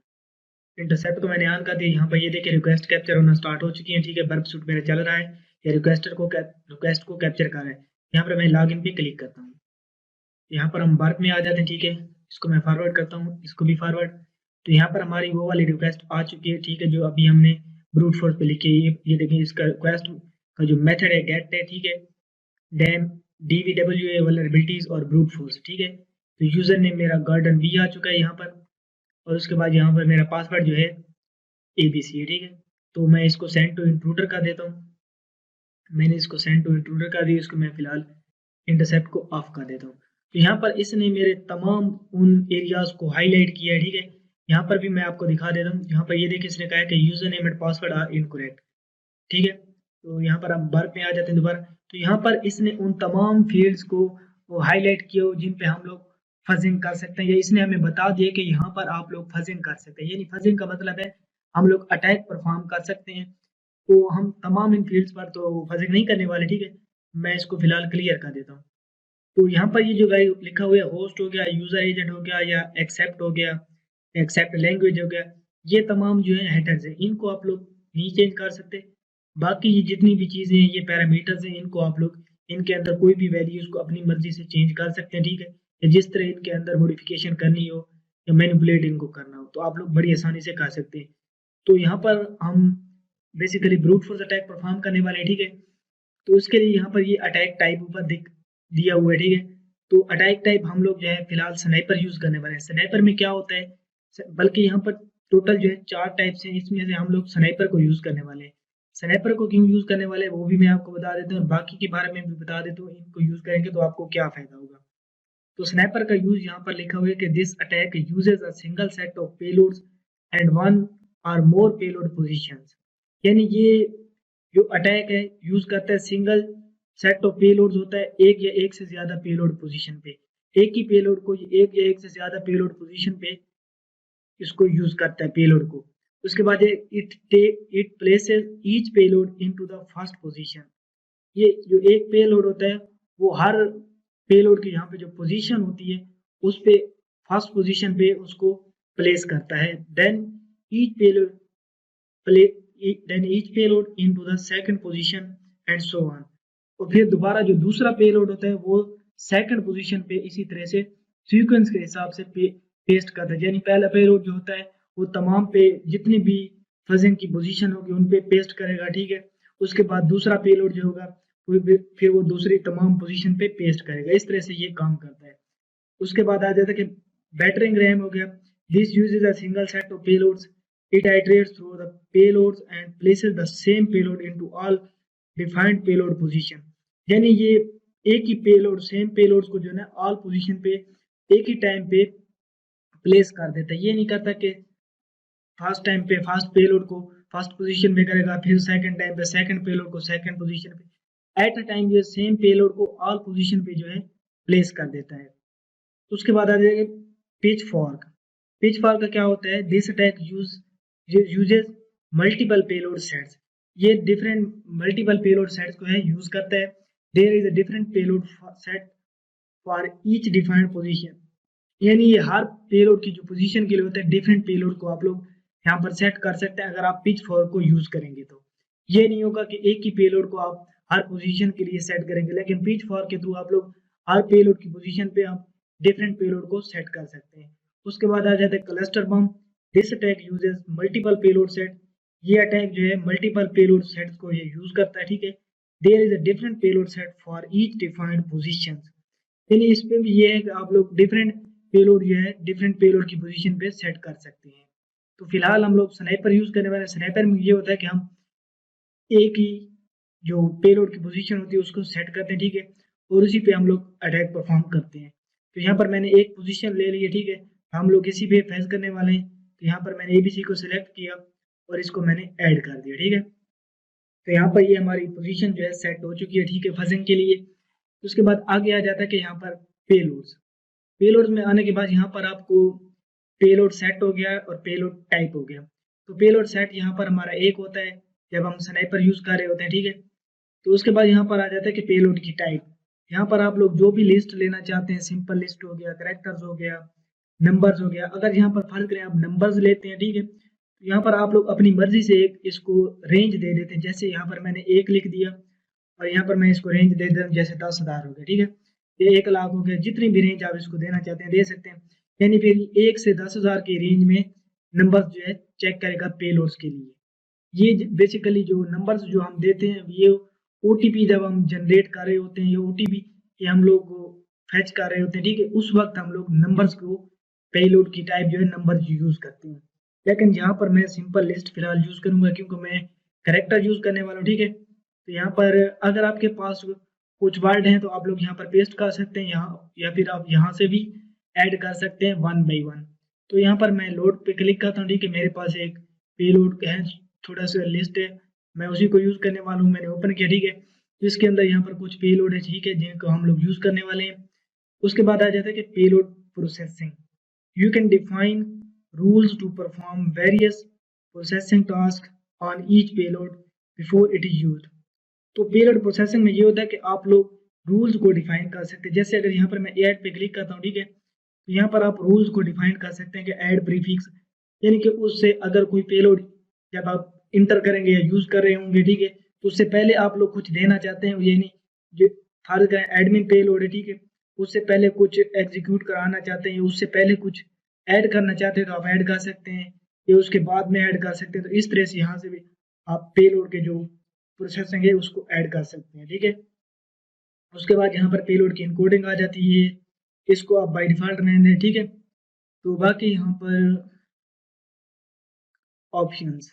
इंटरसेप्ट को मैंने ऑन कर दिया। यहाँ पर ये देखिए रिक्वेस्ट कैप्चर होना स्टार्ट हो चुकी है, ठीक है। वर्कसूट मेरा चल रहा है, या रिक्वेस्ट को कैप्चर कर रहा है। यहाँ पर मैं लॉग इन पे क्लिक करता हूँ, यहाँ पर हम वर्क में आ जाते हैं, ठीक है। इसको मैं फॉरवर्ड करता हूँ, इसको भी फॉरवर्ड। तो यहाँ पर हमारी वो वाली रिक्वेस्ट आ चुकी है, ठीक है, जो अभी हमने ब्रूट फोर्स पे लिखी है। ये देखिए इसका रिक्वेस्ट का जो मेथड है गेट है, ठीक है, डैम DVWA वल्नरेबिलिटीज और ब्रूट फोर्स, ठीक है। तो यूजर नेम मेरा गार्डन भी आ चुका है यहाँ पर, और उसके बाद यहाँ पर मेरा पासवर्ड जो है ABC है, ठीक है। तो मैं इसको सेंड टू इंट्रूडर कर देता हूँ। मैंने इसको सेंड टू इंट्रूडर कर दिया, इसको मैं फिलहाल इंटरसेप्ट को ऑफ कर देता हूँ। तो यहाँ पर इसने मेरे तमाम उन एरियाज को हाईलाइट किया है, ठीक है। यहाँ पर भी मैं आपको दिखा देता हूँ। यहाँ पर ये देखिए इसने कहा है कि user name and password are incorrect, ठीक है। तो यहाँ पर हम वर्क में आ जाते हैं दोबारा। तो यहाँ पर इसने उन तमाम फील्ड्स को हाईलाइट किया जिन पे हम लोग फजिंग कर सकते हैं, या इसने हमें बता दिया कि यहाँ पर आप लोग फजिंग कर सकते हैं। यानी फजिंग का मतलब है हम लोग अटैक परफॉर्म कर सकते हैं। तो हम तमाम इन फील्ड्स पर तो फजिंग नहीं करने वाले, ठीक है। मैं इसको फिलहाल क्लियर कर देता हूँ। तो यहाँ पर ये जो गाइस लिखा हुआ है होस्ट हो गया, यूजर एजेंट हो गया, या एक्सेप्ट हो गया, एक्सेप्ट लैंग्वेज हो गया, ये तमाम जो है हेडर्स है, इनको आप लोग नहीं चेंज कर सकते। बाकी ये जितनी भी चीजें हैं, ये पैरामीटर्स हैं, इनको आप लोग इनके अंदर कोई भी वैल्यूज को अपनी मर्जी से चेंज कर सकते हैं, ठीक है। या जिस तरह इनके अंदर मॉडिफिकेशन करनी हो या मैनिपुलेट इनको करना हो, तो आप लोग बड़ी आसानी से कर सकते हैं। तो यहाँ पर हम basically brute force attack perform करने वाले हैं, ठीक है। तो उसके लिए यहाँ पर ये अटैक टाइप ऊपर दिया हुआ है, ठीक है। तो अटैक टाइप हम लोग जो है फिलहाल स्नाइपर यूज करने वाले हैं। स्नाइपर में क्या होता है, बल्कि यहाँ पर टोटल जो है 4 टाइप्स हैं, इसमें से हम लोग स्नाइपर को यूज करने वाले हैं। स्नाइपर को क्यों यूज करने वाले हैं वो भी मैं आपको बता देता हूँ, और बाकी के बारे में भी बता देता हूँ, इनको यूज करेंगे तो आपको क्या फायदा होगा। तो स्नाइपर का यूज यहाँ पर लिखा हुआ है कि this attack uses a single set of payloads and one और मोर पेलोड पोजीशंस। यानी ये जो अटैक है यूज करता है सिंगल सेट ऑफ पेलोड्स होता है, एक या एक से ज्यादा पेलोड पोजीशन पे, एक ही पेलोड को एक या एक से ज्यादा पेलोड पोजीशन पे इसको यूज करता है पेलोड को। उसके बाद it places each payload into the first position. ये जो एक पेलोड होता है वो हर पेलोड की यहाँ पे जो पोजीशन होती है उस पे फर्स्ट पोजीशन पे उसको प्लेस करता है। Then each payload play then each payload into the second position and so on. और फिर दोबारा जो दूसरा पेलोड होता है वो सेकंड पोजीशन पे इसी तरह से सीक्वेंस के हिसाब से पेस्ट करता है। यानी पहला पेलोड जो होता है वो तमाम पे जितनी भी फजिंग की पोजीशन होगी उन पे पेस्ट करेगा, ठीक है। उसके बाद दूसरा पेलोड जो होगा फिर वो दूसरी तमाम पोजीशन पे पेस्ट करेगा। इस तरह से ये काम करता है। उसके बाद आ जाता है कि बैटरिंग रैम हो गया। This uses a single set of payloads, it iterates through the payloads and places the same payload into all defined payload position. यानी ये एक ही पेलोड सेम पेलोड्स को जो है ना ऑल पोजीशन पे एक ही टाइम पे प्लेस कर देता है। ये नहीं करता कि फर्स्ट टाइम पे फर्स्ट पेलोड को फर्स्ट पोजीशन पे करेगा, फिर सेकंड टाइम पे सेकंड पेलोड को सेकंड पोजीशन पे, एट अ टाइम ये सेम पेलोड को ऑल पोजीशन पे जो है प्लेस कर देता है। उसके बाद आ जाएगा पिच फॉर्क। पिच फॉर्क का क्या होता है, this attack uses multiple payload sets. ये डिफरेंट मल्टीपल पेलोड सेट्स को है यूज करता है। There is a different payload set for each defined position. यानी ये हर पेलोड की जो पोजीशन के लिए होता है डिफरेंट पेलोड को आप लोग यहाँ पर सेट कर सकते हैं अगर आप पिच फॉर्क को यूज करेंगे। तो ये नहीं होगा कि एक ही पेलोड को आप हर पोजीशन के लिए सेट करेंगे, लेकिन पिच फॉर्क के थ्रू आप लोग हर पेलोड की पोजीशन पे आप डिफरेंट पेलोड को सेट कर सकते हैं। उसके बाद आ जाता है cluster bomb. This attack uses multiple payload set. ये अटैक जो है मल्टीपल पेलोड सेट्स को ये यूज करता है, ठीक है। There is a different payload set for each defined positions. यानी इसमें भी ये है कि आप लोग डिफरेंट पेलोड जो है डिफरेंट पेलोड की पोजीशन पे सेट कर सकते हैं। तो फिलहाल हम लोग स्नाइपर यूज करने वाले हैं। स्नाइपर में ये होता है कि हम एक ही जो पेलोड की पोजीशन होती है उसको सेट करते हैं, ठीक है, और उसी पे हम लोग अटैक परफॉर्म करते हैं। तो यहाँ पर मैंने एक पोजीशन ले ली है, ठीक है, हम लोग इसी पे फेंस करने वाले हैं। तो यहाँ पर मैंने एबीसी को सिलेक्ट किया और इसको मैंने ऐड कर दिया, ठीक है। तो यहाँ पर ये हमारी पोजीशन जो है सेट हो चुकी है, ठीक है, फजिंग के लिए। उसके बाद आगे आ जाता है कि यहाँ पर पेलोड्स। पेलोड्स में आने के बाद यहाँ पर आपको पेलोड सेट हो गया और पेलोड टाइप हो गया। तो पेलोड सेट यहाँ पर हमारा एक होता है जब हम स्नाइपर यूज कर रहे होते हैं, ठीक है। तो उसके बाद यहाँ पर आ जाता है कि पेलोड की टाइप। यहाँ पर आप लोग जो भी लिस्ट लेना चाहते हैं, सिंपल लिस्ट हो गया, कैरेक्टर्स हो गया, नंबर्स हो गया। अगर यहाँ पर फर्क करें आप नंबर्स लेते हैं, ठीक है, तो यहाँ पर आप लोग अपनी मर्जी से एक इसको रेंज दे देते हैं। जैसे यहाँ पर मैंने 1 लिख दिया और यहाँ पर मैं इसको रेंज दे देता हूँ, जैसे 10,000 हो गया, ठीक है, ये 1 लाख हो गया। जितनी भी रेंज आप इसको देना चाहते हैं दे सकते हैं। यानी फिर 1 से 10,000 की रेंज में नंबर्स जो है चेक करेगा पेलोड्स के लिए। ये बेसिकली जो नंबर्स जो हम देते हैं ये ओटीपी जब हम जनरेट कर रहे होते हैं, ये ओटीपी ये हम लोग फैच कर रहे होते हैं, ठीक है, उस वक्त हम लोग नंबर्स को पेलोड की टाइप जो है नंबर यूज करते हैं। लेकिन यहाँ पर मैं सिंपल लिस्ट फिलहाल यूज करूंगा क्योंकि मैं करेक्टर यूज करने वाला हूँ, ठीक है। तो यहाँ पर अगर आपके पास कुछ वर्ड हैं तो आप लोग यहाँ पर पेस्ट कर सकते हैं यहाँ, या फिर आप यहाँ से भी ऐड कर सकते हैं 1 by 1। तो यहाँ पर मैं लोड पे क्लिक करता हूँ, ठीक है, मेरे पास एक पेलोड है, थोड़ा सा लिस्ट है, मैं उसी को यूज करने वाला हूँ। मैंने ओपन किया, ठीक है, तो इसके अंदर यहाँ पर कुछ पेलोड है, ठीक है, जिनको हम लोग यूज करने वाले हैं। उसके बाद आ जाता है कि payload processing. You can define rules to perform various processing task on each payload before it is used. तो पेलोड प्रोसेसिंग में ये होता है कि आप लोग रूल्स को डिफाइन कर सकते हैं। जैसे अगर यहाँ पर मैं ऐड पे क्लिक करता हूँ, ठीक है, तो यहाँ पर आप रूल्स को डिफाइन कर सकते हैं कि ऐड प्रीफिक्स, यानी कि उससे अगर कोई पेलोड जब आप इंटर करेंगे या यूज कर रहे होंगे, ठीक है, तो उससे पहले आप लोग कुछ देना चाहते हैं, यानी जो फर्ज करें एडमिन पेलोड है, ठीक है, उससे पहले कुछ एग्जीक्यूट कराना चाहते हैं, उससे पहले कुछ ऐड करना चाहते हैं तो आप ऐड कर सकते हैं, या उसके बाद में ऐड कर सकते हैं। तो इस तरह से यहाँ से भी आप पेलोड के जो प्रोसेसिंग है उसको ऐड कर सकते हैं, ठीक है। उसके बाद यहाँ पर पेलोड की इनकोडिंग आ जाती है, इसको आप बाय डिफॉल्ट रहने दें, ठीक है। तो बाकी यहाँ पर ऑप्शंस,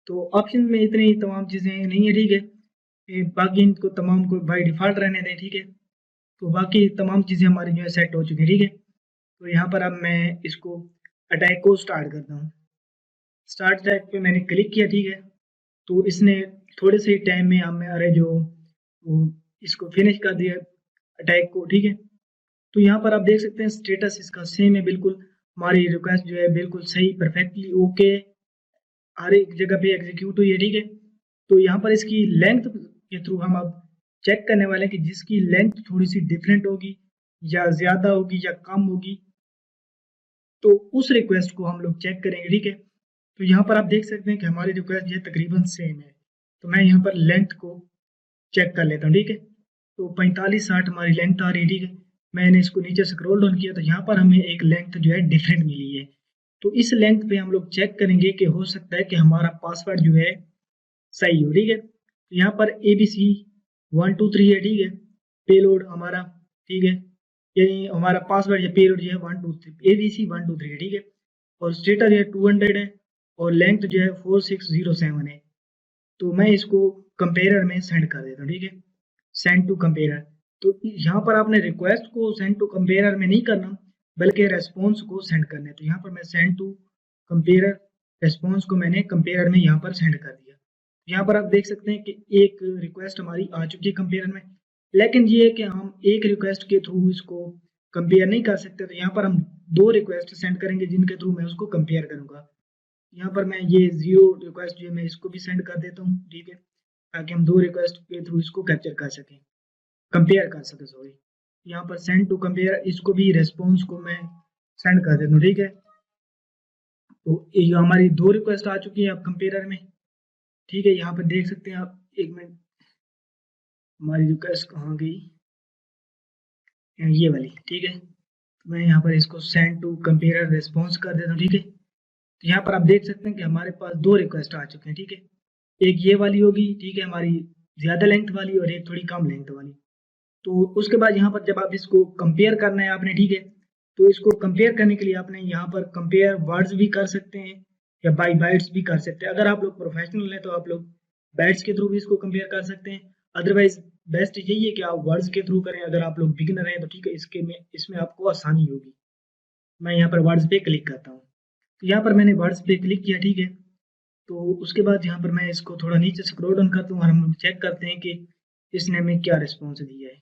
तो ऑप्शन में इतनी तमाम चीज़ें नहीं है, ठीक है, बाकी इनको तमाम को बाय डिफॉल्ट रहने दें, ठीक है। तो बाकी तमाम चीज़ें हमारी जो है सेट हो चुकी हैं, ठीक है। तो यहाँ पर अब मैं इसको अटैक को स्टार्ट करता हूँ। स्टार्ट अटैक पे मैंने क्लिक किया, ठीक है, तो इसने थोड़े से टाइम में हमारे जो वो इसको फिनिश कर दिया अटैक को, ठीक है। तो यहाँ पर आप देख सकते हैं स्टेटस इसका सेम है बिल्कुल, हमारी रिक्वेस्ट जो है बिल्कुल सही परफेक्टली ओके हर एक जगह पे एग्जीक्यूट हुई है, ठीक है। तो यहाँ पर इसकी लेंथ के थ्रू हम अब चेक करने वाले हैं कि जिसकी लेंथ थोड़ी सी डिफरेंट होगी या ज़्यादा होगी या कम होगी, तो उस रिक्वेस्ट को हम लोग चेक करेंगे, ठीक है। तो यहाँ पर आप देख सकते हैं कि हमारी रिक्वेस्ट जो है तकरीबन सेम है। तो मैं यहाँ पर लेंथ को चेक कर लेता हूँ, ठीक है। तो 45-60 हमारी लेंथ आ रही है, ठीक है। मैंने इसको नीचे स्क्रॉल डाउन किया तो यहाँ पर हमें एक लेंथ जो है डिफरेंट मिली है। तो इस लेंथ पे हम लोग चेक करेंगे कि हो सकता है कि हमारा पासवर्ड जो है सही हो, ठीक है। तो यहाँ पर ABC 123 है, ठीक है, पेलोड हमारा, ठीक है, यानी हमारा पासवर्ड या पेलोड जो है 123 ABC 123 है, ठीक है, और स्टेटस जो है 200 है और लेंथ जो है 4607 है। तो मैं इसको कंपेयरर में सेंड कर देता हूँ, ठीक है, सेंड टू कंपेयरर। तो यहाँ पर आपने रिक्वेस्ट को सेंड टू कंपेयरर में नहीं करना, बल्कि रेस्पॉन्स को सेंड करना है। तो यहाँ पर मैं सेंड टू कंपेयरर, रेस्पॉन्स को मैंने कंपेयरर में यहाँ पर सेंड कर दिया। यहाँ पर आप देख सकते हैं कि एक रिक्वेस्ट हमारी आ चुकी है कंपेयरर में, लेकिन ये है कि हम एक रिक्वेस्ट के थ्रू इसको कंपेयर नहीं कर सकते। तो यहाँ पर हम 2 रिक्वेस्ट सेंड करेंगे जिनके थ्रू मैं उसको कंपेयर करूँगा। यहाँ पर मैं ये 0 रिक्वेस्ट जो है मैं इसको भी सेंड कर देता हूँ, ठीक है, ताकि हम 2 रिक्वेस्ट के थ्रू इसको कैप्चर कर सकें, कंपेयर कर सकें, सॉरी। यहाँ पर सेंड टू कंपेयर, इसको भी रेस्पॉन्स को मैं सेंड कर देता हूँ, ठीक है। तो ये हमारी 2 रिक्वेस्ट आ चुकी है अब कंपेयरर में, ठीक है। यहाँ पर देख सकते हैं आप, एक मिनट, हमारी रिक्वेस्ट कहाँ गई, ये वाली, ठीक है। तो मैं यहाँ पर इसको सेंड टू कंपेयरर रेस्पॉन्स कर देता हूँ, ठीक है। तो यहाँ पर आप देख सकते हैं कि हमारे पास 2 रिक्वेस्ट आ चुके हैं, ठीक है। एक ये वाली होगी, ठीक है, हमारी ज़्यादा लेंथ वाली, और एक थोड़ी कम लेंथ वाली। तो उसके बाद यहाँ पर जब आप इसको कंपेयर करना है आपने, ठीक है, तो इसको कंपेयर करने के लिए आपने यहाँ पर कंपेयर वर्ड्स भी कर सकते हैं या बाई बाइट्स भी कर सकते हैं। अगर आप लोग प्रोफेशनल हैं तो आप लोग बाइट्स के थ्रू भी इसको कंपेयर कर सकते हैं, अदरवाइज बेस्ट यही है कि आप वर्ड्स के थ्रू करें। अगर आप लोग बिगिनर हैं तो ठीक है, इसमें आपको आसानी होगी। मैं यहाँ पर वर्ड्स पे क्लिक करता हूँ, तो यहाँ पर मैंने वर्ड्स पे क्लिक किया, ठीक है। तो उसके बाद यहाँ पर मैं इसको थोड़ा नीचे स्क्रॉल डाउन करता हूँ और हम चेक करते हैं कि इसने हमें क्या रिस्पॉन्स दिया है।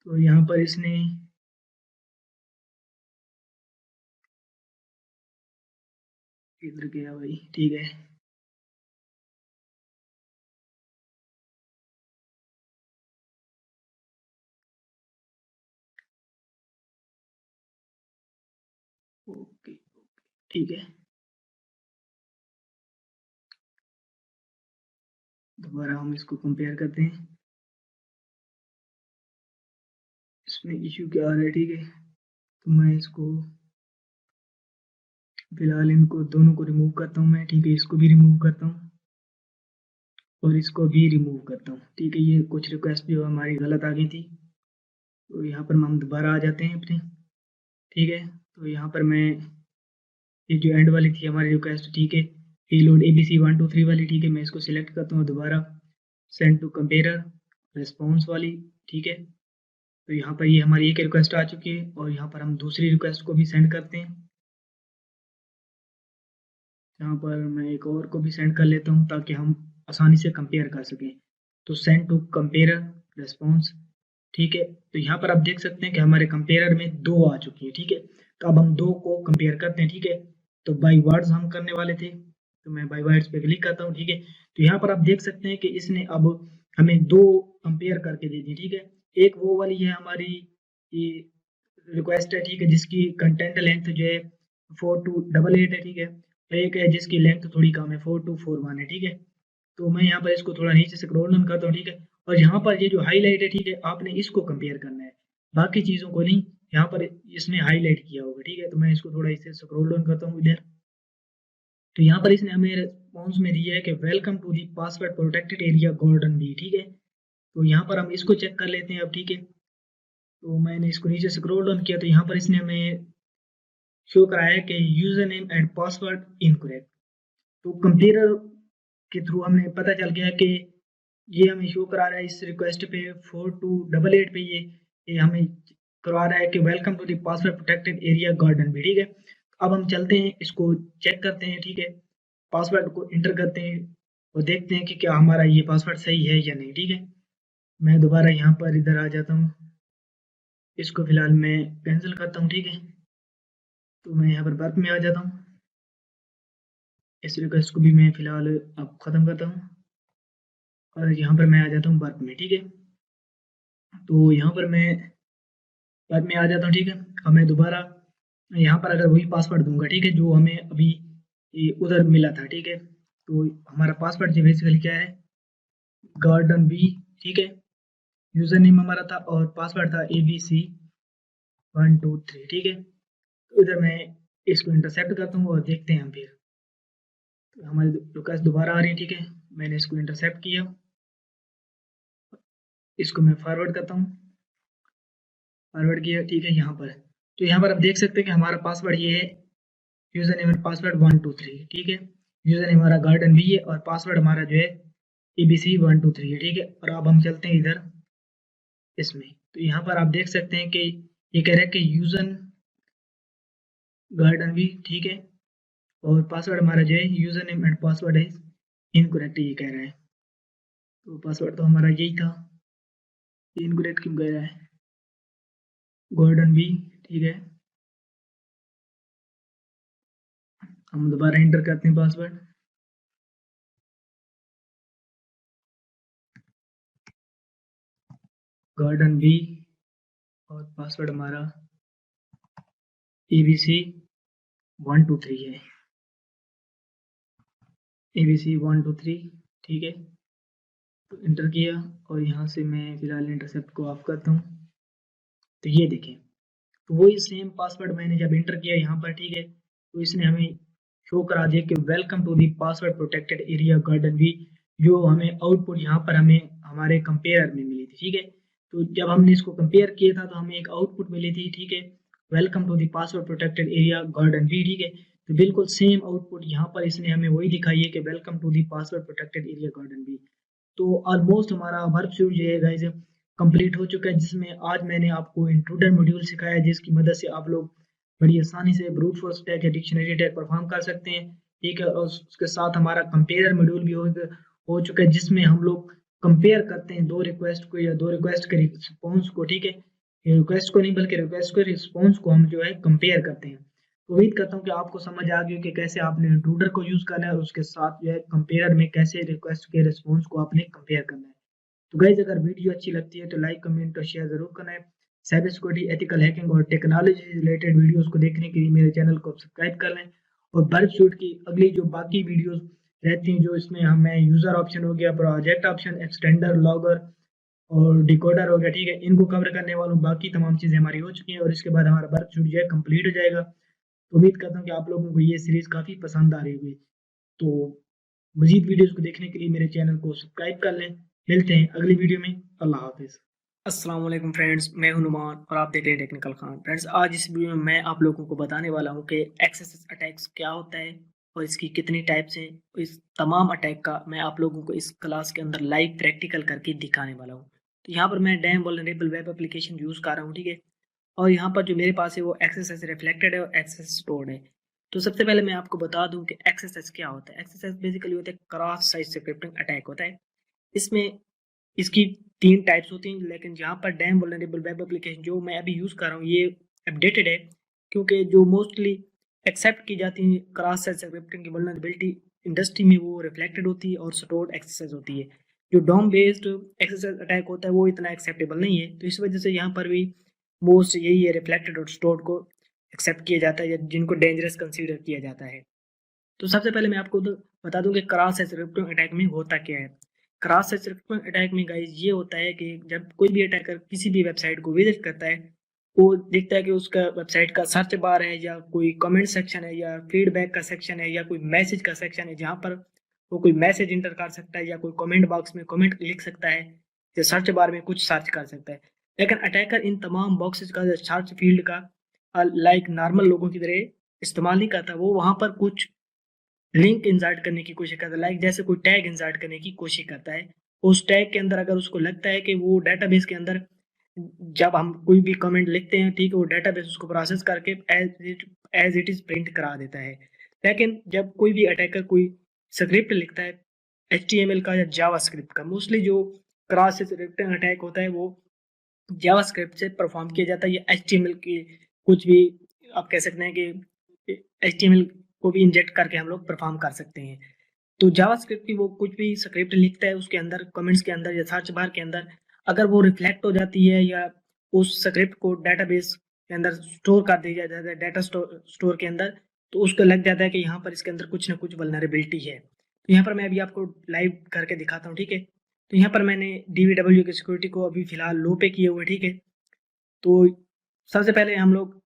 तो यहाँ पर इसने इधर गया भाई, ठीक है, ओके, ठीक है। दोबारा हम इसको कंपेयर करते हैं, इसमें इशू क्या आ रहा है, ठीक है। तो मैं इसको फिलहाल इनको दोनों को रिमूव करता हूँ मैं, ठीक है, इसको भी रिमूव करता हूँ और इसको भी रिमूव करता हूँ, ठीक है। ये कुछ रिक्वेस्ट जो हमारी गलत आ गई थी, तो यहाँ पर हम दोबारा आ जाते हैं अपने, ठीक है। तो यहाँ पर मैं ये जो एंड वाली थी हमारी रिक्वेस्ट, ठीक है, पेलोड ABC 123 वाली, ठीक है, मैं इसको सिलेक्ट करता हूँ दोबारा, सेंड टू कंपेयरर रिस्पॉन्स वाली, ठीक है। तो यहाँ पर ये हमारी एक रिक्वेस्ट आ चुकी है और यहाँ पर हम दूसरी रिक्वेस्ट को भी सेंड करते हैं। यहाँ पर मैं एक और को भी सेंड कर लेता हूँ ताकि हम आसानी से कंपेयर कर सकें। तो सेंड टू कंपेयरर रिस्पॉन्स, ठीक है। तो यहाँ पर आप देख सकते हैं कि हमारे कंपेयरर में 2 आ चुकी है, ठीक है। तो अब हम 2 को कंपेयर करते हैं, ठीक है। तो बाई वर्ड्स हम करने वाले थे, तो मैं बाई वर्ड्स पे क्लिक करता हूँ, ठीक है। तो यहाँ पर आप देख सकते हैं कि इसने अब हमें दो कंपेयर करके दे दी, ठीक है। एक वो वाली है हमारी ये रिक्वेस्ट है, ठीक है, जिसकी कंटेंट लेंथ जो है 4288 है, ठीक है। और एक है जिसकी लेंथ थोड़ी कम है 4241 है, ठीक है। तो मैं यहाँ पर इसको थोड़ा नीचे से स्क्रॉल डाउन करता हूँ, ठीक है। और यहाँ पर ये जो हाईलाइट है, ठीक है, आपने इसको कंपेयर करना है, बाकी चीज़ों को नहीं। यहाँ पर इसने हाईलाइट किया होगा, ठीक है। तो मैं इसको थोड़ा इसे स्क्रॉल डाउन करता हूँ इधर। तो यहाँ पर इसने हमें रिस्पॉन्स में दिया है कि welcome to the password protected area golden बी, ठीक है। तो यहाँ पर हम इसको चेक कर लेते हैं अब, ठीक है। तो मैंने इसको नीचे स्क्रॉल डाउन किया तो यहाँ पर इसने हमें शो कराया कि user name and password incorrect. तो कंपेयर के थ्रू हमें पता चल गया कि ये हमें शो करा रहा है इस रिक्वेस्ट पे 4288 पे ये हमें करवा रहा है कि welcome to the password protected area garden भी, ठीक है। अब हम चलते हैं इसको चेक करते हैं, ठीक है। पासवर्ड को इंटर करते हैं और देखते हैं कि क्या हमारा ये पासवर्ड सही है या नहीं, ठीक है। मैं दोबारा यहाँ पर इधर आ जाता हूँ, इसको फिलहाल मैं कैंसिल करता हूँ, ठीक है। तो मैं यहाँ पर वर्क में आ जाता हूँ, इस रिक्वेस्ट को भी मैं फिलहाल अब ख़त्म करता हूँ और यहाँ पर मैं आ जाता हूँ वर्क में, ठीक है। तो यहाँ पर मैं वर्क में आ जाता हूँ, ठीक है। अब मैं दोबारा यहाँ पर अगर वही पासवर्ड दूंगा, ठीक है, जो हमें अभी उधर मिला था, ठीक है। तो हमारा पासवर्ड जो बेसिकली क्या है, गार्डन बी, ठीक है। यूज़र नेम हमारा था और पासवर्ड था ABC123, ठीक है। तो इधर मैं इसको इंटरसेप्ट करता हूँ और देखते हैं हम फिर। तो हमारी रिक्वेस्ट दोबारा आ रही है, ठीक है। मैंने इसको इंटरसेप्ट किया, इसको मैं फॉरवर्ड करता हूँ, फॉरवर्ड किया, ठीक है। यहाँ पर तो यहाँ पर आप देख सकते हैं कि हमारा पासवर्ड ये है, यूज़र नेम एंड पासवर्ड 123, ठीक है। यूज़र नेम हमारा गार्डन भी है और पासवर्ड हमारा जो है ABC123 है, ठीक है। और अब हम चलते हैं इधर इसमें, तो यहाँ पर आप देख सकते हैं कि ये कह रहा है कि यूज़र गार्डन भी, ठीक है। और पासवर्ड हमारा जो है यूज़र नेम एंड पासवर्ड है इनकरेक्ट, ये कह रहा है। तो पासवर्ड तो हमारा यही था, इनकरेक्ट क्यों कह रहा है, गार्डन भी, ठीक है। हम दोबारा एंटर करते हैं पासवर्ड, गार्डन बी और पासवर्ड हमारा ABC123 है, ABC123, ठीक है। तो इंटर किया और यहाँ से मैं फिलहाल इंटरसेप्ट को ऑफ करता हूँ। तो ये देखें, तो वही सेम पासवर्ड मैंने जब इंटर किया यहाँ पर, ठीक है, तो इसने हमें शो करा दिया कि welcome to the password protected area garden भी, जो हमें आउटपुट यहाँ पर हमें हमारे कंपेयर में मिली थी, ठीक है। तो जब हमने इसको कंपेयर किया था तो हमें एक आउटपुट मिली थी, ठीक है, welcome to the password protected area garden भी, ठीक है। तो बिल्कुल सेम आउटपुट यहाँ पर इसने हमें वही दिखाई है कि welcome to the password protected area garden भी। तो ऑलमोस्ट हमारा वर्क जो है गाइस कंप्लीट हो चुका है, जिसमें आज मैंने आपको इंट्रूडर मॉड्यूल सिखाया है, जिसकी मदद से आप लोग बड़ी आसानी से ब्रूट फोर्स टैग या डिक्शनरी टैग परफॉर्म कर सकते हैं, ठीक है। और उसके साथ हमारा कंपेयर मॉड्यूल भी हो चुका है, जिसमें हम लोग कंपेयर करते हैं दो रिक्वेस्ट को या दो रिक्वेस्ट के रिस्पॉन्स को, ठीक है। रिक्वेस्ट को नहीं बल्कि रिक्वेस्ट के रिस्पॉन्स को हम जो है कंपेयर करते हैं। तो उम्मीद करता हूँ कि आपको समझ आ गई कि कैसे आपने इंट्रूडर को यूज़ करना है और उसके साथ जो है कंपेयर में कैसे रिक्वेस्ट के रिस्पॉन्स को आपने कंपेयर करना है। तो गाइज अगर वीडियो अच्छी लगती है तो लाइक कमेंट और शेयर जरूर करना है। साइबर सिक्योरिटी, एथिकल हैकिंग और टेक्नोलॉजी से रिलेटेड वीडियोस को देखने के लिए मेरे चैनल को सब्सक्राइब कर लें। और बर्फ सूट की अगली जो बाकी वीडियोस रहती हैं, जो इसमें हमें यूज़र ऑप्शन हो गया, प्रोजेक्ट ऑप्शन, एक्सटेंडर, लॉगर और डिकोडर हो गया, ठीक है, इनको कवर करने वालों बाकी तमाम चीज़ें हमारी हो चुकी हैं और इसके बाद हमारा बर्फ सूट जो है कंप्लीट हो जाएगा। तो उम्मीद करता हूँ कि आप लोगों को ये सीरीज़ काफ़ी पसंद आ रही होगी। तो मजीद वीडियोस को देखने के लिए मेरे चैनल को सब्सक्राइब कर लें। मिलते हैं अगली वीडियो में। अल्लाह हाफिज़। अस्सलाम वालेकुम फ्रेंड्स, मैं हूं नुमान और आप देख रहे हैं टेक्निकल खान। फ्रेंड्स, आज इस वीडियो में मैं आप लोगों को बताने वाला हूं कि एक्सेस अटैक्स क्या होता है और इसकी कितनी टाइप्स हैं। इस तमाम अटैक का मैं आप लोगों को इस क्लास के अंदर लाइव प्रैक्टिकल करके दिखाने वाला हूं। तो यहाँ पर मैं dam vulnerable web application use कर रहा हूँ, ठीक है। और यहाँ पर जो मेरे पास है वो एक्सेस रिफ्लेक्टेड है और एक्सेस स्टोर्ड है। तो सबसे पहले मैं आपको बता दूं कि एक्सेस क्या होता है। एक्सेस बेसिकली होता है क्रॉस साइट स्क्रिप्टिंग अटैक होता है। इसमें इसकी 3 टाइप्स होती हैं, लेकिन यहाँ पर डैम वल्नरेबल वेब एप्लीकेशन जो मैं अभी यूज़ कर रहा हूँ ये अपडेटेड है, क्योंकि जो मोस्टली एक्सेप्ट की जाती है क्रॉस साइट स्क्रिप्टिंग की वल्नरेबिलिटी इंडस्ट्री में वो रिफ्लेक्टेड होती है और स्टोर्ड एक्सेस होती है। जो डोम बेस्ड एक्सएसएस अटैक होता है वो इतना एक्सेप्टेबल नहीं है। तो इस वजह से यहाँ पर भी मोस्ट यही है, रिफ्लेक्टेड और स्टोर्ड को एक्सेप्ट किया जाता है या जिनको डेंजरस कंसीडर किया जाता है। तो सबसे पहले मैं आपको तो बता दूं कि क्रॉस सेक्शन अटैक में होता क्या है। क्रॉस सेक्शन अटैक में गाइस ये होता है कि जब कोई भी अटैकर किसी भी वेबसाइट को विजिट करता है, वो देखता है कि उसका वेबसाइट का सर्च बार है या कोई कमेंट सेक्शन है या फीडबैक का सेक्शन है या कोई मैसेज का सेक्शन है, जहाँ पर वो कोई मैसेज इंटर कर सकता है या कोई कमेंट बॉक्स में कमेंट लिख सकता है या सर्च बार में कुछ सर्च कर सकता है। लेकिन अटैकर इन तमाम बॉक्सेस का सर्च फील्ड का लाइक नॉर्मल लोगों की तरह इस्तेमाल नहीं करता। वो वहां पर कुछ लिंक इंसर्ट करने की कोशिश करता है, लाइक जैसे कोई टैग इंसर्ट करने की कोशिश करता है। उस टैग के अंदर अगर उसको लगता है कि वो डेटाबेस के अंदर जब हम कोई भी कमेंट लिखते हैं, ठीक है, वो डेटाबेस उसको प्रोसेस करके एज इट इज प्रिंट करा देता है। लेकिन जब कोई भी अटैकर कोई स्क्रिप्ट लिखता है HTML का या जावास्क्रिप्ट का, मोस्टली जो क्रॉस सेक्शन अटैक होता है वो जावास्क्रिप्ट से परफॉर्म किया जाता है या HTML की कुछ भी आप कह सकते हैं कि HTML को भी इंजेक्ट करके हम लोग परफॉर्म कर सकते हैं। तो जावास्क्रिप्ट की वो कुछ भी स्क्रिप्ट लिखता है उसके अंदर कमेंट्स के अंदर या सर्च बार के अंदर अगर वो रिफ्लेक्ट हो जाती है या उस स्क्रिप्ट को डेटाबेस के अंदर स्टोर कर दिया जाता है, डाटा स्टोर के अंदर, तो उसको लग जाता है कि यहाँ पर इसके अंदर कुछ ना कुछ वल्नरेबिलिटी है। तो यहाँ पर मैं अभी आपको लाइव करके दिखाता हूँ, ठीक है। तो यहाँ पर मैंने DVW की सिक्योरिटी को अभी फिलहाल लो पे किए हुए, ठीक है। तो सबसे पहले हम लोग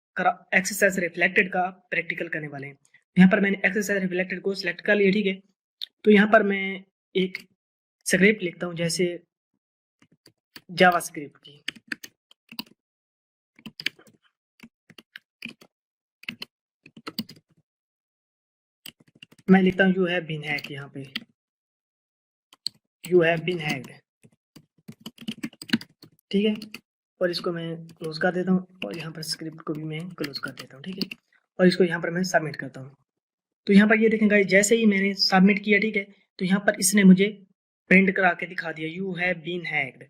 एक्सएसएस रिफ्लेक्टेड का प्रैक्टिकल करने वाले हैं। यहाँ पर मैंने एक्सएसएस रिफ्लेक्टेड को सिलेक्ट कर लिया, ठीक है। तो यहाँ पर मैं एक स्क्रिप्ट लिखता हूँ जैसे जावास्क्रिप्ट की, मैं लिखता हूँ यू हैव बीन हैक्ड, यहाँ पे यू हैव बीन हैक्ड, ठीक है। और इसको मैं क्लोज कर देता हूँ और यहाँ पर स्क्रिप्ट को भी मैं क्लोज कर देता हूँ, ठीक है। और इसको यहाँ पर मैं सबमिट करता हूँ। तो यहाँ पर ये देखें गाइस, जैसे ही मैंने सबमिट किया, ठीक है, तो यहाँ पर इसने मुझे प्रिंट करा के दिखा दिया यू हैव बीन हैक्ड।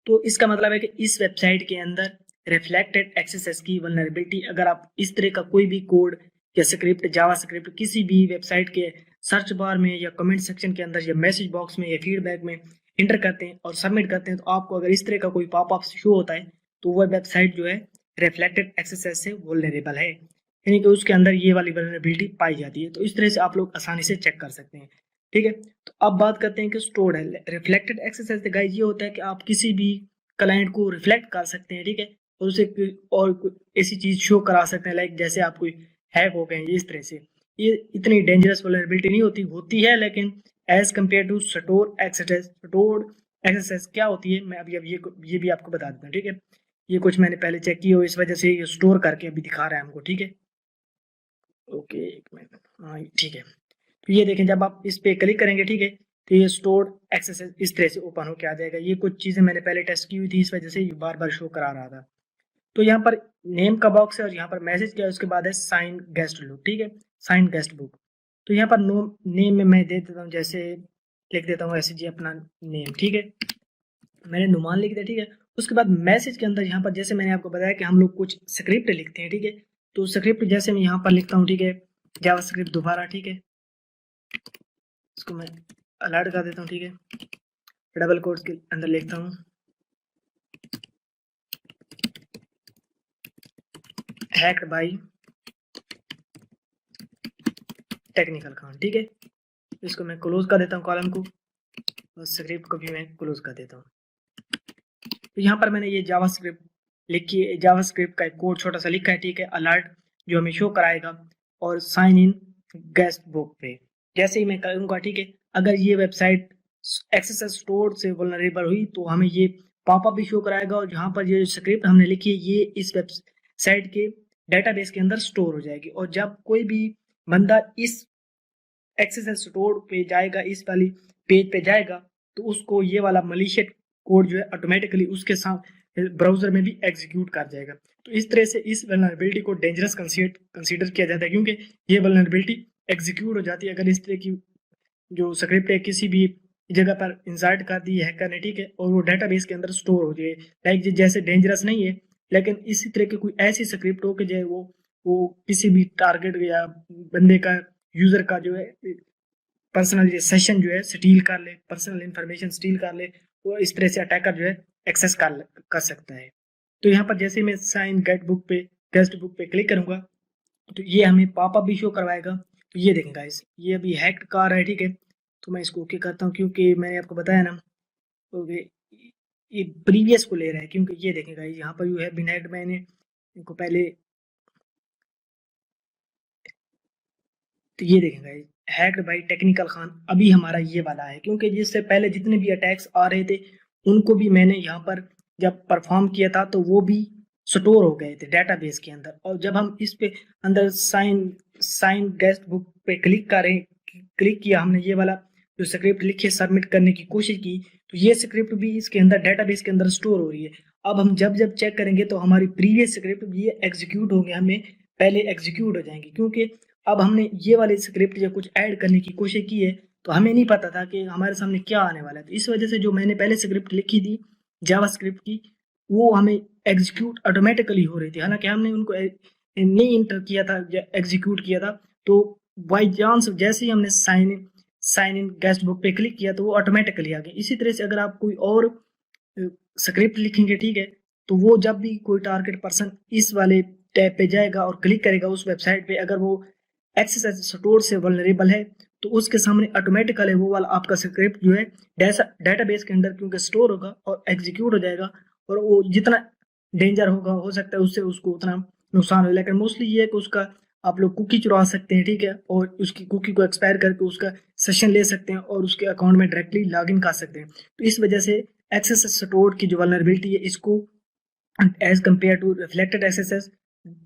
तो इसका मतलब है कि इस वेबसाइट के अंदर रिफ्लेक्टेड एक्सेस की वल्नरेबिलिटी, अगर आप इस तरह का कोई भी कोड या स्क्रिप्ट जावास्क्रिप्ट किसी भी वेबसाइट के सर्च बार में या कमेंट सेक्शन के अंदर या मैसेज बॉक्स में या फीडबैक में इंटर करते हैं और सबमिट करते हैं, तो आपको अगर इस तरह का कोई पॉपअप शो होता है तो वह वेबसाइट जो है रिफ्लेक्टेड एक्सेस से वल्नरेबल है, यानी कि उसके अंदर ये वाली वल्नरेबिलिटी पाई जाती है। तो इस तरह से आप लोग आसानी से चेक कर सकते हैं, ठीक है। तो अब बात करते हैं कि स्टोर्ड है रिफ्लेक्टेड एक्सेस गाइस। ये होता है कि आप किसी भी क्लाइंट को रिफ्लेक्ट कर सकते हैं, ठीक है, और उसे और ऐसी चीज शो करा सकते हैं, लाइक जैसे आप कोई हैक हो गए इस तरह से। ये इतनी डेंजरस वल्नरेबिलिटी नहीं होती है, लेकिन as compare to stored access क्या होती है, मैं अभी ये भी आपको बता देता हूँ, ठीक है। ये कुछ मैंने पहले चेक किया, इस वजह से ये स्टोर करके अभी दिखा रहा है हमको, ठीक है। ओके, एक मिनट, हाँ ठीक है। तो ये देखें, जब आप इस पे क्लिक करेंगे, ठीक है, तो ये स्टोर्ड एक्सेस इस तरह से ओपन होकर आ जाएगा। ये कुछ चीजें मैंने पहले टेस्ट की हुई थी, इस वजह से ये बार बार शो करा रहा था। तो यहाँ पर नेम का बॉक्स है और यहाँ पर मैसेज क्या है, उसके बाद है साइन गेस्ट बुक, ठीक है, साइन गेस्ट बुक। तो यहाँ पर नो नेम में मैं दे देता हूँ, जैसे लिख देता हूँ ऐसे जी अपना नेम, ठीक है, मैंने नुमान लिख दिया, ठीक है। उसके बाद मैसेज के अंदर यहाँ पर जैसे मैंने आपको बताया कि हम लोग कुछ स्क्रिप्ट लिखते हैं, ठीक है। तो स्क्रिप्ट जैसे मैं यहाँ पर लिखता हूँ, ठीक है, जावास्क्रिप्ट दोबारा, ठीक है, इसको मैं अलर्ट कर देता हूँ, ठीक है, डबल कोट्स के अंदर लिखता हूँ हैक्ड बाय टेक्निकल खान, ठीक है। इसको मैं क्लोज कर देता हूँ कॉलम को और स्क्रिप्ट को भी मैं क्लोज कर देता हूँ। तो यहाँ पर मैंने ये जावास्क्रिप्ट लिखी है, जावास्क्रिप्ट का एक कोड छोटा सा लिखा है, ठीक है, अलर्ट जो हमें शो कराएगा और साइन इन गेस्ट बुक पे जैसे ही मैं करूँगा, ठीक है, अगर ये वेबसाइट एक्सेस स्टोर से वल्नरेबल हुई तो हमें ये पॉपअप भी शो कराएगा और जहाँ पर ये स्क्रिप्ट हमने लिखी है ये इस वेबसाइट के डेटाबेस के अंदर स्टोर हो जाएगी। और जब कोई भी बंदा इस एक्सेस स्टोर पे जाएगा, इस वाली पेज पे जाएगा, तो उसको ये वाला मलिशियस कोड जो है ऑटोमेटिकली उसके साथ ब्राउजर में भी एग्जीक्यूट कर जाएगा। तो इस तरह से इस वल्नरेबिलिटी को डेंजरस कंसीडर किया जाता है, क्योंकि ये वल्नरेबिलिटी एग्जीक्यूट हो जाती है अगर इस तरह की जो स्क्रिप्ट है किसी भी जगह पर इंसर्ट कर दी है हैकर ने, ठीक है, और वो डेटाबेस के अंदर स्टोर हो जाए। लाइक जैसे डेंजरस नहीं है, लेकिन इसी तरह की कोई ऐसी स्क्रिप्ट हो कि जो वो किसी भी टारगेट या बंदे का यूजर का जो है पर्सनल सेशन जो है स्टील कर ले, पर्सनल इंफॉर्मेशन स्टील कर ले, वो इस तरह से अटैकर जो है एक्सेस कर सकता है। तो यहाँ पर जैसे मैं साइन गेस्ट बुक पे क्लिक करूंगा तो ये हमें पॉपअप भी शो करवाएगा। तो ये देखें गाइस, ये अभी हैक्ड कार है, ठीक है। तो मैं इसको ओके करता हूँ क्योंकि मैंने आपको बताया ना, तो ये प्रीवियस को ले रहा है, क्योंकि ये देखें गाइस यहाँ पर यू है बीन हैक्ड, मैंने इनको पहले, तो ये देखें guys hacked by technical Khan, अभी हमारा ये वाला है, क्योंकि जिससे पहले जितने भी अटैक्स आ रहे थे उनको भी मैंने यहाँ पर जब परफॉर्म किया था तो वो भी स्टोर हो गए थे डेटाबेस के अंदर। और जब हम इस पे अंदर साइन गेस्ट बुक पे क्लिक किया हमने, ये वाला जो स्क्रिप्ट लिखे सबमिट करने की कोशिश की, तो ये स्क्रिप्ट भी इसके अंदर डेटाबेस के अंदर स्टोर हो रही है। अब हम जब चेक करेंगे तो हमारी प्रीवियस स्क्रिप्ट भी एग्जीक्यूट होंगे, हमें पहले एग्जीक्यूट हो जाएंगी, क्योंकि अब हमने ये वाले स्क्रिप्ट या कुछ ऐड करने की कोशिश की है तो हमें नहीं पता था कि हमारे सामने क्या आने वाला है। तो इस वजह से जो मैंने पहले स्क्रिप्ट लिखी थी जावा स्क्रिप्ट की, वो हमें एग्जीक्यूट ऑटोमेटिकली हो रही थी, हालांकि हमने उनको नहीं इंटर किया था या एग्जीक्यूट किया था। तो बाई चांस जैसे ही हमने साइन इन गेस्ट बुक पे क्लिक किया तो वो ऑटोमेटिकली आ गया। इसी तरह से अगर आप कोई और स्क्रिप्ट लिखेंगे, ठीक है, तो वो जब भी कोई टारगेट पर्सन इस वाले टैब पे जाएगा और क्लिक करेगा उस वेबसाइट पे, अगर वो एक्सेस स्टोर से वल्नरेबल है तो उसके सामने ऑटोमेटिकली वो वाला आपका स्क्रिप्ट जो है डेटाबेस के अंदर क्योंकि स्टोर होगा और एग्जीक्यूट हो जाएगा, और वो जितना डेंजर होगा हो सकता है उससे उसको उतना नुकसान हो। लेकिन मोस्टली ये है कि उसका आप लोग कुकी चुरा सकते हैं, ठीक है, और उसकी कुकी को एक्सपायर करके उसका सेशन ले सकते हैं और उसके अकाउंट में डायरेक्टली लॉग इन कर सकते हैं। तो इस वजह से एक्सेस स्टोर की जो वल्नरेबिलिटी है इसको as compare to reflected access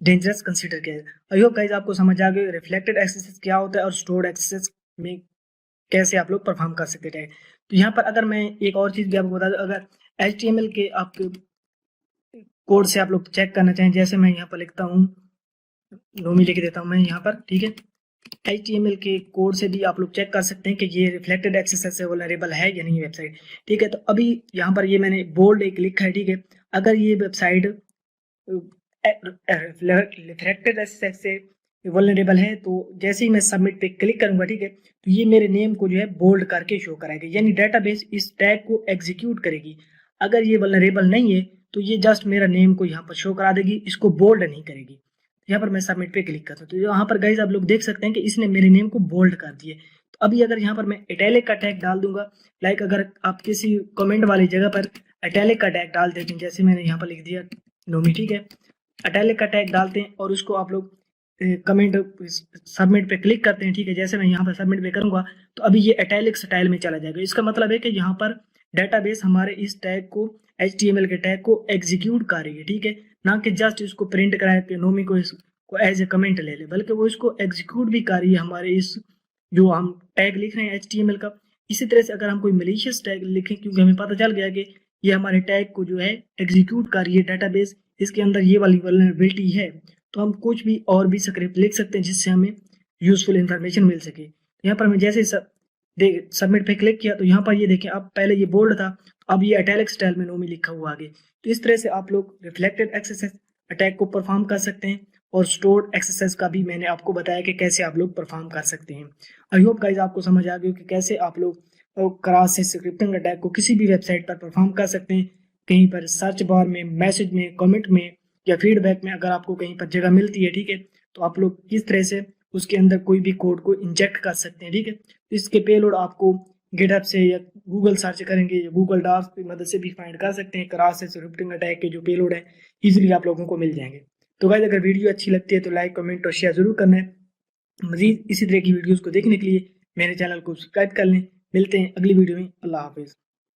dangerous consider किया जाए। आई होप गाइस आपको समझ आ गया रिफ्लेक्टेड एक्सेस क्या होता है और स्टोर्ड एक्सेस में कैसे आप लोग परफॉर्म कर सकते हैं। तो यहाँ पर अगर मैं एक और चीज भी आपको बता दूं, अगर HTML के आपके कोड से आप लोग चेक करना चाहें, जैसे मैं यहाँ पर लिखता हूँ, नोमी लिख देता हूँ मैं यहाँ पर, ठीक है, HTML के कोड से भी आप लोग चेक कर सकते हैं कि ये रिफ्लेक्टेड एक्सेस से वल्नरेबल है या नहीं वेबसाइट, ठीक है। तो अभी यहाँ पर ये मैंने बोल्ड एक लिखा है, ठीक है, अगर ये वेबसाइट रिफ्लेक्टेड एक्सेस से वल्नरेबल है तो जैसे ही मैं सबमिट पे क्लिक करूंगा, ठीक है, तो ये मेरे नेम को जो है बोल्ड करके शो कराएगा, यानी डेटाबेस इस टैग को एग्जीक्यूट करेगी। अगर ये वल्नरेबल नहीं है तो ये जस्ट मेरा नेम को यहाँ पर शो करा देगी, इसको बोल्ड नहीं करेगी। यहाँ पर मैं सबमिट पे क्लिक करता हूँ तो यहाँ पर गाइस आप लोग देख सकते हैं कि इसने मेरे नेम को बोल्ड कर दिए। तो अभी अगर यहाँ पर मैं इटैलिक का टैग डाल दूंगा, लाइक अगर आप किसी कमेंट वाली जगह पर इटैलिक का टैग डाल देते हैं, जैसे मैंने यहाँ पर लिख दिया नोमी, ठीक है, इटैलिक का टैग डालते हैं और उसको आप लोग कमेंट सबमिट पे क्लिक करते हैं, ठीक है, जैसे मैं यहाँ पर सबमिट पे करूंगा तो अभी ये इटैलिक स्टाइल में चला जाएगा। इसका मतलब है कि यहाँ पर डेटाबेस हमारे इस टैग को HTML के टैग को एग्जीक्यूट कर रही है, ठीक है, ना कि जस्ट इसको प्रिंट कराए कि नोमी को इसको एज ए कमेंट ले ले, बल्कि वो इसको एग्जीक्यूट भी कर रही है हमारे इस जो हम टैग लिख रहे हैं HTML का। इसी तरह से अगर हम कोई मलिशियस टैग लिखें, क्योंकि हमें पता चल गया कि ये हमारे टैग को जो है एग्जीक्यूट कर रही है डेटाबेस, इसके अंदर ये वाली वल्नरेबिलिटी है, तो हम कुछ भी और भी स्क्रिप्ट लिख सकते हैं जिससे हमें यूजफुल इंफॉर्मेशन मिल सके। यहाँ पर मैं जैसे सबमिट पे क्लिक किया तो यहाँ पर ये देखें, अब पहले ये बोल्ड था, अब ये इटैलिक स्टाइल में नोमी लिखा हुआ आगे। तो इस तरह से आप लोग रिफ्लेक्टेड एक्सेस अटैक को परफॉर्म कर सकते हैं, और स्टोर्ड एक्सेस का भी मैंने आपको बताया कि कैसे आप लोग परफॉर्म कर सकते हैं। आई होप गाइस आपको समझ आ गया कि कैसे आप लोग क्रॉस से स्क्रिप्टिंग अटैक को किसी भी वेबसाइट पर परफॉर्म कर सकते हैं, कहीं पर सर्च बार में, मैसेज में, कमेंट में या फीडबैक में अगर आपको कहीं पर जगह मिलती है, ठीक है, तो आप लोग किस तरह से उसके अंदर कोई भी कोड को इंजेक्ट कर सकते हैं, ठीक है। तो इसके पेलोड आपको गिटहब से या गूगल सर्च करेंगे या गूगल डॉक्स की मदद से भी फाइंड कर सकते हैं। क्रॉस से स्क्रिप्टिंग अटैक के जो पेलोड है इजीली आप लोगों को मिल जाएंगे। तो गाइस अगर वीडियो अच्छी लगती है तो लाइक, कमेंट और शेयर जरूर करना है। मजीद इसी तरह की वीडियोस को देखने के लिए मेरे चैनल को सब्सक्राइब कर लें। मिलते हैं अगली वीडियो में। अल्लाह हाफिज़।